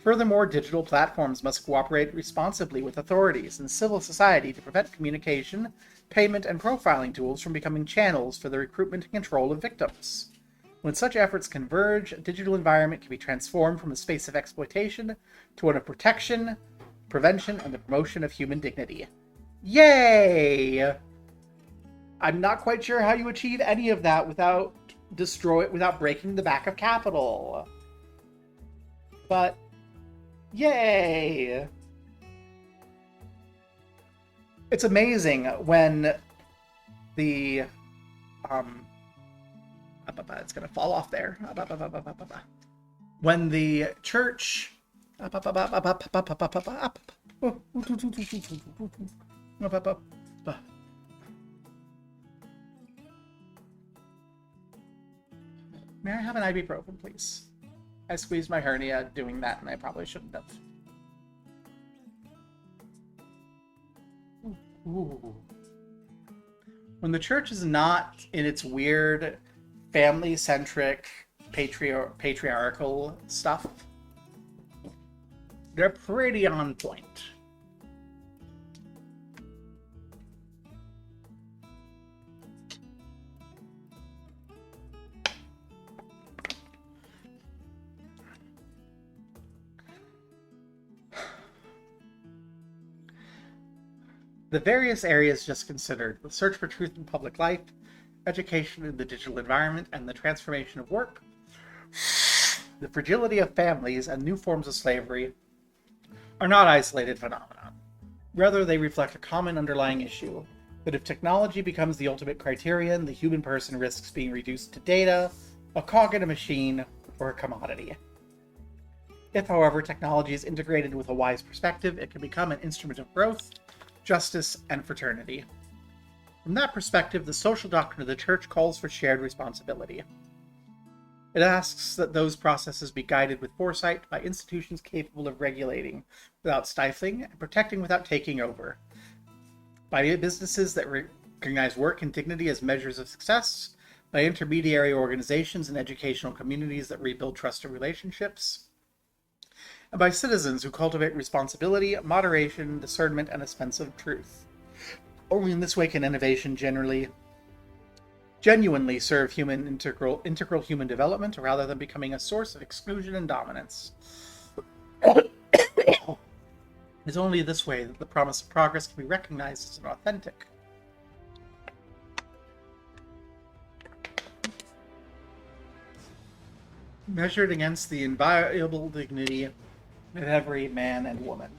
Furthermore, digital platforms must cooperate responsibly with authorities and civil society to prevent communication, payment, and profiling tools from becoming channels for the recruitment and control of victims. When such efforts converge, a digital environment can be transformed from a space of exploitation to one of protection, prevention, and the promotion of human dignity. Yay! I'm not quite sure how you achieve any of that without breaking the back of capital. But yay! It's amazing when the it's gonna fall off there. When the church May I have an ibuprofen, please? I squeezed my hernia doing that, and I probably shouldn't have. Ooh. When the church is not in its weird, family-centric, patriarchal stuff, they're pretty on point. The various areas just considered, the search for truth in public life, education in the digital environment, and the transformation of work, the fragility of families, and new forms of slavery, are not isolated phenomena. Rather, they reflect a common underlying issue, that if technology becomes the ultimate criterion, the human person risks being reduced to data, a cog in a machine, or a commodity. If, however, technology is integrated with a wise perspective, it can become an instrument of growth, justice, and fraternity. From that perspective, the social doctrine of the Church calls for shared responsibility. It asks that those processes be guided with foresight by institutions capable of regulating without stifling and protecting without taking over, by businesses that recognize work and dignity as measures of success, by intermediary organizations and educational communities that rebuild trusted relationships, and by citizens who cultivate responsibility, moderation, discernment, and a sense of truth. Only in this way can innovation genuinely serve integral human development, rather than becoming a source of exclusion and dominance. It's only this way that the promise of progress can be recognized as an authentic. Measured against the inviolable dignity of every man and woman.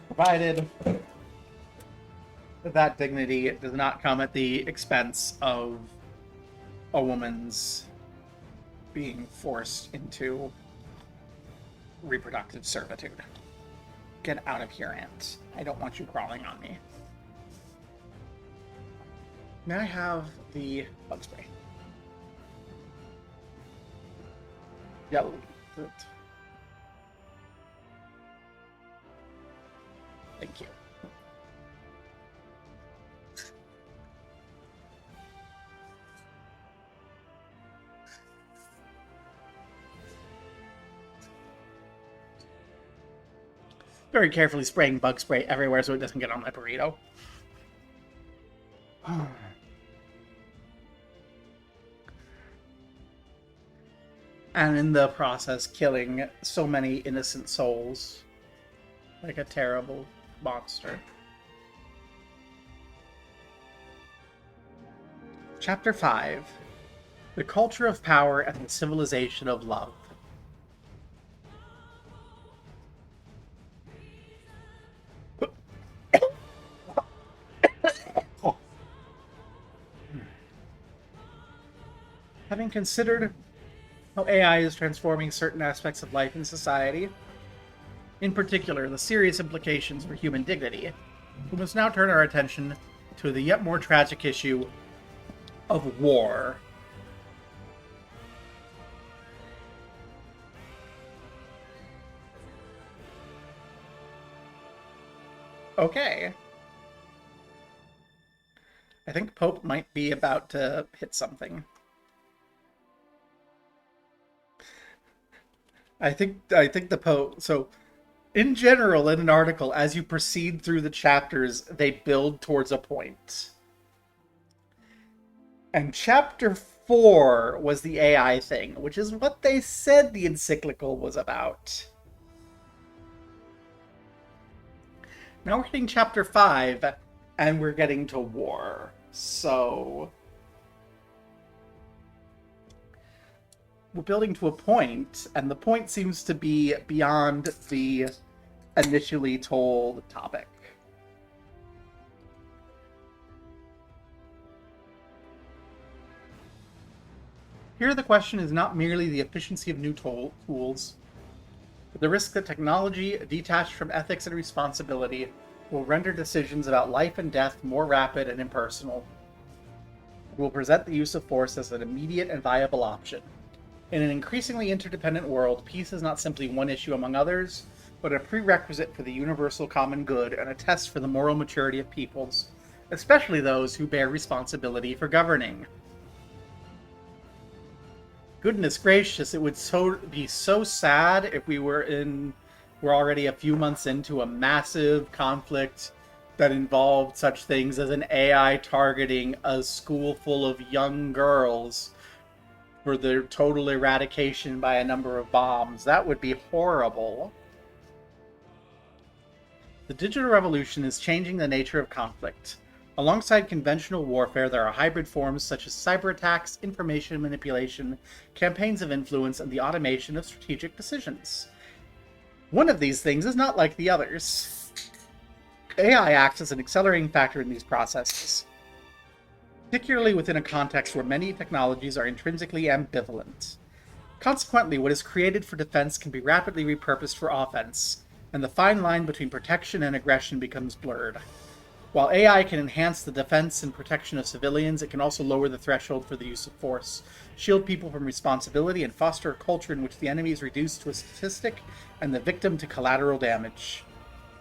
Provided that dignity does not come at the expense of a woman's being forced into reproductive servitude. Get out of here, ant. I don't want you crawling on me. May I have the bug spray? Yellow. Thank you. Very carefully spraying bug spray everywhere so it doesn't get on my burrito. And in the process, killing so many innocent souls. Like a terrible monster. Chapter 5. The Culture of Power and the Civilization of Love. Having considered how AI is transforming certain aspects of life and society, in particular the serious implications for human dignity, we must now turn our attention to the yet more tragic issue of war. Okay. I think Pope might be about to hit something. I think the Pope. So, in general, in an article, as you proceed through the chapters, they build towards a point. And chapter 4 was the AI thing, which is what they said the Encyclical was about. Now we're hitting chapter 5, and we're getting to war. So we're building to a point, and the point seems to be beyond the initially told topic. Here the question is not merely the efficiency of new tools, but the risk that technology, detached from ethics and responsibility, will render decisions about life and death more rapid and impersonal. It will present the use of force as an immediate and viable option. In an increasingly interdependent world, peace is not simply one issue among others, but a prerequisite for the universal common good and a test for the moral maturity of peoples, especially those who bear responsibility for governing. Goodness gracious, it would be so sad if we're already a few months into a massive conflict that involved such things as an AI targeting a school full of young girls for their total eradication by a number of bombs. That would be horrible. The digital revolution is changing the nature of conflict. Alongside conventional warfare, there are hybrid forms such as cyber attacks, information manipulation, campaigns of influence, and the automation of strategic decisions. One of these things is not like the others. AI acts as an accelerating factor in these processes, particularly within a context where many technologies are intrinsically ambivalent. Consequently, what is created for defense can be rapidly repurposed for offense, and the fine line between protection and aggression becomes blurred. While AI can enhance the defense and protection of civilians, it can also lower the threshold for the use of force, shield people from responsibility, and foster a culture in which the enemy is reduced to a statistic and the victim to collateral damage.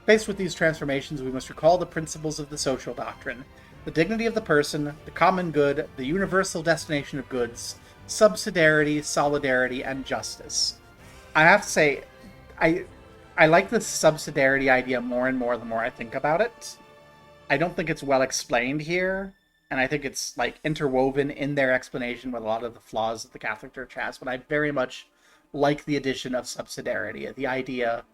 Faced with these transformations, we must recall the principles of the social doctrine: the dignity of the person, the common good, the universal destination of goods, subsidiarity, solidarity, and justice. I have to say, I like this subsidiarity idea more and more the more I think about it. I don't think it's well explained here, and I think it's like interwoven in their explanation with a lot of the flaws that the Catholic Church has, but I very much like the addition of subsidiarity, the idea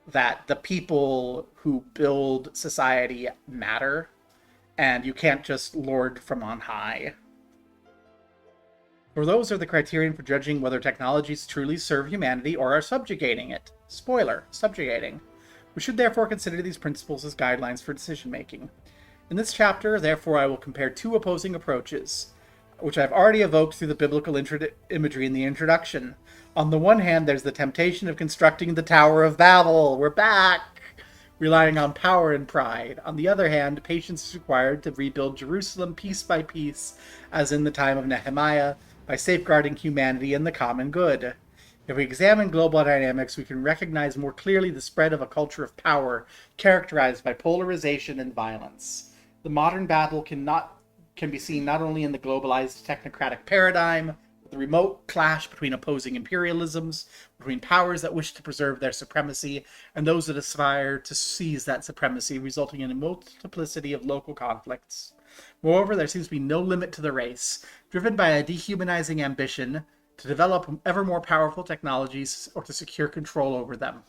that the people who build society matter, and you can't just lord from on high. For those are the criterion for judging whether technologies truly serve humanity or are subjugating it. Spoiler, subjugating. We should therefore consider these principles as guidelines for decision-making. In this chapter, therefore, I will compare two opposing approaches, which I've already evoked through the biblical imagery in the introduction. On the one hand, there's the temptation of constructing the Tower of Babel. We're back! Relying on power and pride. On the other hand, patience is required to rebuild Jerusalem piece by piece, as in the time of Nehemiah, by safeguarding humanity and the common good. If we examine global dynamics, we can recognize more clearly the spread of a culture of power characterized by polarization and violence. The modern battle can be seen not only in the globalized technocratic paradigm, but the remote clash between opposing imperialisms, between powers that wish to preserve their supremacy and those that aspire to seize that supremacy, resulting in a multiplicity of local conflicts. Moreover, there seems to be no limit to the race, driven by a dehumanizing ambition to develop ever more powerful technologies or to secure control over them.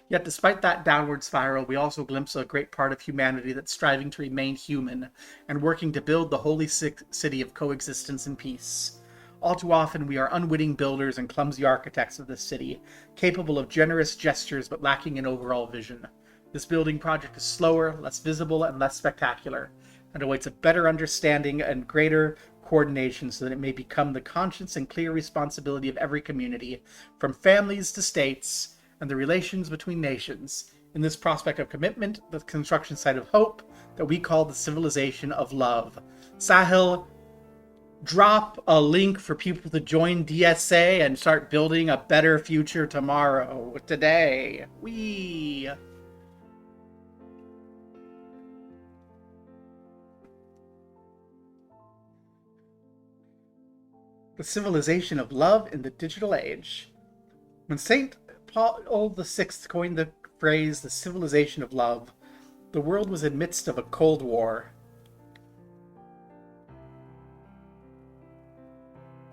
Yet despite that downward spiral, we also glimpse a great part of humanity that's striving to remain human and working to build the holy city of coexistence and peace. All too often, we are unwitting builders and clumsy architects of this city, capable of generous gestures but lacking in overall vision. This building project is slower, less visible, and less spectacular, and awaits a better understanding and greater coordination so that it may become the conscious and clear responsibility of every community, from families to states, and the relations between nations, in this prospect of commitment, the construction site of hope, that we call the civilization of love. Sahil, drop a link for people to join DSA and start building a better future tomorrow. Today. We. The civilization of love in the digital age. When St. Paul VI coined the phrase the civilization of love, the world was in midst of a Cold War.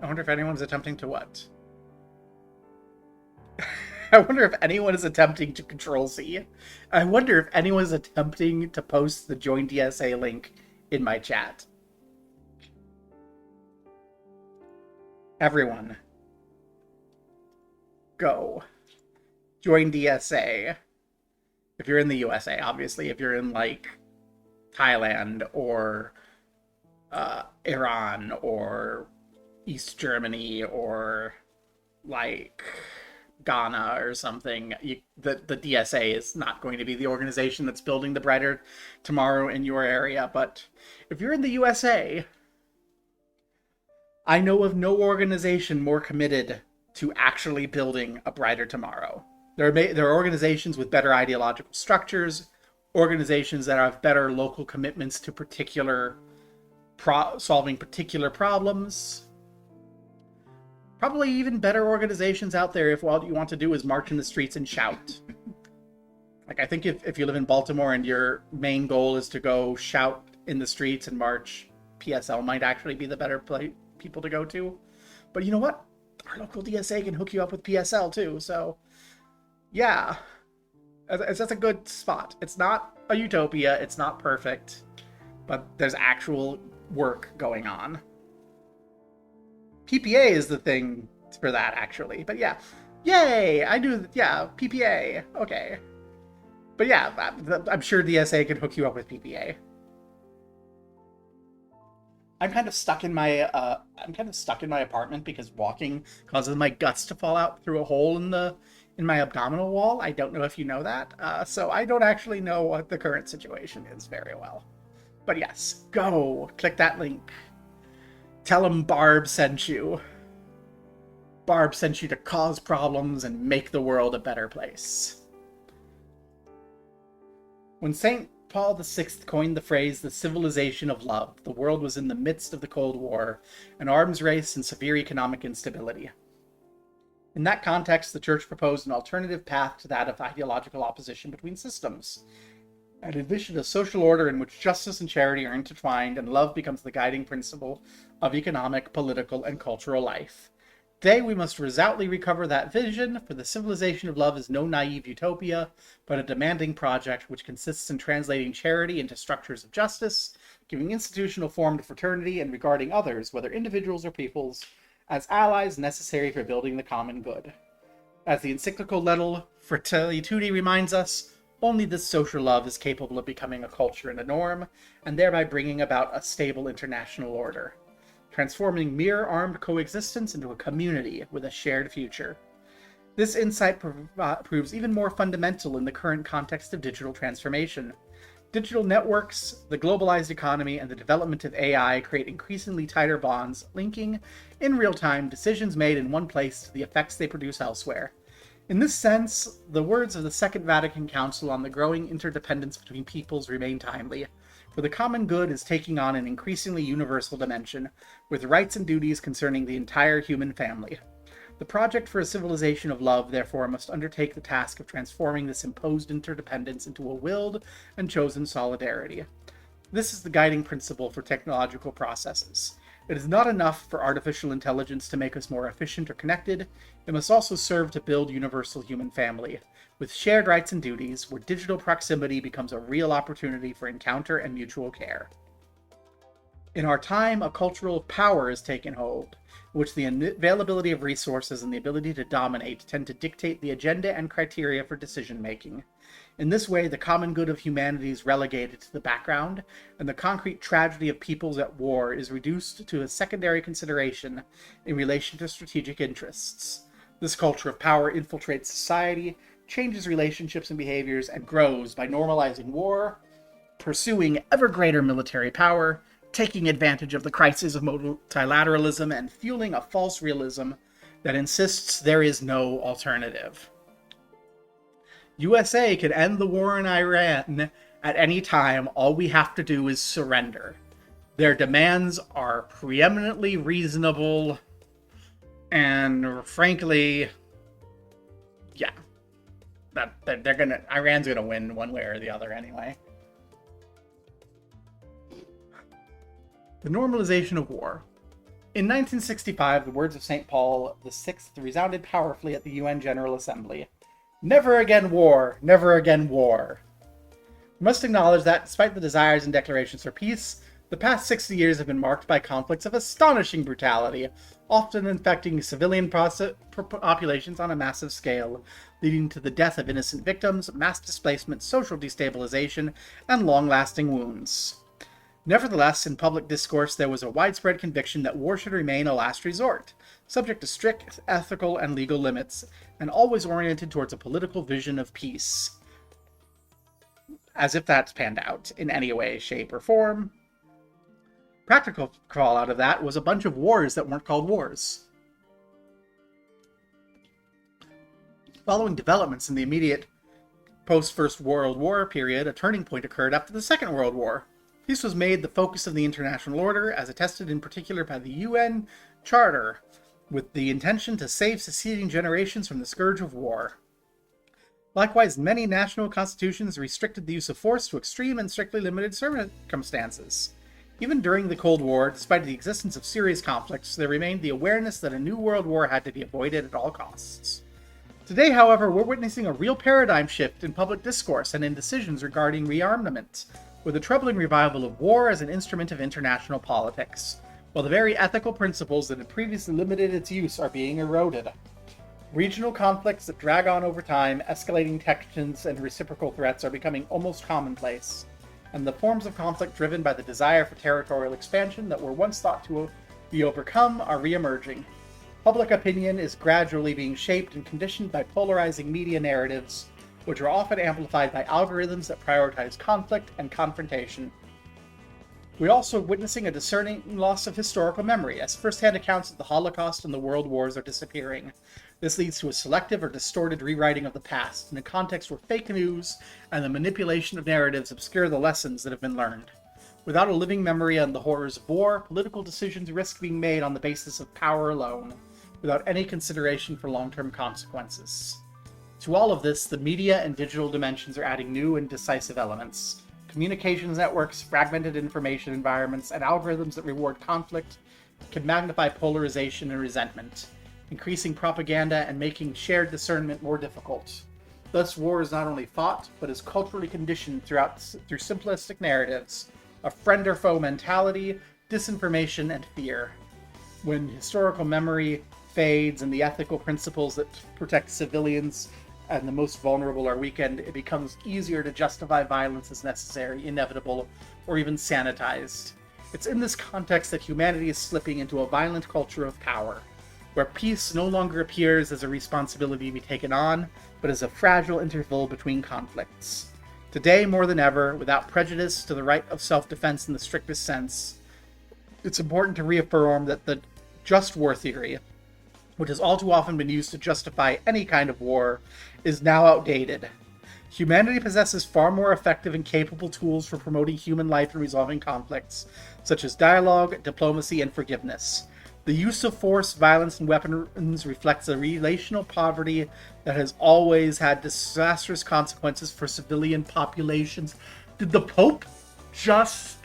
I wonder if anyone's attempting to what? I wonder if anyone is attempting to Control-C. I wonder if anyone is attempting to post the Join DSA link in my chat. Everyone, go. Join DSA. If you're in the USA, obviously. If you're in, like, Thailand or Iran or East Germany or, like, Ghana or something, the DSA is not going to be the organization that's building the brighter tomorrow in your area. But if you're in the USA, I know of no organization more committed to actually building a brighter tomorrow. There are organizations with better ideological structures, organizations that have better local commitments to solving particular problems. Probably even better organizations out there if all you want to do is march in the streets and shout. Like, I think if you live in Baltimore and your main goal is to go shout in the streets and march, PSL might actually be the better people to go to. But you know what? Our local DSA can hook you up with PSL too, so yeah. That's a good spot. It's not a utopia, it's not perfect, but there's actual work going on. PPA is the thing for that, actually. But yeah. Yay! PPA. Okay. But yeah, I'm sure DSA can hook you up with PPA. I'm kind of stuck in my apartment because walking causes my guts to fall out through a hole in my abdominal wall. I don't know if you know that. So I don't actually know what the current situation is very well. But yes, go click that link. Tell them Barb sent you. Barb sent you to cause problems and make the world a better place. When St. Paul VI coined the phrase the civilization of love, the world was in the midst of the Cold War, an arms race and severe economic instability. In that context, the Church proposed an alternative path to that of ideological opposition between systems. An envisioned a social order in which justice and charity are intertwined and love becomes the guiding principle of economic, political, and cultural life. Today, we must resolutely recover that vision, for the civilization of love is no naive utopia, but a demanding project which consists in translating charity into structures of justice, giving institutional form to fraternity, and regarding others, whether individuals or peoples, as allies necessary for building the common good. As the Encyclical letter Fratelli Tutti reminds us, only this social love is capable of becoming a culture and a norm, and thereby bringing about a stable international order, transforming mere armed coexistence into a community with a shared future. This insight proves even more fundamental in the current context of digital transformation. Digital networks, the globalized economy, and the development of AI create increasingly tighter bonds, linking, in real time, decisions made in one place to the effects they produce elsewhere. In this sense, the words of the Second Vatican Council on the growing interdependence between peoples remain timely, for the common good is taking on an increasingly universal dimension, with rights and duties concerning the entire human family. The project for a civilization of love, therefore, must undertake the task of transforming this imposed interdependence into a willed and chosen solidarity. This is the guiding principle for technological processes. It is not enough for artificial intelligence to make us more efficient or connected. It must also serve to build universal human family, with shared rights and duties, where digital proximity becomes a real opportunity for encounter and mutual care. In our time, a cultural power has taken hold, in which the availability of resources and the ability to dominate tend to dictate the agenda and criteria for decision-making. In this way, the common good of humanity is relegated to the background, and the concrete tragedy of peoples at war is reduced to a secondary consideration in relation to strategic interests. This culture of power infiltrates society, changes relationships and behaviors, and grows by normalizing war, pursuing ever greater military power, taking advantage of the crisis of multilateralism, and fueling a false realism that insists there is no alternative. USA can end the war in Iran at any time. All we have to do is surrender. Their demands are preeminently reasonable, and frankly, yeah, Iran's gonna win one way or the other anyway. The normalization of war. In 1965, the words of St. Paul VI resounded powerfully at the UN General Assembly. Never again war, never again war. We must acknowledge that, despite the desires and declarations for peace, the past 60 years have been marked by conflicts of astonishing brutality, often infecting civilian populations on a massive scale, leading to the death of innocent victims, mass displacement, social destabilization, and long-lasting wounds. Nevertheless, in public discourse, there was a widespread conviction that war should remain a last resort, subject to strict ethical and legal limits, and always oriented towards a political vision of peace. As if that's panned out in any way, shape, or form. Practical fallout of that was a bunch of wars that weren't called wars. Following developments in the immediate post-First World War period, a turning point occurred after the Second World War. Peace was made the focus of the international order, as attested in particular by the UN Charter, with the intention to save succeeding generations from the scourge of war. Likewise, many national constitutions restricted the use of force to extreme and strictly limited circumstances. Even during the Cold War, despite the existence of serious conflicts, there remained the awareness that a new world war had to be avoided at all costs. Today, however, we're witnessing a real paradigm shift in public discourse and in decisions regarding rearmament, with a troubling revival of war as an instrument of international politics, while the very ethical principles that had previously limited its use are being eroded. Regional conflicts that drag on over time, escalating tensions, and reciprocal threats are becoming almost commonplace, and the forms of conflict driven by the desire for territorial expansion that were once thought to be overcome are re-emerging. Public opinion is gradually being shaped and conditioned by polarizing media narratives, which are often amplified by algorithms that prioritize conflict and confrontation. We're also witnessing a discerning loss of historical memory, as first-hand accounts of the Holocaust and the World Wars are disappearing. This leads to a selective or distorted rewriting of the past, in a context where fake news and the manipulation of narratives obscure the lessons that have been learned. Without a living memory on the horrors of war, political decisions risk being made on the basis of power alone, without any consideration for long-term consequences. To all of this, the media and digital dimensions are adding new and decisive elements. Communications networks, fragmented information environments, and algorithms that reward conflict can magnify polarization and resentment, increasing propaganda and making shared discernment more difficult. Thus, war is not only fought, but is culturally conditioned through simplistic narratives of friend or foe mentality, disinformation, and fear. When historical memory fades and the ethical principles that protect civilians and the most vulnerable are weakened, it becomes easier to justify violence as necessary, inevitable, or even sanitized. It's in this context that humanity is slipping into a violent culture of power, where peace no longer appears as a responsibility to be taken on, but as a fragile interval between conflicts. Today, more than ever, without prejudice to the right of self-defense in the strictest sense, it's important to reaffirm that the just war theory, which has all too often been used to justify any kind of war, is now outdated. Humanity possesses far more effective and capable tools for promoting human life and resolving conflicts, such as dialogue, diplomacy, and forgiveness. The use of force, violence, and weapons reflects a relational poverty that has always had disastrous consequences for civilian populations. Did the Pope just...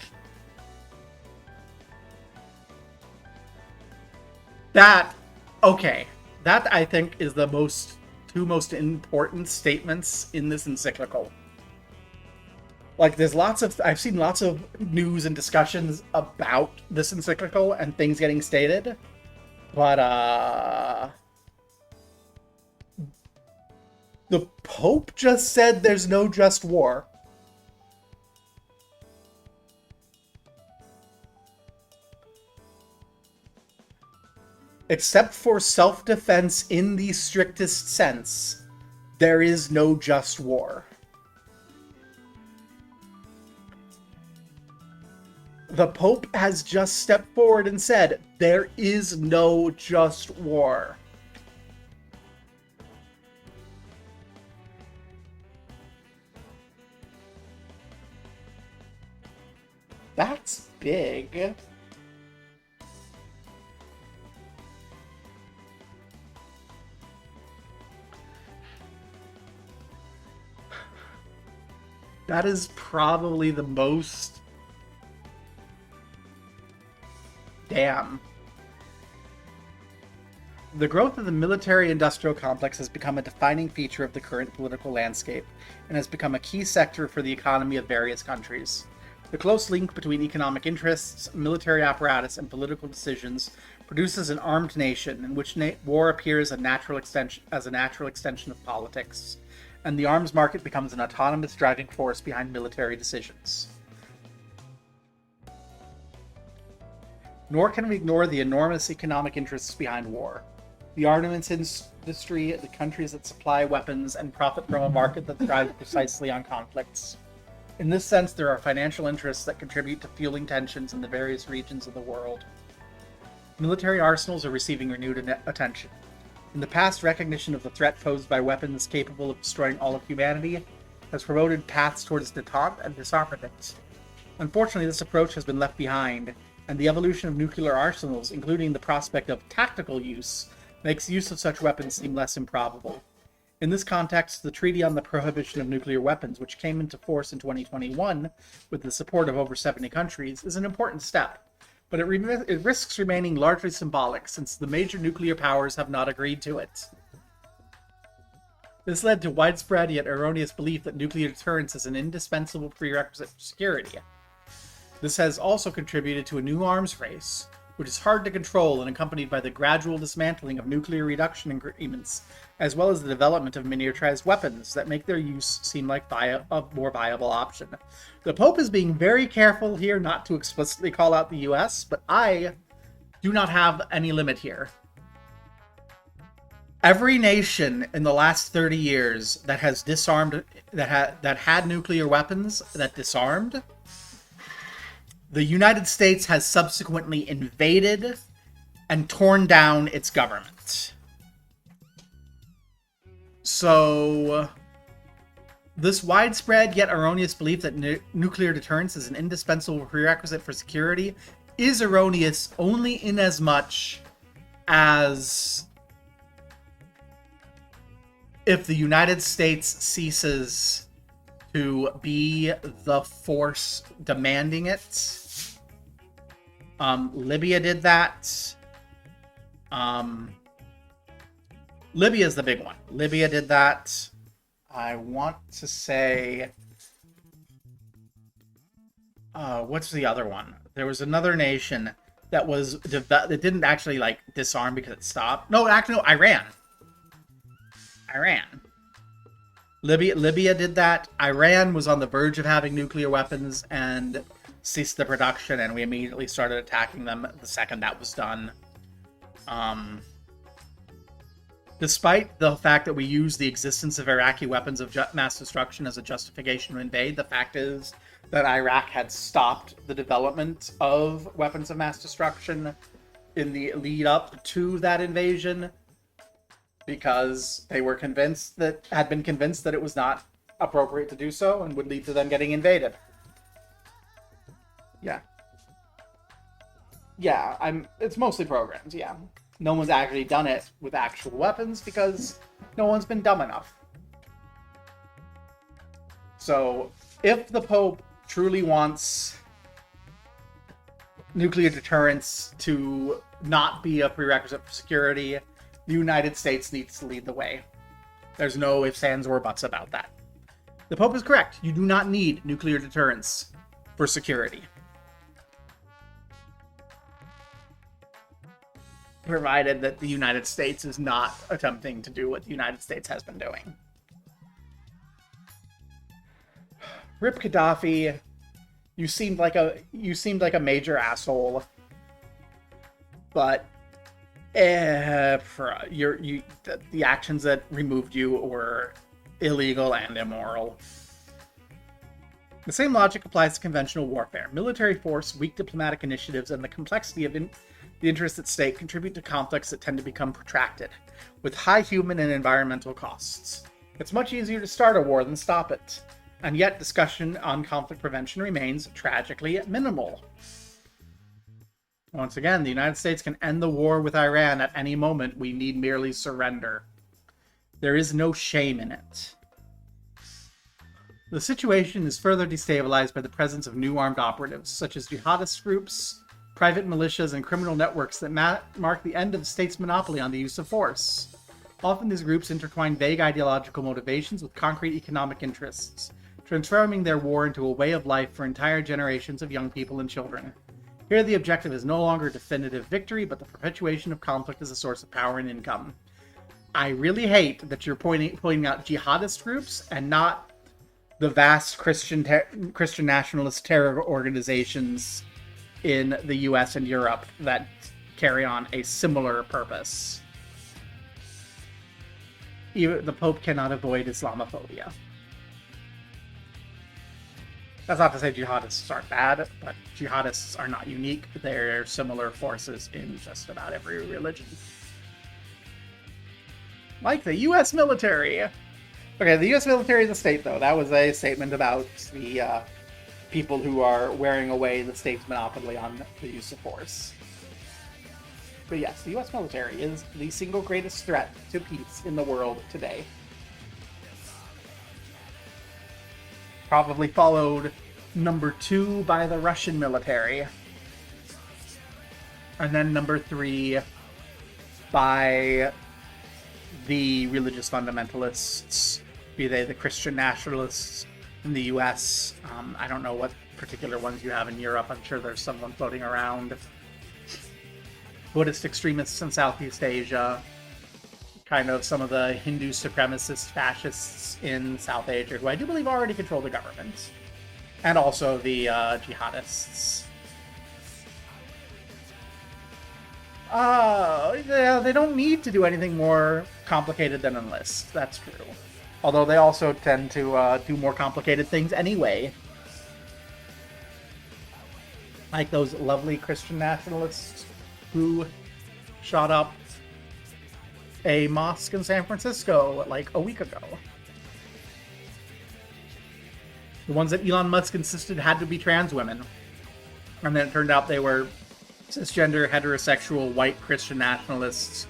Okay, that I think is the two most important statements in this encyclical. Like, I've seen lots of news and discussions about this encyclical and things getting stated, but The Pope just said there's no just war. Except for self-defense in the strictest sense, there is no just war. The Pope has just stepped forward and said, there is no just war. That's big. That is probably the most... Damn. The growth of the military-industrial complex has become a defining feature of the current political landscape and has become a key sector for the economy of various countries. The close link between economic interests, military apparatus, and political decisions produces an armed nation in which war appears as a natural extension of politics, and the arms market becomes an autonomous driving force behind military decisions. Nor can we ignore the enormous economic interests behind war. The armaments industry, the countries that supply weapons, and profit from a market that thrives precisely on conflicts. In this sense, there are financial interests that contribute to fueling tensions in the various regions of the world. Military arsenals are receiving renewed attention. In the past, recognition of the threat posed by weapons capable of destroying all of humanity has promoted paths towards détente and disarmament. Unfortunately, this approach has been left behind, and the evolution of nuclear arsenals, including the prospect of tactical use, makes use of such weapons seem less improbable. In this context, the Treaty on the Prohibition of Nuclear Weapons, which came into force in 2021 with the support of over 70 countries, is an important step, but it risks remaining largely symbolic since the major nuclear powers have not agreed to it. This led to widespread yet erroneous belief that nuclear deterrence is an indispensable prerequisite for security. This has also contributed to a new arms race, which is hard to control and accompanied by the gradual dismantling of nuclear reduction agreements, as well as the development of miniaturized weapons that make their use seem like a more viable option. The Pope is being very careful here not to explicitly call out the US, but I do not have any limit here. Every nation in the last 30 years that has disarmed, that had nuclear weapons that disarmed, the United States has subsequently invaded and torn down its government. So, this widespread yet erroneous belief that nuclear deterrence is an indispensable prerequisite for security is erroneous only in as much as if the United States ceases to be the force demanding it. Libya did that. Libya is the big one. Libya did that. I want to say... what's the other one? There was another nation that was... that didn't actually, like, disarm because it stopped. No, actually, no, Iran. Libya did that. Iran was on the verge of having nuclear weapons and ceased the production, and we immediately started attacking them the second that was done. Despite the fact that we use the existence of Iraqi weapons of mass destruction as a justification to invade, the fact is that Iraq had stopped the development of weapons of mass destruction in the lead up to that invasion because they were convinced that it was not appropriate to do so and would lead to them getting invaded. Yeah, it's mostly programs, yeah. No one's actually done it with actual weapons because no one's been dumb enough. So, if the Pope truly wants nuclear deterrence to not be a prerequisite for security, the United States needs to lead the way. There's no ifs, ands, or buts about that. The Pope is correct. You do not need nuclear deterrence for security. Provided that the United States is not attempting to do what the United States has been doing. Rip Gaddafi, you seemed like a major asshole, but the actions that removed you were illegal and immoral. The same logic applies to conventional warfare. Military force, weak diplomatic initiatives, and the complexity of the interests at stake contribute to conflicts that tend to become protracted, with high human and environmental costs. It's much easier to start a war than stop it, and yet discussion on conflict prevention remains tragically minimal. Once again, the United States can end the war with Iran at any moment. We need merely surrender. There is no shame in it. The situation is further destabilized by the presence of new armed operatives, such as jihadist groups, private militias, and criminal networks that mark the end of the state's monopoly on the use of force. Often these groups intertwine vague ideological motivations with concrete economic interests, transforming their war into a way of life for entire generations of young people and children. Here the objective is no longer definitive victory, but the perpetuation of conflict as a source of power and income. I really hate that you're pointing out jihadist groups and not the vast Christian nationalist terror organizations in the US and Europe that carry on a similar purpose. Even the Pope cannot avoid Islamophobia. That's not to say jihadists aren't bad, but jihadists are not unique. They're similar forces in just about every religion. Like the US military. Okay, the US military is a state, though. That was a statement about the people who are wearing away the state's monopoly on the use of force. But yes, the US military is the single greatest threat to peace in the world today. Probably followed number 2 by the Russian military. And then number 3 by the religious fundamentalists, be they the Christian nationalists in the US. I don't know what particular ones you have in Europe. I'm sure there's someone floating around. Buddhist extremists in Southeast Asia. Kind of some of the Hindu supremacist fascists in South Asia, who I do believe already control the government. And also the jihadists. They don't need to do anything more complicated than enlist. That's true. Although they also tend to do more complicated things anyway. Like those lovely Christian nationalists who shot up a mosque in San Francisco like a week ago. The ones that Elon Musk insisted had to be trans women. And then it turned out they were cisgender, heterosexual, white Christian nationalists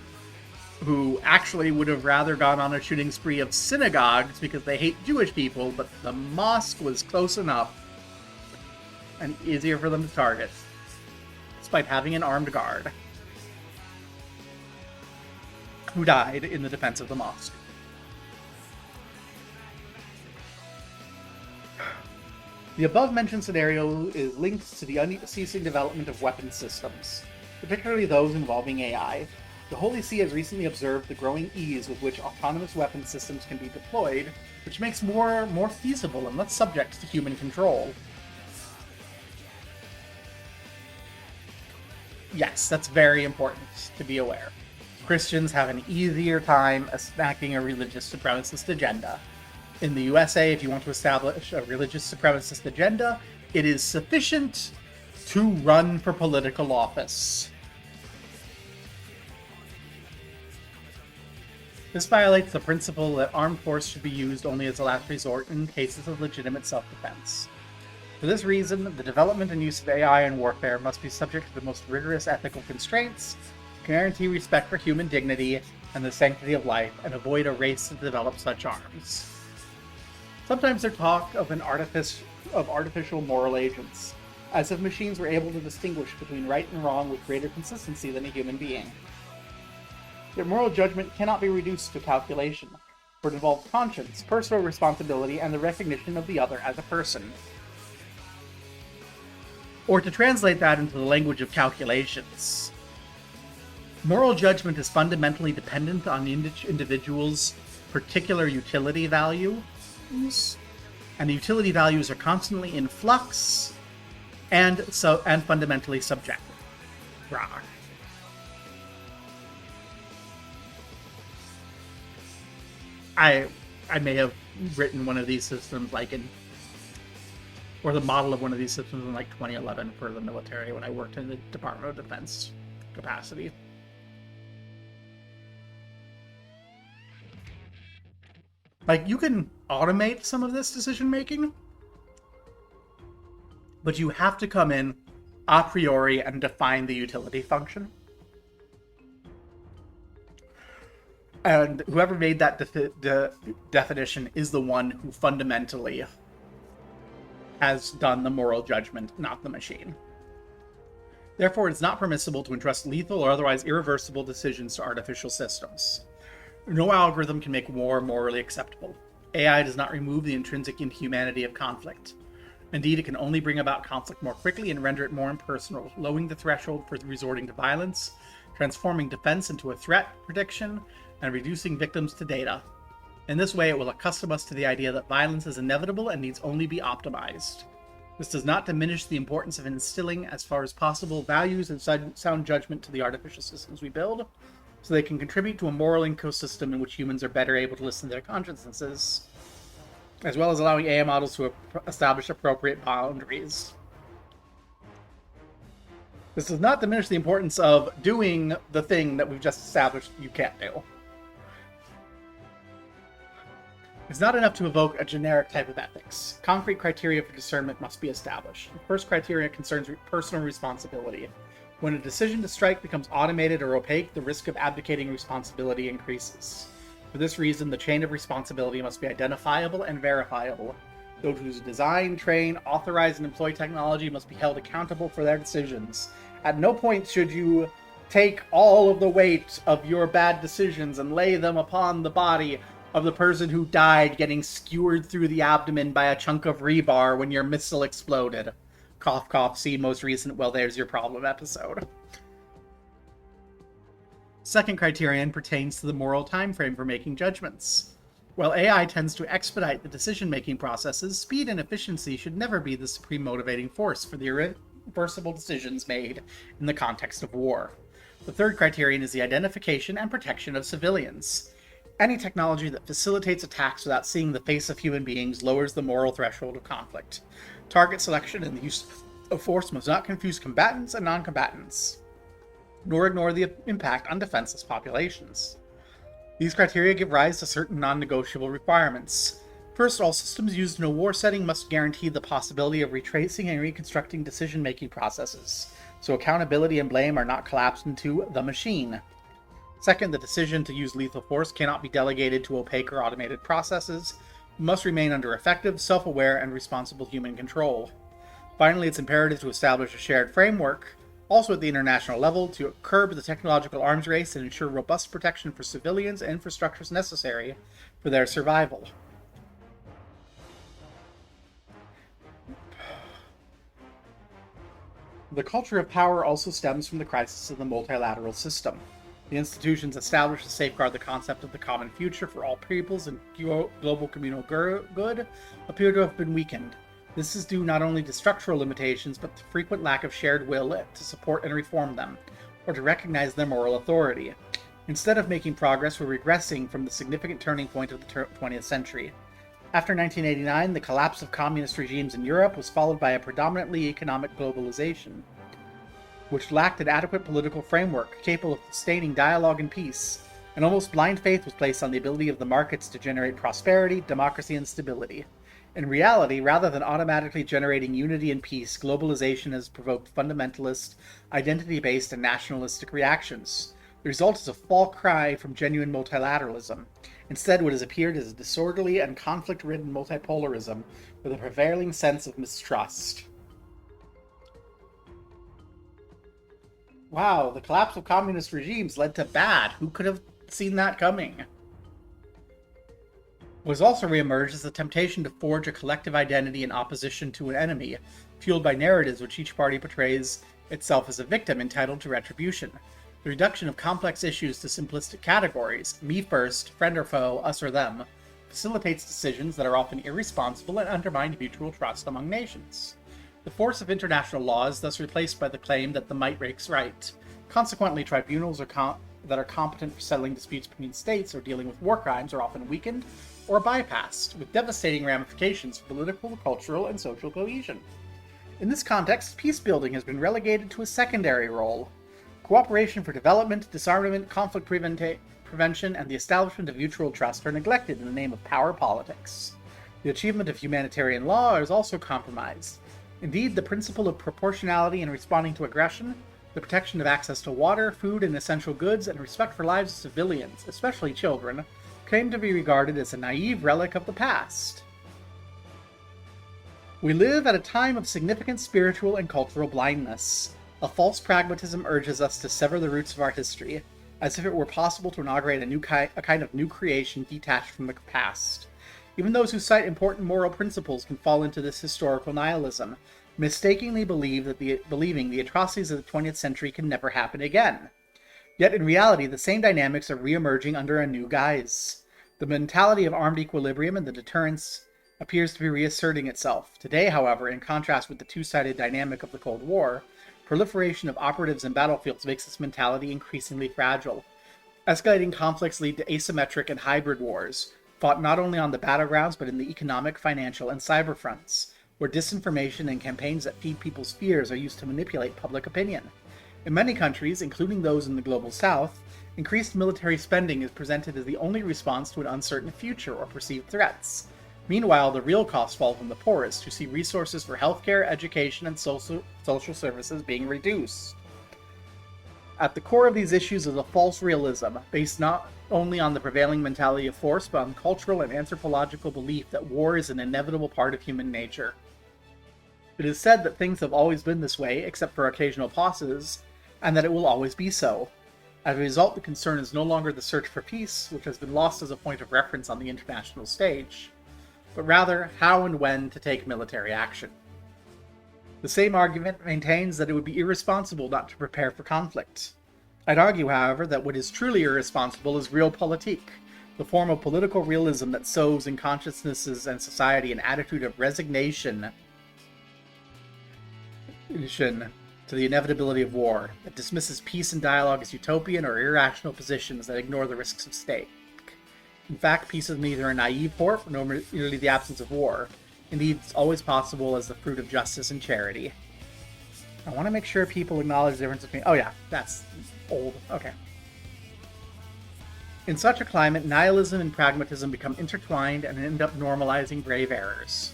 who actually would have rather gone on a shooting spree of synagogues because they hate Jewish people, but the mosque was close enough and easier for them to target, despite having an armed guard who died in the defense of the mosque. The above-mentioned scenario is linked to the unceasing development of weapons systems, particularly those involving AI. The Holy See has recently observed the growing ease with which autonomous weapons systems can be deployed, which makes more feasible and less subject to human control. Yes, that's very important to be aware. Christians have an easier time enacting a religious supremacist agenda. In the USA, if you want to establish a religious supremacist agenda, it is sufficient to run for political office. This violates the principle that armed force should be used only as a last resort in cases of legitimate self-defense. For this reason, the development and use of AI in warfare must be subject to the most rigorous ethical constraints, guarantee respect for human dignity and the sanctity of life, and avoid a race to develop such arms. Sometimes there's talk of artificial moral agents, as if machines were able to distinguish between right and wrong with greater consistency than a human being. Yet moral judgment cannot be reduced to calculation, for it involves conscience, personal responsibility, and the recognition of the other as a person. Or to translate that into the language of calculations, moral judgment is fundamentally dependent on the individual's particular utility values and the utility values are constantly in flux and fundamentally subjective. Rah. I may have written one of these systems or the model of one of these systems in 2011 for the military when I worked in the Department of Defense capacity. You can automate some of this decision making, but you have to come in a priori and define the utility function. And whoever made that definition is the one who fundamentally has done the moral judgment, not the machine. Therefore, it's not permissible to entrust lethal or otherwise irreversible decisions to artificial systems. No algorithm can make war morally acceptable. AI does not remove the intrinsic inhumanity of conflict. Indeed, it can only bring about conflict more quickly and render it more impersonal, lowering the threshold for resorting to violence, transforming defense into a threat prediction, and reducing victims to data. In this way, it will accustom us to the idea that violence is inevitable and needs only be optimized. This does not diminish the importance of instilling, as far as possible, values and sound judgment to the artificial systems we build, so they can contribute to a moral ecosystem in which humans are better able to listen to their consciences, as well as allowing AI models to establish appropriate boundaries. This does not diminish the importance of doing the thing that we've just established you can't do. It's not enough to evoke a generic type of ethics. Concrete criteria for discernment must be established. The first criteria concerns personal responsibility. When a decision to strike becomes automated or opaque, the risk of abdicating responsibility increases. For this reason, the chain of responsibility must be identifiable and verifiable. Those who design, train, authorize, and employ technology must be held accountable for their decisions. At no point should you take all of the weight of your bad decisions and lay them upon the body of the person who died getting skewered through the abdomen by a chunk of rebar when your missile exploded. Cough, cough, see most recent Well, There's Your Problem episode. Second criterion pertains to the moral time frame for making judgments. While AI tends to expedite the decision-making processes, speed and efficiency should never be the supreme motivating force for the irreversible decisions made in the context of war. The third criterion is the identification and protection of civilians. Any technology that facilitates attacks without seeing the face of human beings lowers the moral threshold of conflict. Target selection and the use of force must not confuse combatants and non-combatants, nor ignore the impact on defenseless populations. These criteria give rise to certain non-negotiable requirements. First, all systems used in a war setting must guarantee the possibility of retracing and reconstructing decision-making processes, so accountability and blame are not collapsed into the machine. Second, the decision to use lethal force cannot be delegated to opaque or automated processes. It must remain under effective, self-aware, and responsible human control. Finally, it's imperative to establish a shared framework, also at the international level, to curb the technological arms race and ensure robust protection for civilians and infrastructures necessary for their survival. The culture of power also stems from the crisis of the multilateral system. The institutions established to safeguard the concept of the common future for all peoples and global communal good appear to have been weakened. This is due not only to structural limitations, but the frequent lack of shared will to support and reform them, or to recognize their moral authority. Instead of making progress, we're regressing from the significant turning point of the 20th century. After 1989, the collapse of communist regimes in Europe was followed by a predominantly economic globalization, which lacked an adequate political framework capable of sustaining dialogue and peace. An almost blind faith was placed on the ability of the markets to generate prosperity, democracy, and stability. In reality, rather than automatically generating unity and peace, globalization has provoked fundamentalist, identity-based, and nationalistic reactions. The result is a far cry from genuine multilateralism. Instead, what has appeared is a disorderly and conflict-ridden multipolarism with a prevailing sense of mistrust. Wow, the collapse of communist regimes led to bad. Who could have seen that coming? What has also reemerged is the temptation to forge a collective identity in opposition to an enemy, fueled by narratives which each party portrays itself as a victim entitled to retribution. The reduction of complex issues to simplistic categories, me first, friend or foe, us or them, facilitates decisions that are often irresponsible and undermine mutual trust among nations. The force of international law is thus replaced by the claim that the might makes right. Consequently, tribunals that are competent for settling disputes between states or dealing with war crimes are often weakened or bypassed, with devastating ramifications for political, cultural, and social cohesion. In this context, peace building has been relegated to a secondary role. Cooperation for development, disarmament, conflict prevention, and the establishment of mutual trust are neglected in the name of power politics. The achievement of humanitarian law is also compromised. Indeed, the principle of proportionality in responding to aggression, the protection of access to water, food, and essential goods, and respect for lives of civilians, especially children, claim to be regarded as a naive relic of the past. We live at a time of significant spiritual and cultural blindness. A false pragmatism urges us to sever the roots of our history, as if it were possible to inaugurate a kind of new creation detached from the past. Even those who cite important moral principles can fall into this historical nihilism, mistakenly believing the atrocities of the 20th century can never happen again. Yet in reality, the same dynamics are re-emerging under a new guise. The mentality of armed equilibrium and the deterrence appears to be reasserting itself. Today, however, in contrast with the two-sided dynamic of the Cold War, proliferation of operatives and battlefields makes this mentality increasingly fragile. Escalating conflicts lead to asymmetric and hybrid wars, fought not only on the battlegrounds but in the economic, financial, and cyber fronts, where disinformation and campaigns that feed people's fears are used to manipulate public opinion. In many countries, including those in the global south, increased military spending is presented as the only response to an uncertain future or perceived threats. Meanwhile, the real cost falls on the poorest, who see resources for healthcare, education, and social services being reduced. At the core of these issues is a false realism, based not only on the prevailing mentality of force, but on cultural and anthropological belief that war is an inevitable part of human nature. It is said that things have always been this way, except for occasional pauses, and that it will always be so. As a result, the concern is no longer the search for peace, which has been lost as a point of reference on the international stage, but rather how and when to take military action. The same argument maintains that it would be irresponsible not to prepare for conflict. I'd argue, however, that what is truly irresponsible is realpolitik, the form of political realism that sows in consciousnesses and society an attitude of resignation to the inevitability of war, that dismisses peace and dialogue as utopian or irrational positions that ignore the risks of stake. In fact, peace is neither a naive port nor merely the absence of war. Indeed, it's always possible as the fruit of justice and charity. I want to make sure people acknowledge the difference between... Oh yeah, that's old. Okay. In such a climate, nihilism and pragmatism become intertwined and end up normalizing grave errors.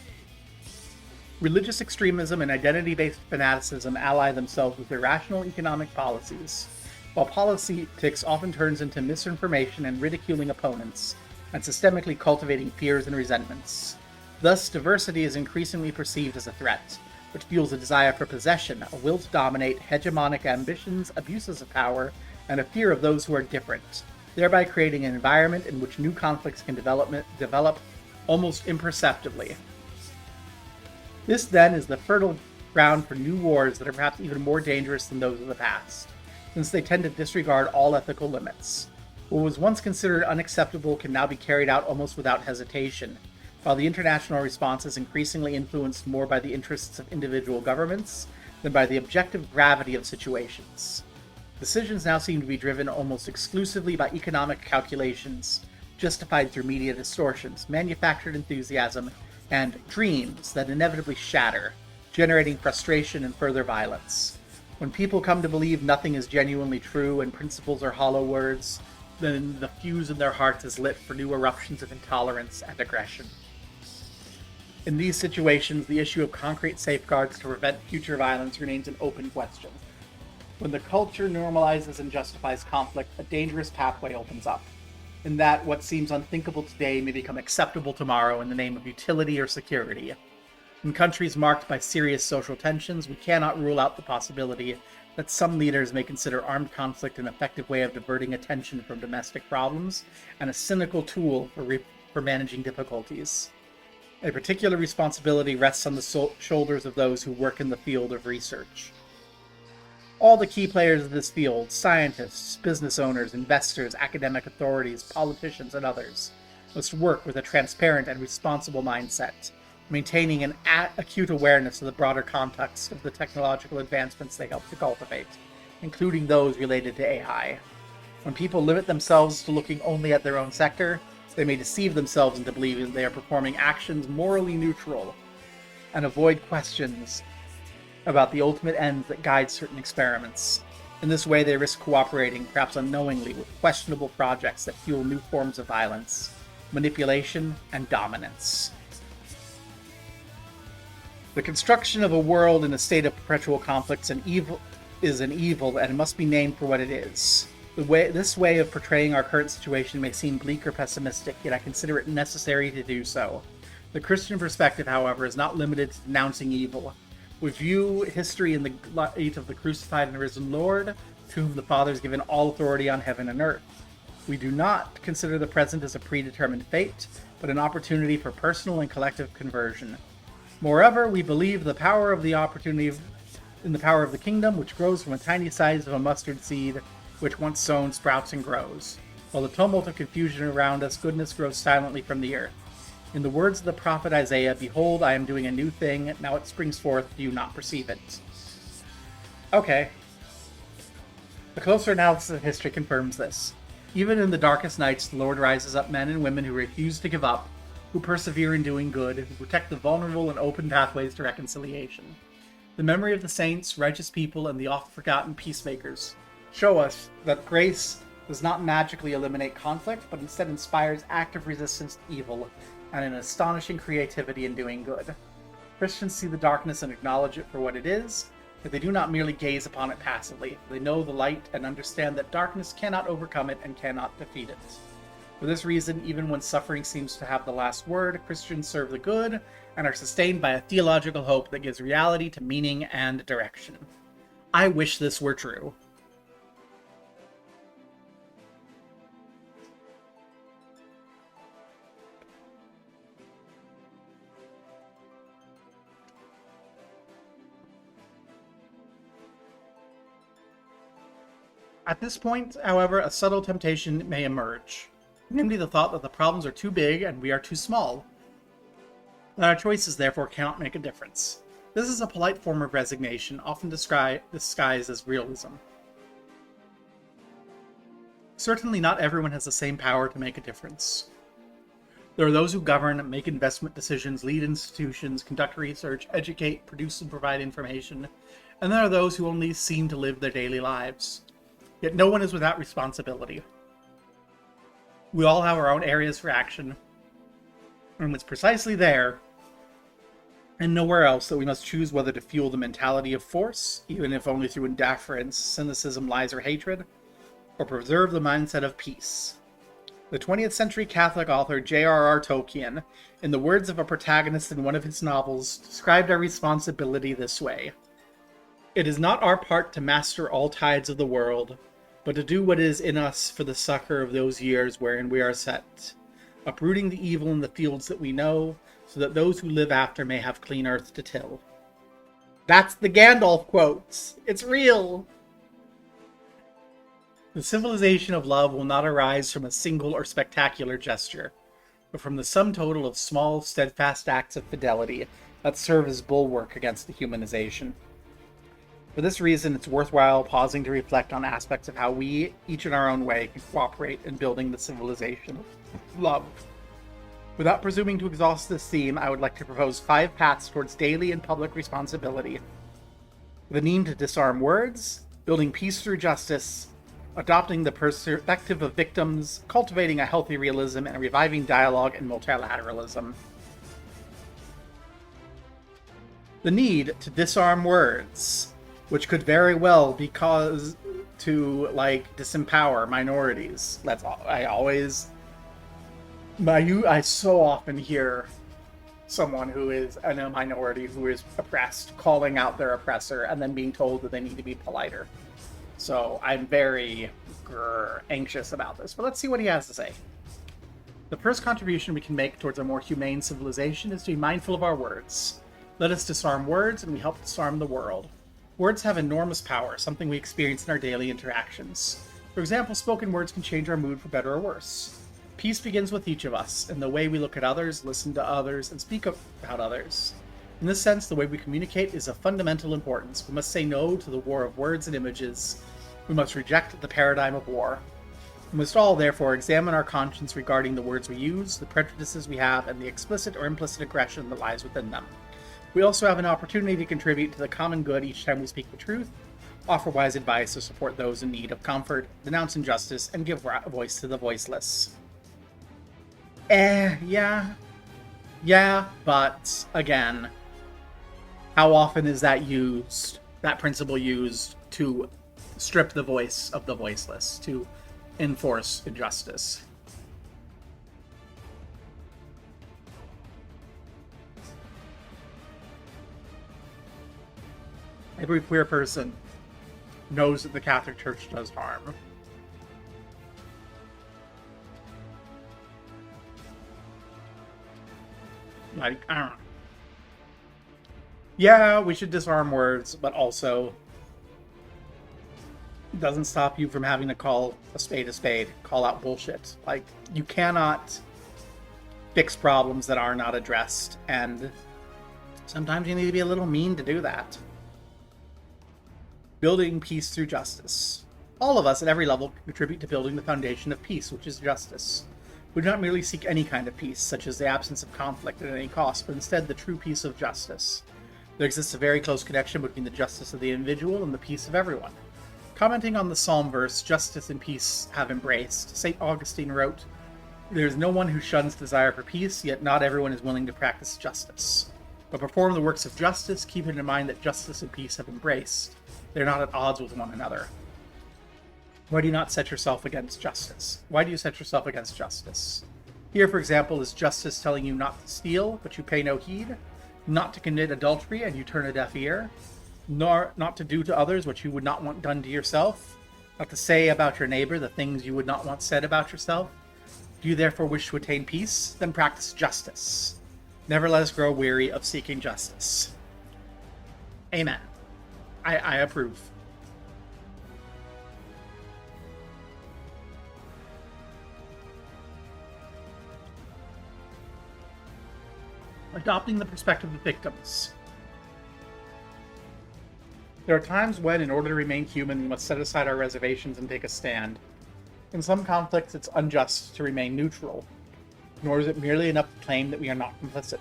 Religious extremism and identity-based fanaticism ally themselves with irrational economic policies, while politics often turns into misinformation and ridiculing opponents, and systemically cultivating fears and resentments. Thus, diversity is increasingly perceived as a threat, which fuels a desire for possession, a will to dominate, hegemonic ambitions, abuses of power, and a fear of those who are different, thereby creating an environment in which new conflicts can develop almost imperceptibly. This, then, is the fertile ground for new wars that are perhaps even more dangerous than those of the past, since they tend to disregard all ethical limits. What was once considered unacceptable can now be carried out almost without hesitation, while the international response is increasingly influenced more by the interests of individual governments than by the objective gravity of situations. Decisions now seem to be driven almost exclusively by economic calculations, justified through media distortions, manufactured enthusiasm, and dreams that inevitably shatter, generating frustration and further violence. When people come to believe nothing is genuinely true and principles are hollow words, then the fuse in their hearts is lit for new eruptions of intolerance and aggression. In these situations, the issue of concrete safeguards to prevent future violence remains an open question. When the culture normalizes and justifies conflict, a dangerous pathway opens up, in that what seems unthinkable today may become acceptable tomorrow in the name of utility or security. In countries marked by serious social tensions, we cannot rule out the possibility that some leaders may consider armed conflict an effective way of diverting attention from domestic problems and a cynical tool for managing difficulties. A particular responsibility rests on the shoulders of those who work in the field of research. All the key players of this field, scientists, business owners, investors, academic authorities, politicians, and others, must work with a transparent and responsible mindset, maintaining an acute awareness of the broader context of the technological advancements they help to cultivate, including those related to AI. When people limit themselves to looking only at their own sector, they may deceive themselves into believing they are performing actions morally neutral and avoid questions about the ultimate ends that guide certain experiments. In this way, they risk cooperating, perhaps unknowingly, with questionable projects that fuel new forms of violence, manipulation, and dominance. The construction of a world in a state of perpetual conflicts is an evil and must be named for what it is. This way of portraying our current situation may seem bleak or pessimistic, yet I consider it necessary to do so. The Christian perspective, however, is not limited to denouncing evil. We view history in the light of the crucified and risen Lord, to whom the Father has given all authority on heaven and earth. We do not consider the present as a predetermined fate, but an opportunity for personal and collective conversion. Moreover, we believe in the power of the kingdom, which grows from a tiny size of a mustard seed, which once sown sprouts and grows. While the tumult of confusion around us, goodness grows silently from the earth. In the words of the prophet Isaiah, "Behold, I am doing a new thing, now it springs forth, do you not perceive it?" Okay. A closer analysis of history confirms this. Even in the darkest nights, the Lord rises up men and women who refuse to give up, who persevere in doing good, who protect the vulnerable and open pathways to reconciliation. The memory of the saints, righteous people, and the oft-forgotten peacemakers show us that grace does not magically eliminate conflict, but instead inspires active resistance to evil and an astonishing creativity in doing good. Christians see the darkness and acknowledge it for what it is, but they do not merely gaze upon it passively. They know the light and understand that darkness cannot overcome it and cannot defeat it. For this reason, even when suffering seems to have the last word, Christians serve the good and are sustained by a theological hope that gives reality to meaning and direction. I wish this were true. At this point, however, a subtle temptation may emerge, namely the thought that the problems are too big and we are too small, that our choices therefore cannot make a difference. This is a polite form of resignation, often disguised as realism. Certainly not everyone has the same power to make a difference. There are those who govern, make investment decisions, lead institutions, conduct research, educate, produce and provide information, and there are those who only seem to live their daily lives. Yet no one is without responsibility. We all have our own areas for action, and it's precisely there, and nowhere else, that we must choose whether to fuel the mentality of force, even if only through indifference, cynicism, lies, or hatred, or preserve the mindset of peace. The 20th century Catholic author J.R.R. Tolkien, in the words of a protagonist in one of his novels, described our responsibility this way: "It is not our part to master all tides of the world, but to do what is in us for the succor of those years wherein we are set, uprooting the evil in the fields that we know, so that those who live after may have clean earth to till." That's the Gandalf quotes. It's real. The civilization of love will not arise from a single or spectacular gesture, but from the sum total of small, steadfast acts of fidelity that serve as bulwark against the humanization. For this reason, it's worthwhile pausing to reflect on aspects of how we, each in our own way, can cooperate in building the civilization of love. Without presuming to exhaust this theme, I would like to propose 5 paths towards daily and public responsibility. The need to disarm words, building peace through justice, adopting the perspective of victims, cultivating a healthy realism, and reviving dialogue and multilateralism. The need to disarm words, which could very well be caused to, disempower minorities. I so often hear someone who is in a minority who is oppressed calling out their oppressor and then being told that they need to be politer. So I'm very anxious about this, but let's see what he has to say. The first contribution we can make towards a more humane civilization is to be mindful of our words. Let us disarm words, and we help disarm the world. Words have enormous power, something we experience in our daily interactions. For example, spoken words can change our mood for better or worse. Peace begins with each of us, in the way we look at others, listen to others, and speak about others. In this sense, the way we communicate is of fundamental importance. We must say no to the war of words and images. We must reject the paradigm of war. We must all, therefore, examine our conscience regarding the words we use, the prejudices we have, and the explicit or implicit aggression that lies within them. We also have an opportunity to contribute to the common good each time we speak the truth, offer wise advice to support those in need of comfort, denounce injustice, and give voice to the voiceless. Yeah, but again, how often is that principle used to strip the voice of the voiceless, to enforce injustice? Every queer person knows that the Catholic Church does harm. Like, I don't know. Yeah, we should disarm words, but also it doesn't stop you from having to call a spade, call out bullshit. Like, you cannot fix problems that are not addressed, and sometimes you need to be a little mean to do that. Building peace through justice. All of us at every level contribute to building the foundation of peace, which is justice. We do not merely seek any kind of peace, such as the absence of conflict at any cost, but instead the true peace of justice. There exists a very close connection between the justice of the individual and the peace of everyone. Commenting on the psalm verse, "Justice and peace have embraced," St. Augustine wrote, "There is no one who shuns desire for peace, yet not everyone is willing to practice justice. But perform the works of justice, keeping in mind that justice and peace have embraced. They are not at odds with one another." Why do you not set yourself against justice? Why do you set yourself against justice? Here, for example, is justice telling you not to steal, but you pay no heed, not to commit adultery, and you turn a deaf ear, nor not to do to others what you would not want done to yourself, not to say about your neighbor the things you would not want said about yourself. Do you therefore wish to attain peace? Then practice justice. Never let us grow weary of seeking justice. Amen. I approve. Adopting the perspective of victims. There are times when, in order to remain human, we must set aside our reservations and take a stand. In some conflicts, it's unjust to remain neutral, nor is it merely enough to claim that we are not complicit.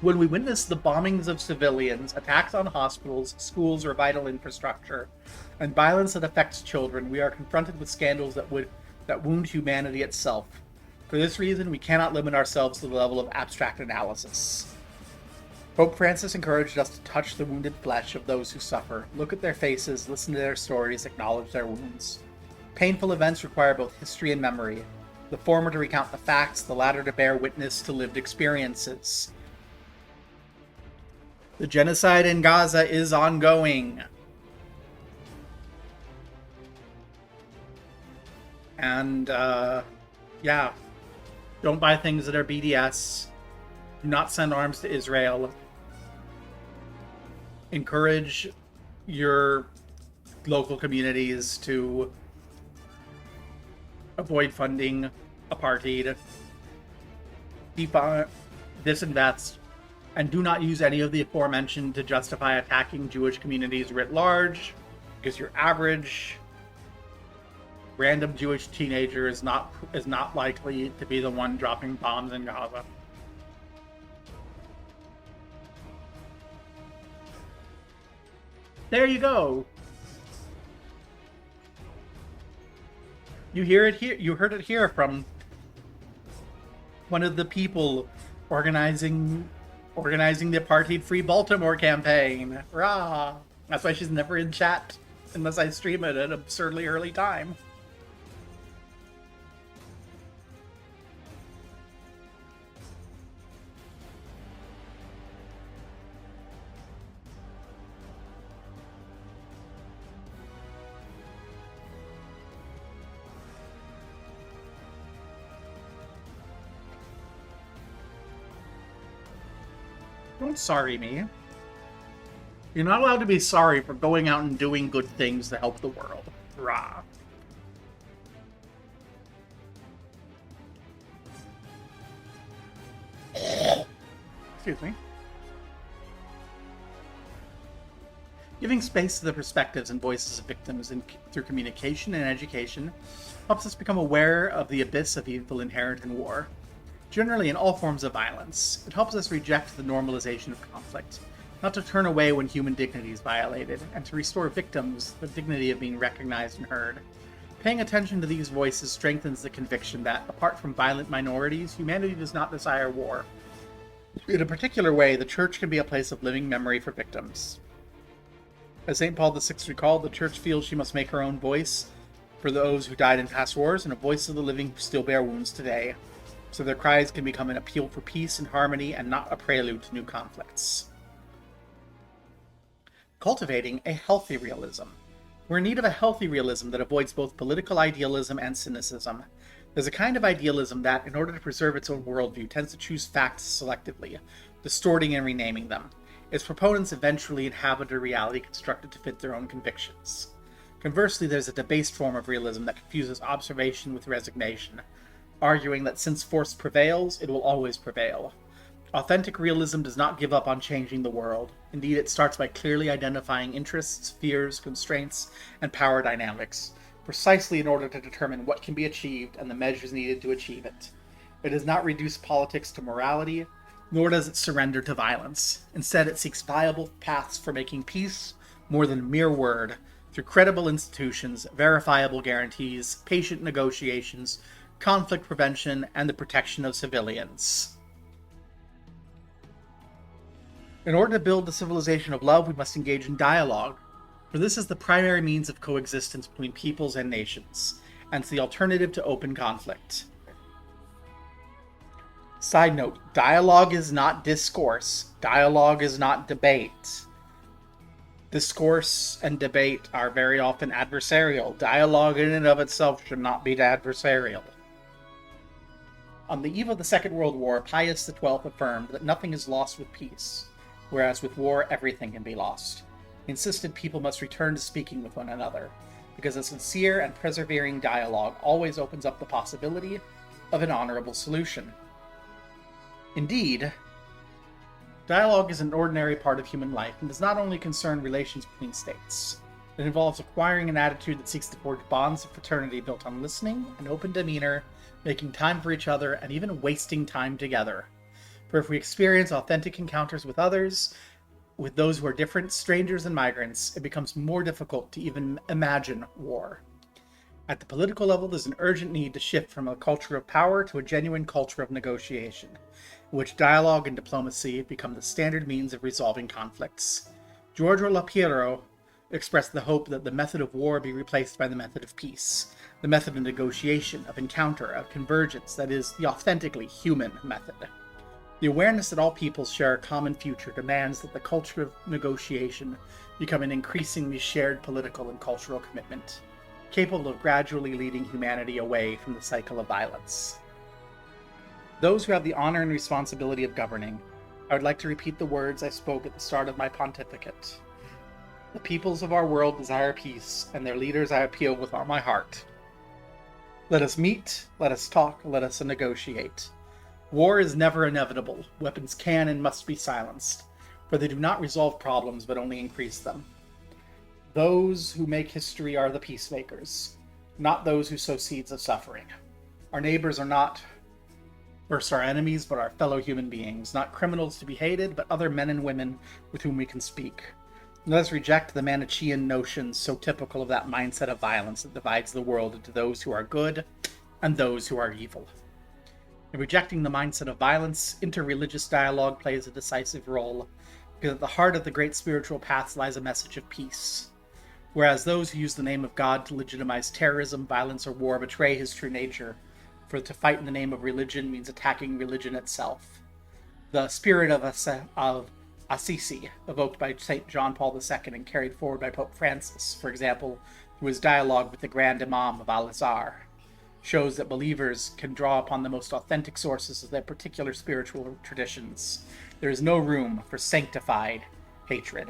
When we witness the bombings of civilians, attacks on hospitals, schools, or vital infrastructure, and violence that affects children, we are confronted with scandals that wound humanity itself. For this reason, we cannot limit ourselves to the level of abstract analysis. Pope Francis encouraged us to touch the wounded flesh of those who suffer, look at their faces, listen to their stories, acknowledge their wounds. Painful events require both history and memory, the former to recount the facts, the latter to bear witness to lived experiences. The genocide in Gaza is ongoing. And, yeah. Don't buy things that are BDS. Do not send arms to Israel. Encourage your local communities to avoid funding apartheid. Disinvest. And do not use any of the aforementioned to justify attacking Jewish communities writ large, because your average random Jewish teenager is not likely to be the one dropping bombs in Gaza. There you go. You hear it here. You heard it here from one of the people organizing the apartheid-free Baltimore campaign. Rah! That's why she's never in chat unless I stream it at an absurdly early time. Don't sorry me. You're not allowed to be sorry for going out and doing good things to help the world. Rah. Excuse me. Giving space to the perspectives and voices of victims through communication and education helps us become aware of the abyss of evil inherent in war. Generally, in all forms of violence, it helps us reject the normalization of conflict, not to turn away when human dignity is violated, and to restore victims the dignity of being recognized and heard. Paying attention to these voices strengthens the conviction that, apart from violent minorities, humanity does not desire war. In a particular way, the Church can be a place of living memory for victims. As St. Paul VI recalled, the Church feels she must make her own voice for those who died in past wars and a voice of the living who still bear wounds today, so their cries can become an appeal for peace and harmony and not a prelude to new conflicts. Cultivating a healthy realism. We're in need of a healthy realism that avoids both political idealism and cynicism. There's a kind of idealism that, in order to preserve its own worldview, tends to choose facts selectively, distorting and renaming them. Its proponents eventually inhabit a reality constructed to fit their own convictions. Conversely, there's a debased form of realism that confuses observation with resignation, arguing that since force prevails, it will always prevail. Authentic realism does not give up on changing the world. Indeed, it starts by clearly identifying interests, fears, constraints, and power dynamics, precisely in order to determine what can be achieved and the measures needed to achieve it. It does not reduce politics to morality, nor does it surrender to violence. Instead, it seeks viable paths for making peace more than a mere word, through credible institutions, verifiable guarantees, patient negotiations, conflict prevention, and the protection of civilians. In order to build the civilization of love, we must engage in dialogue, for this is the primary means of coexistence between peoples and nations, and it's the alternative to open conflict. Side note, dialogue is not discourse. Dialogue is not debate. Discourse and debate are very often adversarial. Dialogue in and of itself should not be adversarial. On the eve of the Second World War, Pius XII affirmed that nothing is lost with peace, whereas with war everything can be lost. He insisted people must return to speaking with one another, because a sincere and persevering dialogue always opens up the possibility of an honorable solution. Indeed, dialogue is an ordinary part of human life and does not only concern relations between states. It involves acquiring an attitude that seeks to forge bonds of fraternity built on listening, an open demeanor, making time for each other, and even wasting time together. For if we experience authentic encounters with others, with those who are different, strangers and migrants, it becomes more difficult to even imagine war. At the political level, there's an urgent need to shift from a culture of power to a genuine culture of negotiation, in which dialogue and diplomacy become the standard means of resolving conflicts. Giorgio Lapiero expressed the hope that the method of war be replaced by the method of peace, the method of negotiation, of encounter, of convergence, that is, the authentically human method. The awareness that all peoples share a common future demands that the culture of negotiation become an increasingly shared political and cultural commitment, capable of gradually leading humanity away from the cycle of violence. Those who have the honor and responsibility of governing, I would like to repeat the words I spoke at the start of my pontificate. The peoples of our world desire peace, and their leaders I appeal with all my heart. Let us meet, let us talk, let us negotiate. War is never inevitable. Weapons can and must be silenced, for they do not resolve problems but only increase them. Those who make history are the peacemakers, not those who sow seeds of suffering. Our neighbors are not first our enemies, but our fellow human beings, not criminals to be hated, but other men and women with whom we can speak. Let us reject the Manichaean notions so typical of that mindset of violence that divides the world into those who are good and those who are evil. In rejecting the mindset of violence, interreligious dialogue plays a decisive role, because at the heart of the great spiritual paths lies a message of peace. Whereas those who use the name of God to legitimize terrorism, violence, or war betray his true nature, for to fight in the name of religion means attacking religion itself. The spirit of Assisi, evoked by St. John Paul II and carried forward by Pope Francis, for example, through his dialogue with the Grand Imam of Al-Azhar, shows that believers can draw upon the most authentic sources of their particular spiritual traditions. There is no room for sanctified hatred.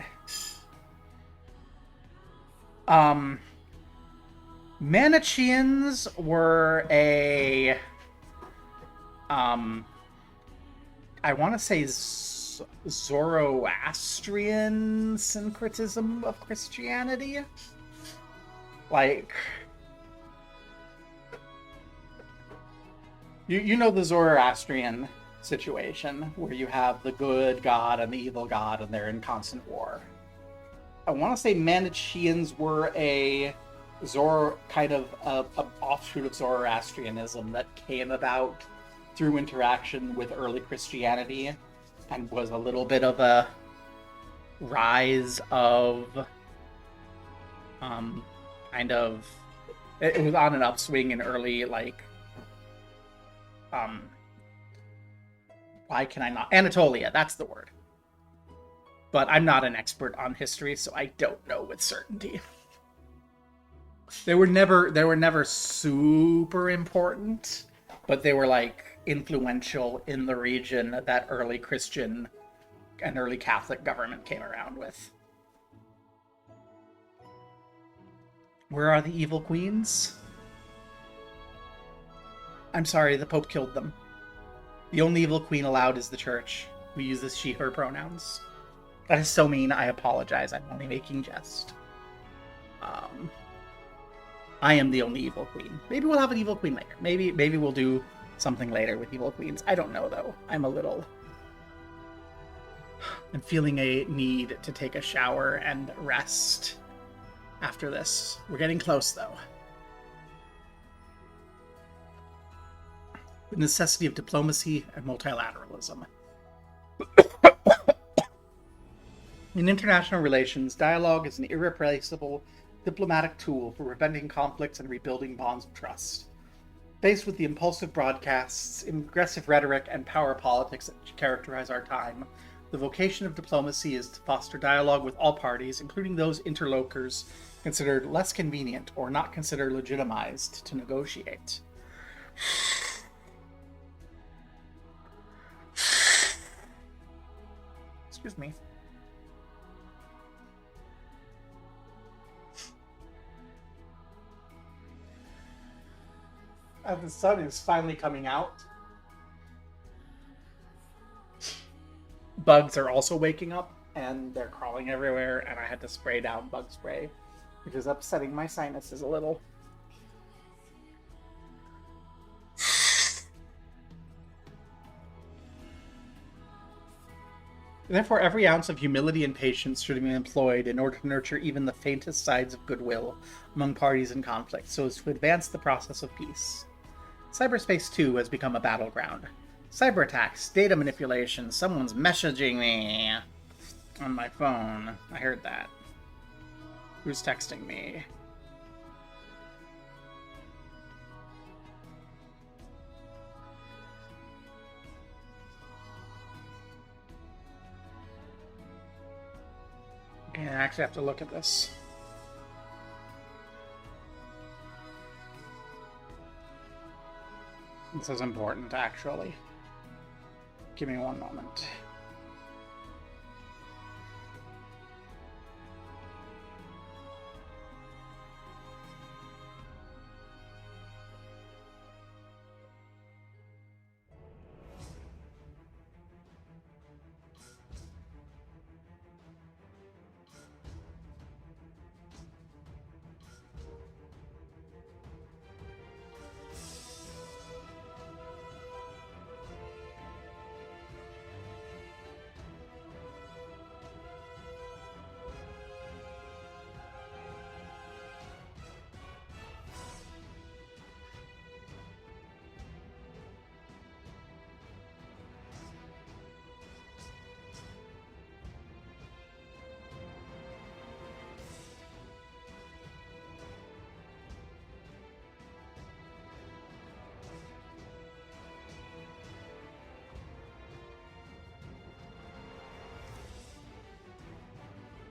Manichaeans were I want to say Zoroastrian syncretism of Christianity. Like, you know the Zoroastrian situation where you have the good god and the evil god and they're in constant war. I want to say Manichaeans were a kind of a offshoot of Zoroastrianism that came about through interaction with early Christianity and was a little bit of a rise of kind of it was on an upswing in early why can I not Anatolia, that's the word. But I'm not an expert on history, so I don't know with certainty. They were never super important, but they were like influential in the region that early Christian and early Catholic government came around with. Where are the evil queens? I'm sorry, the Pope killed them. The only evil queen allowed is the church, who uses she, her pronouns. That is so mean, I apologize, I'm only making jest. I am the only evil queen. Maybe we'll have an evil queen later. Maybe we'll do something later with evil queens. I don't know, though. I'm feeling a need to take a shower and rest after this. We're getting close, though. The necessity of diplomacy and multilateralism. In international relations, dialogue is an irreplaceable diplomatic tool for preventing conflicts and rebuilding bonds of trust. Faced with the impulsive broadcasts, aggressive rhetoric, and power politics that characterize our time, the vocation of diplomacy is to foster dialogue with all parties, including those interlocutors considered less convenient or not considered legitimized to negotiate. Excuse me. The sun is finally coming out. Bugs are also waking up, and they're crawling everywhere, and I had to spray down bug spray, which is upsetting my sinuses a little. Therefore, every ounce of humility and patience should be employed in order to nurture even the faintest signs of goodwill among parties in conflict, so as to advance the process of peace. Cyberspace 2 has become a battleground. Cyber attacks, data manipulation, someone's messaging me on my phone. I heard that. Who's texting me? Okay, I actually have to look at this. This is important, actually. Give me one moment.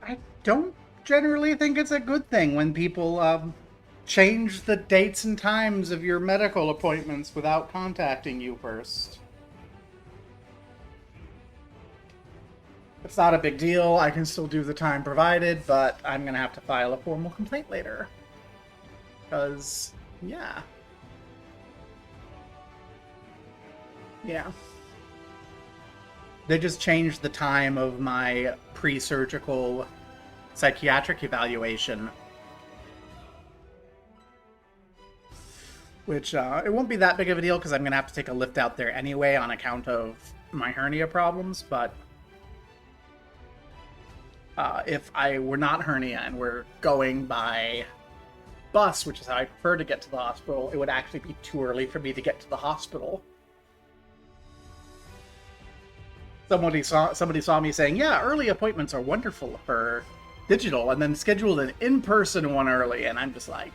I don't generally think it's a good thing when people change the dates and times of your medical appointments without contacting you first. It's not a big deal. I can still do the time provided, but I'm going to have to file a formal complaint later. Because, yeah. They just changed the time of my pre-surgical psychiatric evaluation, which it won't be that big of a deal because I'm going to have to take a lift out there anyway on account of my hernia problems, but if I were not hernia and we're going by bus, which is how I prefer to get to the hospital, it would actually be too early for me to get to the hospital. Somebody saw me saying, yeah, early appointments are wonderful for digital, and then scheduled an in-person one early, and I'm just like,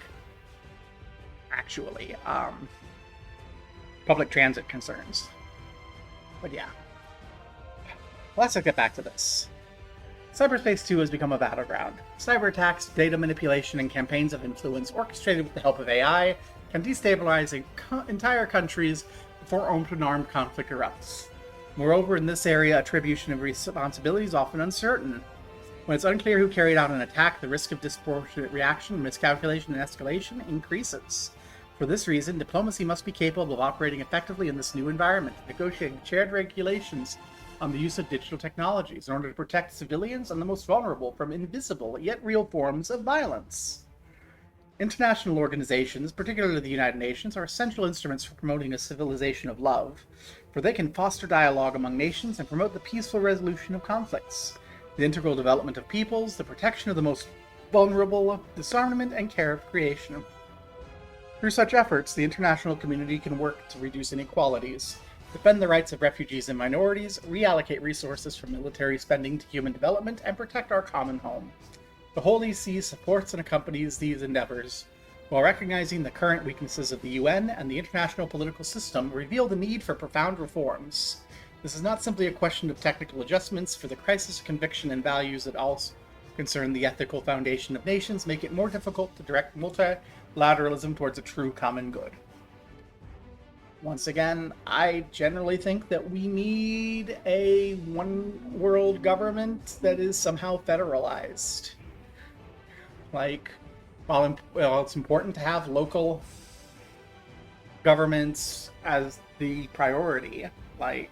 actually, public transit concerns. But yeah. Let's get back to this. Cyberspace 2 has become a battleground. Cyber attacks, data manipulation, and campaigns of influence orchestrated with the help of AI can destabilize entire countries before open-armed conflict erupts. Moreover, in this area, attribution of responsibility is often uncertain. When it's unclear who carried out an attack, the risk of disproportionate reaction, miscalculation, and escalation increases. For this reason, diplomacy must be capable of operating effectively in this new environment, negotiating shared regulations on the use of digital technologies in order to protect civilians and the most vulnerable from invisible yet real forms of violence. International organizations, particularly the United Nations, are essential instruments for promoting a civilization of love, for they can foster dialogue among nations and promote the peaceful resolution of conflicts, the integral development of peoples, the protection of the most vulnerable, disarmament and care of creation. Through such efforts, the international community can work to reduce inequalities, defend the rights of refugees and minorities, reallocate resources from military spending to human development, and protect our common home. The Holy See supports and accompanies these endeavors, while recognizing the current weaknesses of the UN and the international political system reveal the need for profound reforms. This is not simply a question of technical adjustments, for the crisis of conviction and values that also concern the ethical foundation of nations make it more difficult to direct multilateralism towards a true common good. Once again, I generally think that we need a one-world government that is somehow federalized. Like, while it's important to have local governments as the priority, like,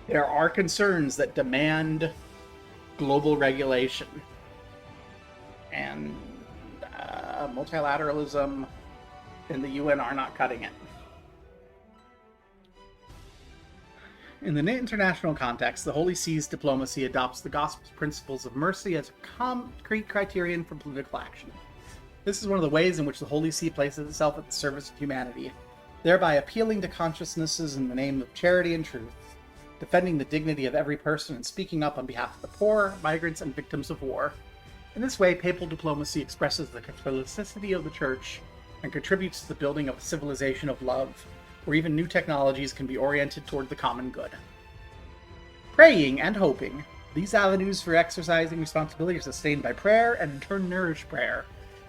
there are concerns that demand global regulation. And multilateralism and the UN are not cutting it. In the international context, the Holy See's diplomacy adopts the Gospel's principles of mercy as a concrete criterion for political action. This is one of the ways in which the Holy See places itself at the service of humanity, thereby appealing to consciousnesses in the name of charity and truth, defending the dignity of every person and speaking up on behalf of the poor, migrants, and victims of war. In this way, papal diplomacy expresses the Catholicity of the Church and contributes to the building of a civilization of love, where even new technologies can be oriented toward the common good. Praying and hoping. These avenues for exercising responsibility are sustained by prayer and in turn nourish prayer.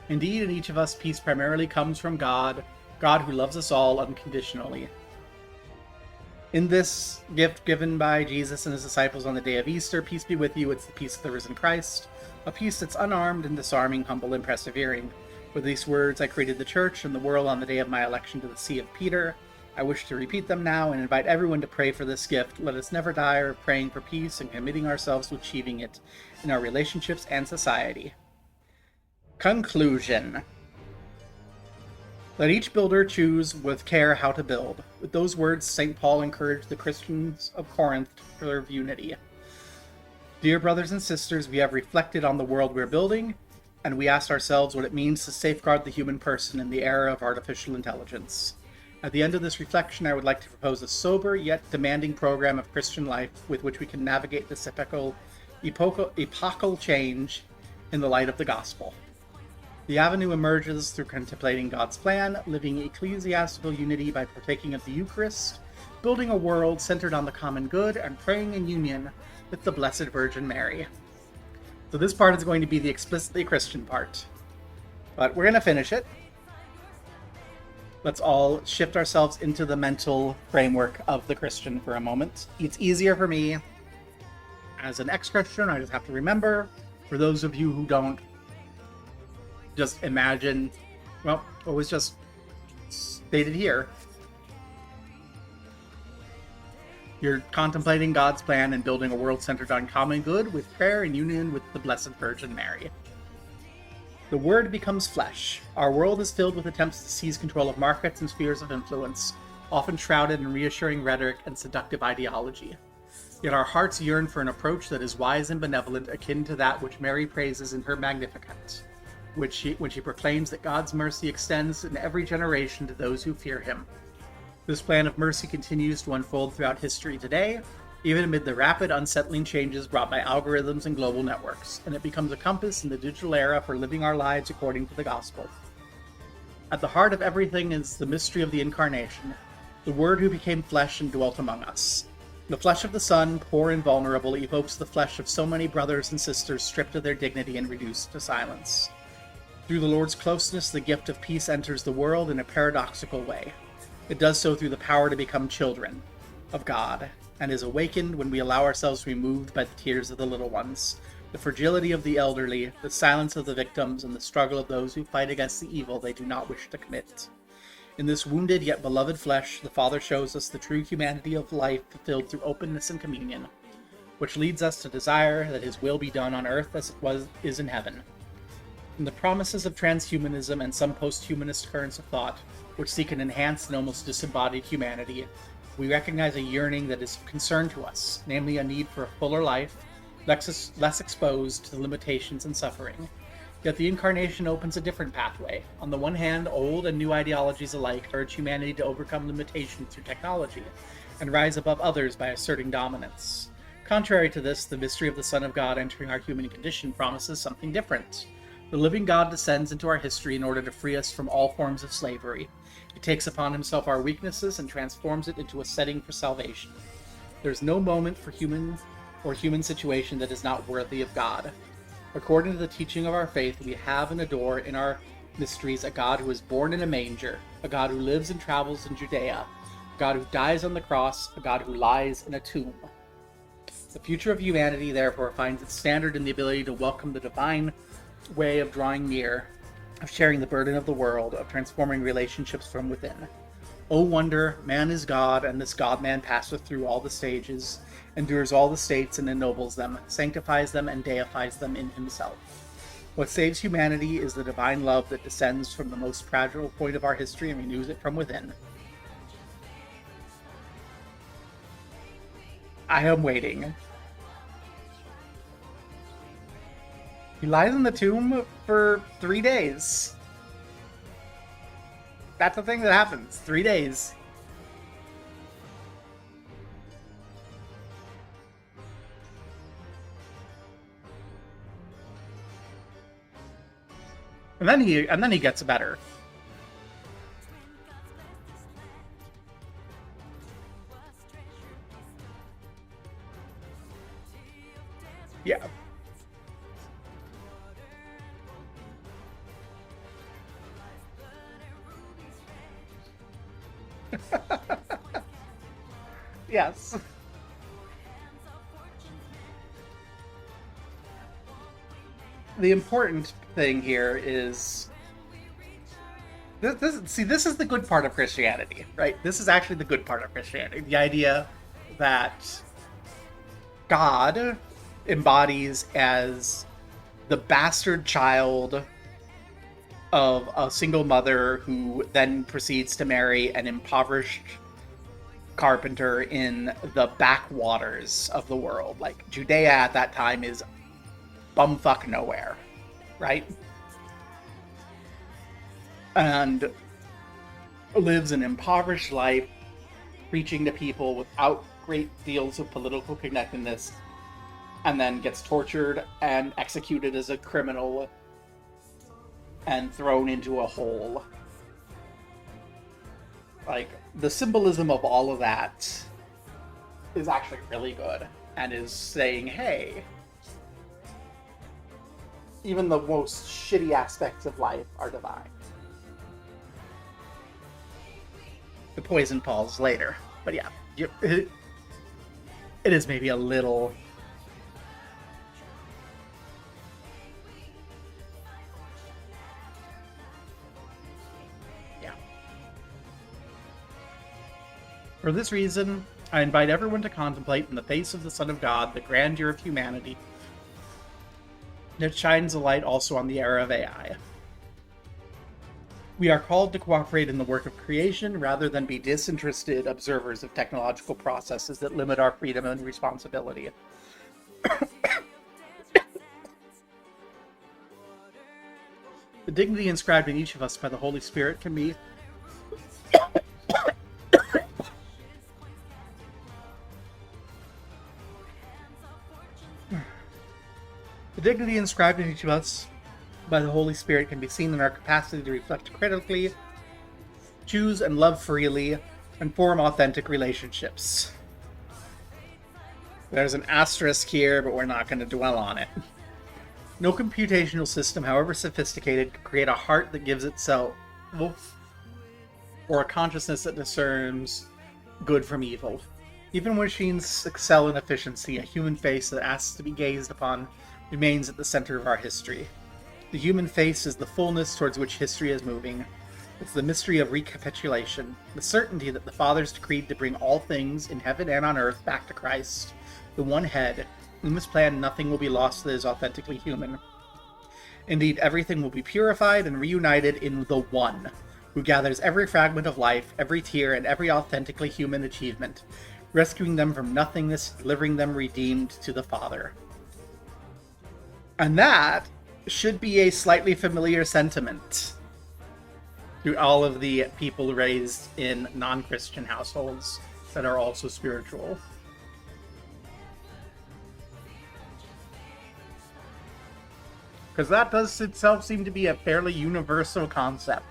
Indeed, in each of us, peace primarily comes from God, God who loves us all unconditionally. In this gift given by Jesus and his disciples on the day of Easter, peace be with you, it's the peace of the risen Christ, a peace that's unarmed and disarming, humble and persevering. With these words, I created the church and the world on the day of my election to the See of Peter. I wish to repeat them now and invite everyone to pray for this gift. Let us never tire of praying for peace and committing ourselves to achieving it in our relationships and society. Conclusion. Let each builder choose with care how to build. With those words, St. Paul encouraged the Christians of Corinth to preserve unity. Dear brothers and sisters, we have reflected on the world we're building, and we asked ourselves what it means to safeguard the human person in the era of artificial intelligence. At the end of this reflection, I would like to propose a sober yet demanding program of Christian life with which we can navigate this epochal change in the light of the gospel. The avenue emerges through contemplating God's plan, living ecclesiastical unity by partaking of the Eucharist, building a world centered on the common good, and praying in union with the Blessed Virgin Mary. So this part is going to be the explicitly Christian part. But we're going to finish it. Let's all shift ourselves into the mental framework of the Christian for a moment. It's easier for me as an ex-Christian. I just have to remember. For those of you who don't, just imagine, well, what was just stated here. You're contemplating God's plan and building a world centered on common good with prayer and union with the Blessed Virgin Mary. The Word becomes flesh. Our world is filled with attempts to seize control of markets and spheres of influence, often shrouded in reassuring rhetoric and seductive ideology. Yet our hearts yearn for an approach that is wise and benevolent, akin to that which Mary praises in her Magnificat, when she proclaims that God's mercy extends in every generation to those who fear him. This plan of mercy continues to unfold throughout history today, even amid the rapid, unsettling changes brought by algorithms and global networks, and it becomes a compass in the digital era for living our lives according to the gospel. At the heart of everything is the mystery of the Incarnation, the Word who became flesh and dwelt among us. The flesh of the Son, poor and vulnerable, evokes the flesh of so many brothers and sisters stripped of their dignity and reduced to silence. Through the Lord's closeness, the gift of peace enters the world in a paradoxical way. It does so through the power to become children of God, and is awakened when we allow ourselves to be moved by the tears of the little ones, the fragility of the elderly, the silence of the victims, and the struggle of those who fight against the evil they do not wish to commit. In this wounded yet beloved flesh, the Father shows us the true humanity of life fulfilled through openness and communion, which leads us to desire that his will be done on earth as it is in heaven. In the promises of transhumanism and some post-humanist currents of thought, which seek an enhanced and almost disembodied humanity, we recognize a yearning that is concerned to us, namely a need for a fuller life, less exposed to the limitations and suffering. Yet the Incarnation opens a different pathway. On the one hand, old and new ideologies alike urge humanity to overcome limitations through technology, and rise above others by asserting dominance. Contrary to this, the mystery of the Son of God entering our human condition promises something different. The living God descends into our history in order to free us from all forms of slavery. He takes upon himself our weaknesses and transforms it into a setting for salvation. There is no moment for human situation that is not worthy of God. According to the teaching of our faith, we have and adore in our mysteries a God who is born in a manger, a God who lives and travels in Judea, a God who dies on the cross, a God who lies in a tomb. The future of humanity, therefore, finds its standard in the ability to welcome the divine way of drawing near, of sharing the burden of the world, of transforming relationships from within. O wonder, man is God, and this God-man passeth through all the stages, endures all the states and ennobles them, sanctifies them and deifies them in himself. What saves humanity is the divine love that descends from the most fragile point of our history and renews it from within. I am waiting. He lies in the tomb for 3 days. That's the thing that happens. 3 days. And then he gets better. Yeah. Yes. The important thing here is this is the good part of Christianity, right? This is actually the good part of Christianity. The idea that God embodies as the bastard child of a single mother who then proceeds to marry an impoverished carpenter in the backwaters of the world. Like, Judea at that time is bumfuck nowhere, right? And lives an impoverished life, preaching to people without great deals of political connectedness, and then gets tortured and executed as a criminal and thrown into a hole. Like, the symbolism of all of that is actually really good, and is saying, hey, even the most shitty aspects of life are divine. The poison falls later, but yeah, it is maybe a little... For this reason, I invite everyone to contemplate in the face of the Son of God the grandeur of humanity that shines a light also on the era of AI. We are called to cooperate in the work of creation rather than be disinterested observers of technological processes that limit our freedom and responsibility. The dignity inscribed in each of us by the Holy Spirit can be The dignity inscribed in each of us by the Holy Spirit can be seen in our capacity to reflect critically, choose and love freely, and form authentic relationships. There's an asterisk here, but we're not going to dwell on it. No computational system, however sophisticated, could create a heart that gives itself, or a consciousness that discerns good from evil. Even when machines excel in efficiency, a human face that asks to be gazed upon remains at the center of our history. The human face is the fullness towards which history is moving. It's the mystery of recapitulation, the certainty that the Fathers decreed to bring all things in heaven and on earth back to Christ, the one head. In this plan, nothing will be lost that is authentically human. Indeed, everything will be purified and reunited in the One, who gathers every fragment of life, every tear, and every authentically human achievement, rescuing them from nothingness, delivering them redeemed to the Father. And that should be a slightly familiar sentiment to all of the people raised in non-Christian households that are also spiritual. Because that does itself seem to be a fairly universal concept.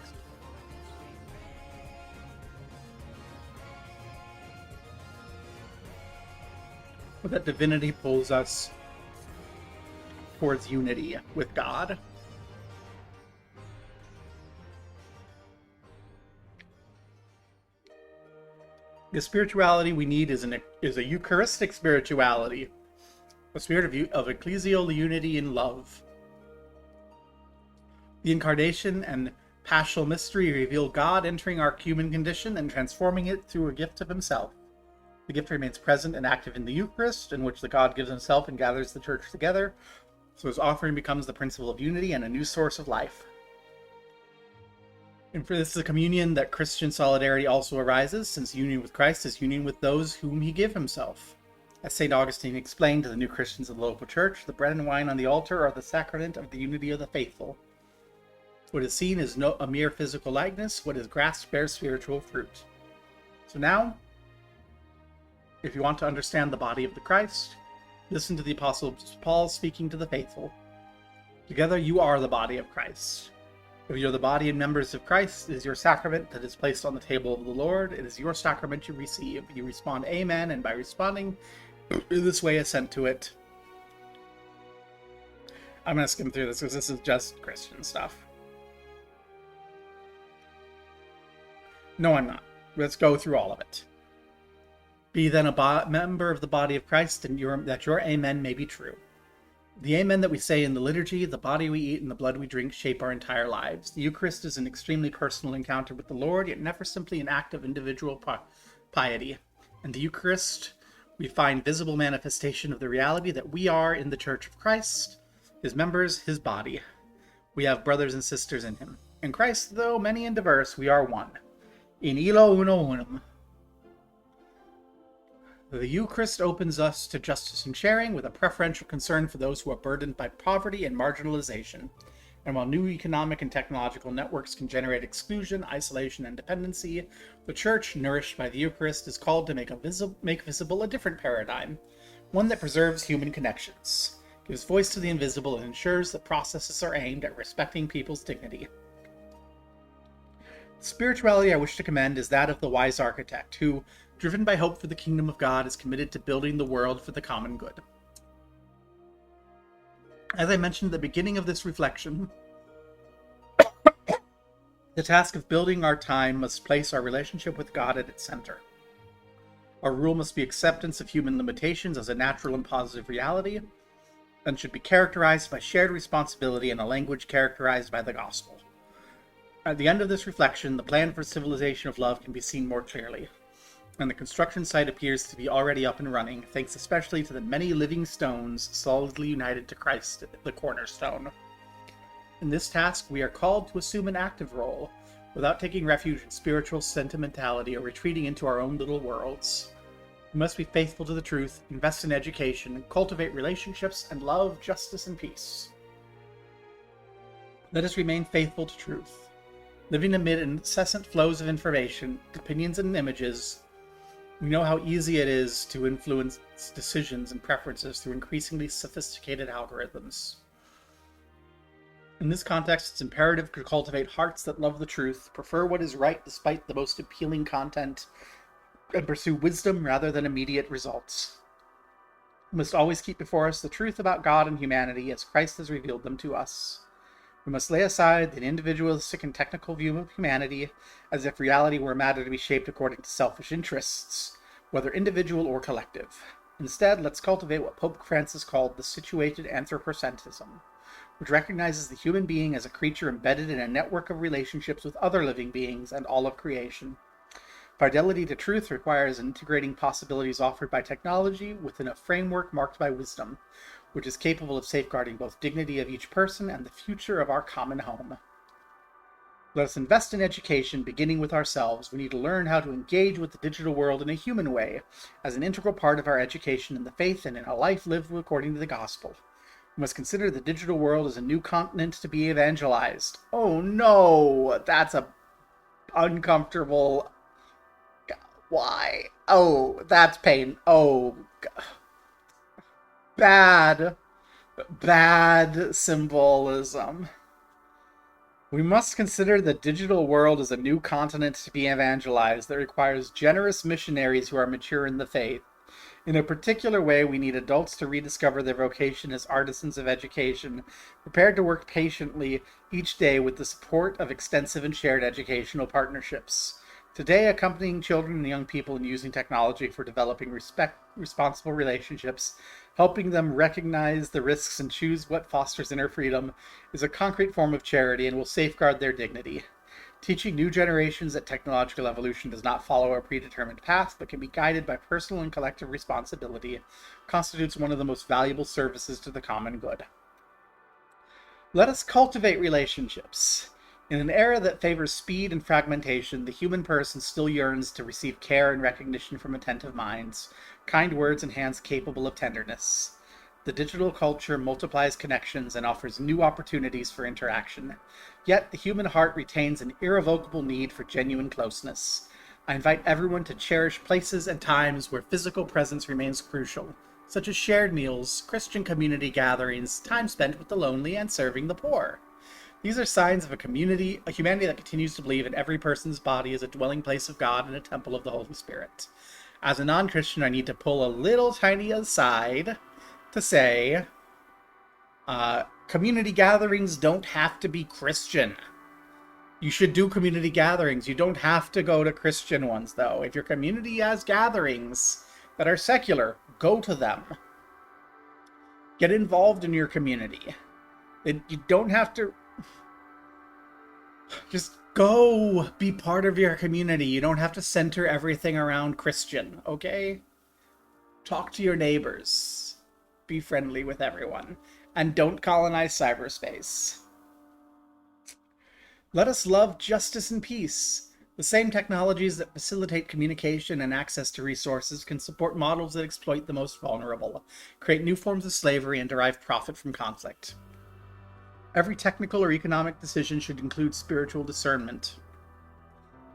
But that divinity pulls us towards unity with God. The spirituality we need is a Eucharistic spirituality, a spirit of ecclesial unity in love. The incarnation and paschal mystery reveal God entering our human condition and transforming it through a gift of himself. The gift remains present and active in the Eucharist, in which the God gives himself and gathers the church together, so his offering becomes the principle of unity and a new source of life. And for this is a communion that Christian solidarity also arises, since union with Christ is union with those whom he gave himself. As St. Augustine explained to the new Christians of the local church, the bread and wine on the altar are the sacrament of the unity of the faithful. What is seen is not a mere physical likeness, what is grasped bears spiritual fruit. So now, if you want to understand the body of the Christ, listen to the Apostle Paul speaking to the faithful. Together you are the body of Christ. If you're the body and members of Christ, it is your sacrament that is placed on the table of the Lord. It is your sacrament you receive. You respond amen, and by responding in this way assent to it. I'm going to skim through this because this is just Christian stuff. No, I'm not. Let's go through all of it. Be then a member of the body of Christ, and that your amen may be true. The amen that we say in the liturgy, the body we eat, and the blood we drink shape our entire lives. The Eucharist is an extremely personal encounter with the Lord, yet never simply an act of individual piety. In the Eucharist, we find visible manifestation of the reality that we are in the Church of Christ, his members, his body. We have brothers and sisters in him. In Christ, though many and diverse, we are one. In illo uno unum. The Eucharist opens us to justice and sharing with a preferential concern for those who are burdened by poverty and marginalization. And while new economic and technological networks can generate exclusion, isolation, and dependency, the Church, nourished by the Eucharist, is called to make visible a different paradigm, one that preserves human connections, gives voice to the invisible, and ensures that processes are aimed at respecting people's dignity. The spirituality I wish to commend is that of the wise architect, who, driven by hope for the kingdom of God, is committed to building the world for the common good. As I mentioned at the beginning of this reflection, the task of building our time must place our relationship with God at its center. Our rule must be acceptance of human limitations as a natural and positive reality, and should be characterized by shared responsibility and a language characterized by the gospel. At the end of this reflection, the plan for civilization of love can be seen more clearly. and the construction site appears to be already up and running, thanks especially to the many living stones solidly united to Christ, the cornerstone. In this task, we are called to assume an active role, without taking refuge in spiritual sentimentality or retreating into our own little worlds. We must be faithful to the truth, invest in education, cultivate relationships, and love, justice, and peace. Let us remain faithful to truth. Living amid incessant flows of information, opinions, and images, we know how easy it is to influence decisions and preferences through increasingly sophisticated algorithms. In this context, it's imperative to cultivate hearts that love the truth, prefer what is right despite the most appealing content, and pursue wisdom rather than immediate results. We must always keep before us the truth about God and humanity as Christ has revealed them to us. We must lay aside the individualistic and technical view of humanity as if reality were a matter to be shaped according to selfish interests, whether individual or collective. Instead, let's cultivate what Pope Francis called the situated anthropocentrism, which recognizes the human being as a creature embedded in a network of relationships with other living beings and all of creation. Fidelity to truth requires integrating possibilities offered by technology within a framework marked by wisdom, which is capable of safeguarding both dignity of each person and the future of our common home. Let us invest in education, beginning with ourselves. We need to learn how to engage with the digital world in a human way, as an integral part of our education in the faith and in a life lived according to the gospel. We must consider the digital world as a new continent to be evangelized. Oh no, that's a uncomfortable... Why? Oh, that's pain. Oh, bad symbolism. We must consider the digital world as a new continent to be evangelized that requires generous missionaries who are mature in the faith. In a particular way, we need adults to rediscover their vocation as artisans of education, prepared to work patiently each day with the support of extensive and shared educational partnerships. Today, accompanying children and young people in using technology for developing responsible relationships, helping them recognize the risks and choose what fosters inner freedom, is a concrete form of charity and will safeguard their dignity. Teaching new generations that technological evolution does not follow a predetermined path, but can be guided by personal and collective responsibility, constitutes one of the most valuable services to the common good. Let us cultivate relationships. In an era that favors speed and fragmentation, the human person still yearns to receive care and recognition from attentive minds, kind words and hands capable of tenderness. The digital culture multiplies connections and offers new opportunities for interaction. Yet the human heart retains an irrevocable need for genuine closeness. I invite everyone to cherish places and times where physical presence remains crucial, such as shared meals, Christian community gatherings, time spent with the lonely, and serving the poor. These are signs of a humanity that continues to believe in every person's body as a dwelling place of God and a temple of the Holy Spirit. As a non-Christian, I need to pull a little tiny aside to say, community gatherings don't have to be Christian. You should do community gatherings. You don't have to go to Christian ones, though. If your community has gatherings that are secular, go to them. Get involved in your community. You don't have to... Just go be part of your community. You don't have to center everything around Christian, okay? Talk to your neighbors. Be friendly with everyone. And don't colonize cyberspace. Let us love justice and peace. The same technologies that facilitate communication and access to resources can support models that exploit the most vulnerable, create new forms of slavery, and derive profit from conflict. Every technical or economic decision should include spiritual discernment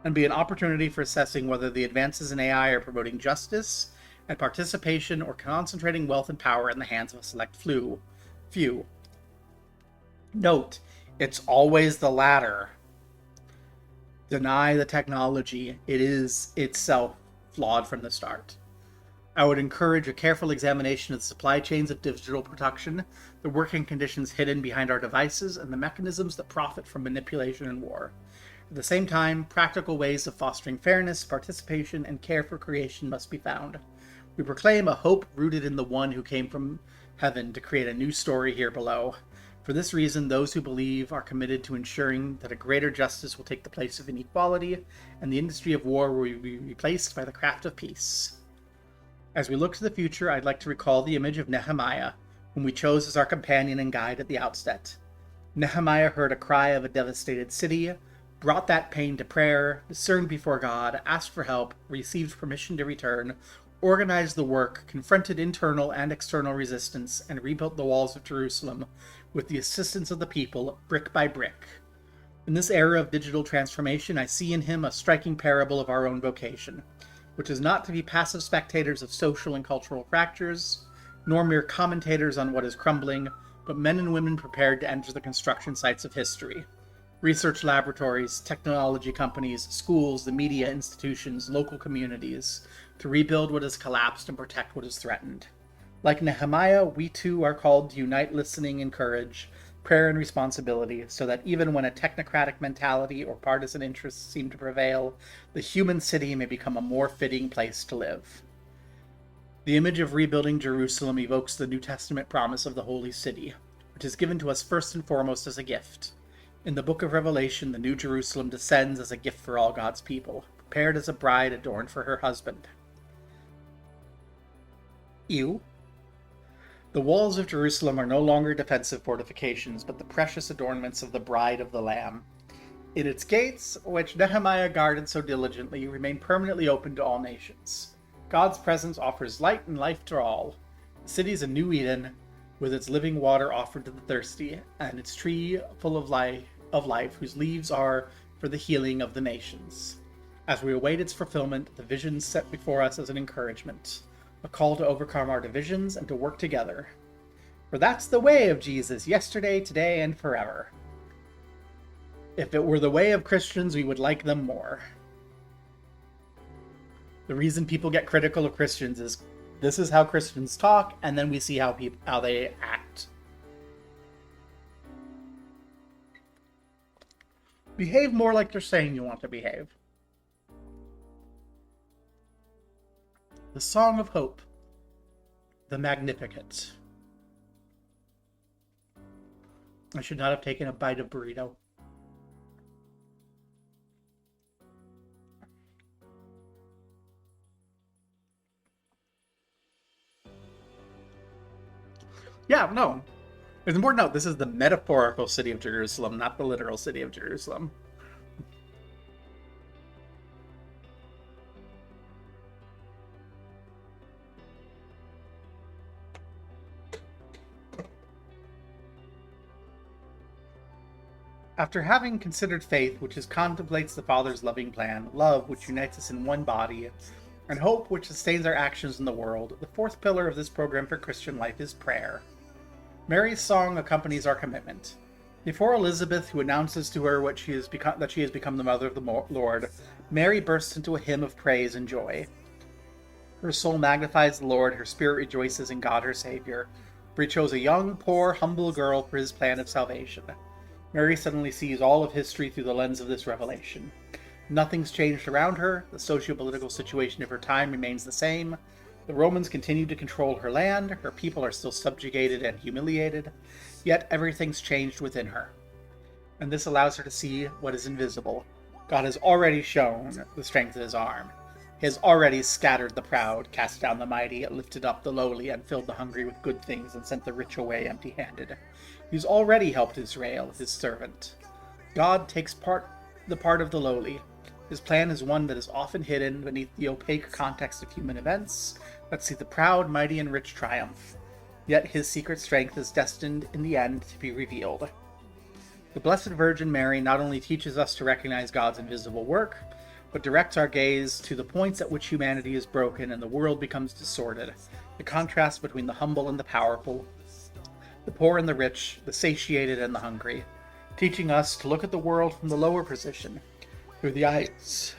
and be an opportunity for assessing whether the advances in AI are promoting justice and participation or concentrating wealth and power in the hands of a select few. Note, it's always the latter. Deny the technology. It is itself flawed from the start. I would encourage a careful examination of the supply chains of digital production, the working conditions hidden behind our devices, and the mechanisms that profit from manipulation and war. At the same time, practical ways of fostering fairness, participation, and care for creation must be found. We proclaim a hope rooted in the one who came from heaven to create a new story here below. For this reason, those who believe are committed to ensuring that a greater justice will take the place of inequality, and the industry of war will be replaced by the craft of peace. As we look to the future, I'd like to recall the image of Nehemiah, whom we chose as our companion and guide at the outset. Nehemiah heard a cry of a devastated city, brought that pain to prayer, discerned before God, asked for help, received permission to return, organized the work, confronted internal and external resistance, and rebuilt the walls of Jerusalem with the assistance of the people, brick by brick. In this era of digital transformation, I see in him a striking parable of our own vocation, which is not to be passive spectators of social and cultural fractures, nor mere commentators on what is crumbling, but men and women prepared to enter the construction sites of history. Research laboratories, technology companies, schools, the media institutions, local communities, to rebuild what has collapsed and protect what is threatened. Like Nehemiah, we too are called to unite listening and courage, prayer and responsibility, so that even when a technocratic mentality or partisan interests seem to prevail, the human city may become a more fitting place to live. The image of rebuilding Jerusalem evokes the New Testament promise of the Holy City, which is given to us first and foremost as a gift. In the book of Revelation, the New Jerusalem descends as a gift for all God's people, prepared as a bride adorned for her husband. The walls of Jerusalem are no longer defensive fortifications, but the precious adornments of the bride of the Lamb. In its gates, which Nehemiah guarded so diligently, remain permanently open to all nations. God's presence offers light and life to all. The city is a new Eden, with its living water offered to the thirsty, and its tree full of life, whose leaves are for the healing of the nations. As we await its fulfillment, the vision set before us as an encouragement, a call to overcome our divisions and to work together. For that's the way of Jesus, yesterday, today, and forever. If it were the way of Christians, we would like them more. The reason people get critical of Christians is this is how Christians talk, and then we see how they act. Behave more like you're saying you want to behave. The Song of Hope, the Magnificat. I should not have taken a bite of burrito. Yeah, no. It's important to note this is the metaphorical city of Jerusalem, not the literal city of Jerusalem. After having considered faith, which contemplates the Father's loving plan, love, which unites us in one body, and hope, which sustains our actions in the world, the fourth pillar of this program for Christian life is prayer. Mary's song accompanies our commitment. Before Elizabeth, who announces to her that she has become the mother of the Lord, Mary bursts into a hymn of praise and joy. Her soul magnifies the Lord, her spirit rejoices in God her Savior, for he chose a young, poor, humble girl for his plan of salvation. Mary suddenly sees all of history through the lens of this revelation. Nothing's changed around her, the socio-political situation of her time remains the same, the Romans continue to control her land, her people are still subjugated and humiliated, yet everything's changed within her. And this allows her to see what is invisible. God has already shown the strength of his arm. He has already scattered the proud, cast down the mighty, lifted up the lowly, and filled the hungry with good things, and sent the rich away empty-handed. He's already helped Israel, his servant. God takes the part of the lowly. His plan is one that is often hidden beneath the opaque context of human events that see the proud, mighty, and rich triumph. Yet his secret strength is destined in the end to be revealed. The Blessed Virgin Mary not only teaches us to recognize God's invisible work, but directs our gaze to the points at which humanity is broken and the world becomes disordered, the contrast between the humble and the powerful, the poor and the rich, the satiated and the hungry, teaching us to look at the world from the lower position, through the eyes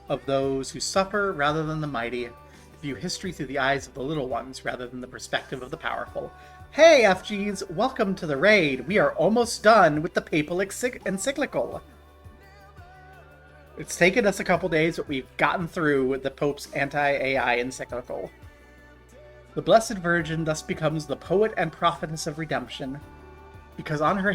of those who suffer rather than the mighty, to view history through the eyes of the little ones rather than the perspective of the powerful. Hey, FGs, welcome to the raid. We are almost done with the papal encyclical. It's taken us a couple days, but we've gotten through the Pope's anti-AI encyclical. The Blessed Virgin thus becomes the poet and prophetess of redemption. because on her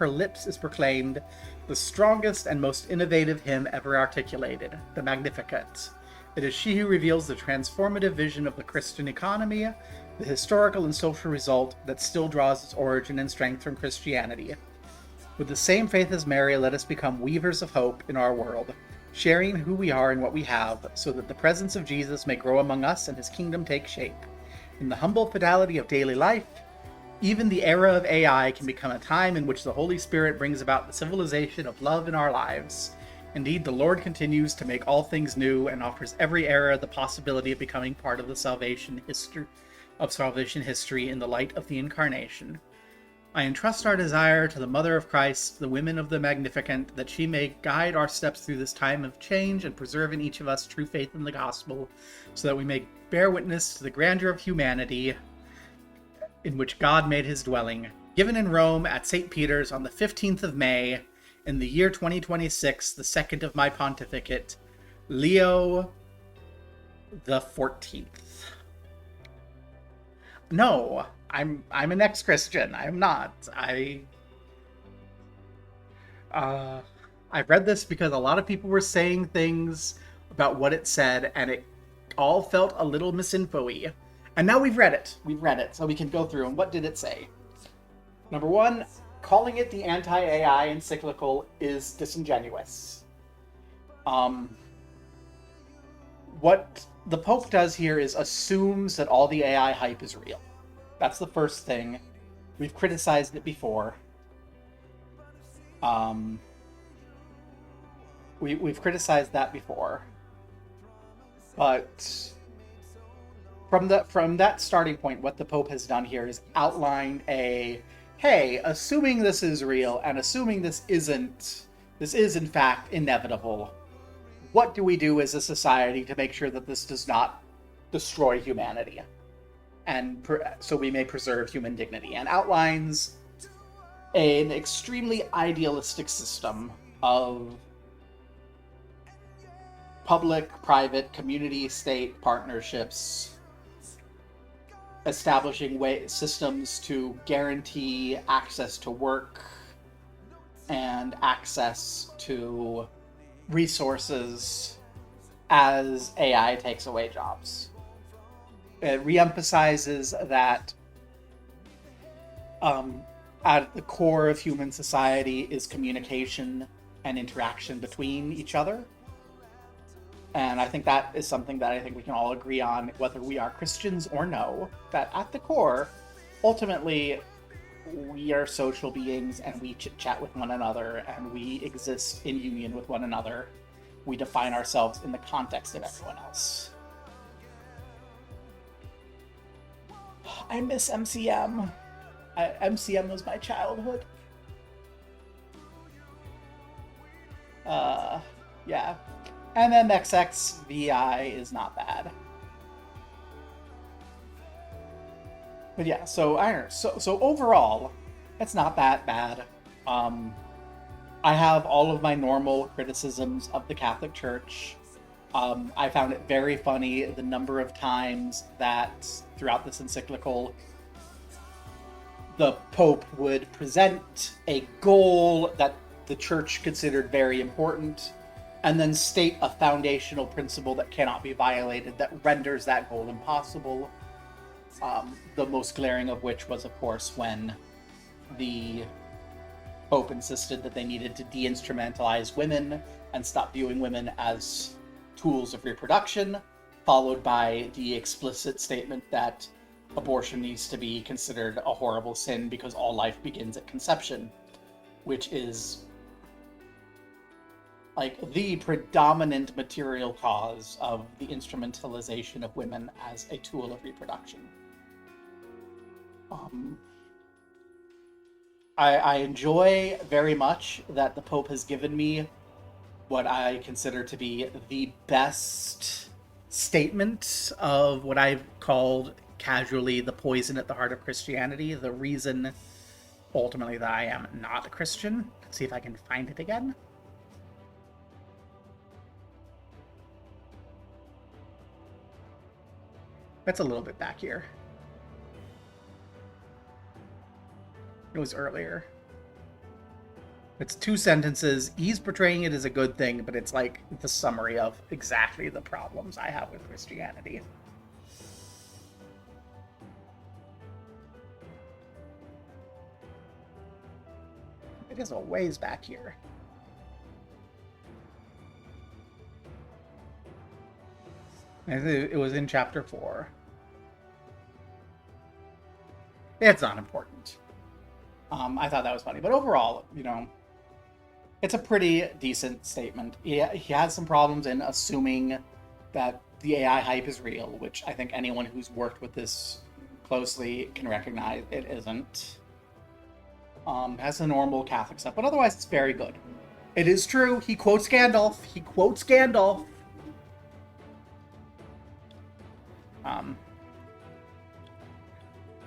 lips is proclaimed the strongest and most innovative hymn ever articulated, the Magnificat. It is she who reveals the transformative vision of the Christian economy, the historical and social result that still draws its origin and strength from Christianity. With the same faith as Mary, let us become weavers of hope in our world, sharing who we are and what we have, so that the presence of Jesus may grow among us and his kingdom take shape. In the humble fidelity of daily life, even the era of AI can become a time in which the Holy Spirit brings about the civilization of love in our lives. Indeed, the Lord continues to make all things new and offers every era the possibility of becoming part of the salvation history in the light of the Incarnation. I entrust our desire to the Mother of Christ, the women of the Magnificent, that she may guide our steps through this time of change and preserve in each of us true faith in the gospel, so that we may bear witness to the grandeur of humanity in which God made his dwelling. Given in Rome at St. Peter's on the 15th of May, in the year 2026, the second of my pontificate, Leo the 14th. No, I'm an ex-Christian. I'm not. I read this because a lot of people were saying things about what it said, and it all felt a little misinfo-y. And now we've read it. So we can go through. And what did it say? Number one, calling it the anti-AI encyclical is disingenuous. What the Pope does here is assumes that all the AI hype is real. That's the first thing. We've criticized it before. We've criticized that before. But from that starting point, what the Pope has done here is outlined hey, assuming this is real and assuming this is in fact inevitable, what do we do as a society to make sure that this does not destroy humanity, and so we may preserve human dignity, and outlines an extremely idealistic system of public, private, community, state partnerships, establishing systems to guarantee access to work and access to resources as AI takes away jobs. It reemphasizes that at the core of human society is communication and interaction between each other. And I think that is something that I think we can all agree on, whether we are Christians or no, that at the core, ultimately, we are social beings and we chit-chat with one another and we exist in union with one another. We define ourselves in the context of everyone else. I miss MCM. MCM was my childhood. Yeah. MMXXVI is not bad. But yeah, so I don't know. So overall, it's not that bad. I have all of my normal criticisms of the Catholic Church. I found it very funny the number of times that throughout this encyclical, the Pope would present a goal that the Church considered very important, and then state a foundational principle that cannot be violated that renders that goal impossible. The most glaring of which was, of course, when the Pope insisted that they needed to de-instrumentalize women and stop viewing women as tools of reproduction, followed by the explicit statement that abortion needs to be considered a horrible sin because all life begins at conception, which is like the predominant material cause of the instrumentalization of women as a tool of reproduction. I enjoy very much that the Pope has given me what I consider to be the best statement of what I've called casually the poison at the heart of Christianity, the reason ultimately that I am not a Christian. Let's see if I can find it again. That's a little bit back here. It was earlier. It's 2 sentences. He's portraying it as a good thing, but it's like the summary of exactly the problems I have with Christianity. It is a ways back here. It was in chapter 4. It's not important. I thought that was funny. But overall, it's a pretty decent statement. He has some problems in assuming that the AI hype is real, which I think anyone who's worked with this closely can recognize it isn't. Has the normal Catholic stuff, but otherwise it's very good. It is true. He quotes Gandalf.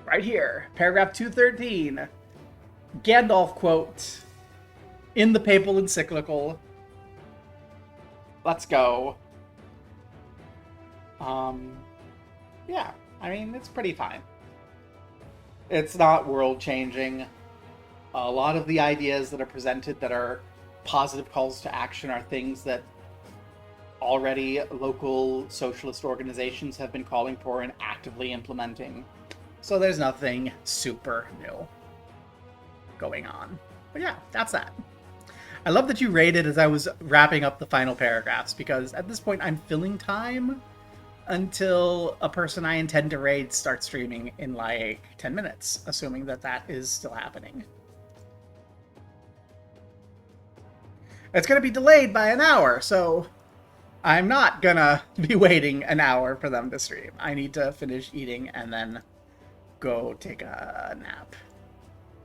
Right here, paragraph 213. Gandalf quote in the papal encyclical. Let's go. Yeah, I mean, it's pretty fine. It's not world-changing. A lot of the ideas that are presented that are positive calls to action are things that already local socialist organizations have been calling for and actively implementing. So there's nothing super new going on. But yeah, that's that. I love that you rated as I was wrapping up the final paragraphs, because at this point I'm filling time until a person I intend to raid starts streaming in like 10 minutes, assuming that that is still happening. It's going to be delayed by an hour, so I'm not going to be waiting an hour for them to stream. I need to finish eating and then go take a nap.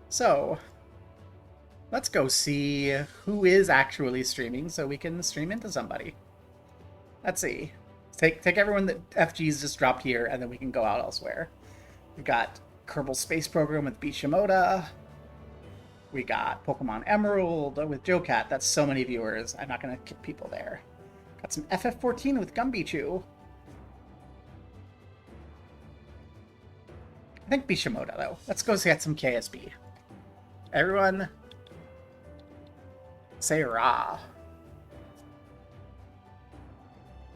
So, let's go see who is actually streaming so we can stream into somebody. Let's see. Take everyone that FG's just dropped here, and then we can go out elsewhere. We've got Kerbal Space Program with Bishimoda. We got Pokemon Emerald with Jocat. That's so many viewers. I'm not going to kick people there. Got some FF14 with Gumbichu. I think Bishimoda, though. Let's go get some KSB. Everyone, say rah.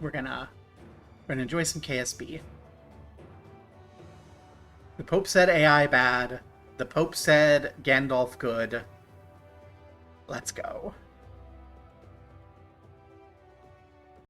We're gonna enjoy some KSB. The Pope said AI bad. The Pope said Gandalf good. Let's go.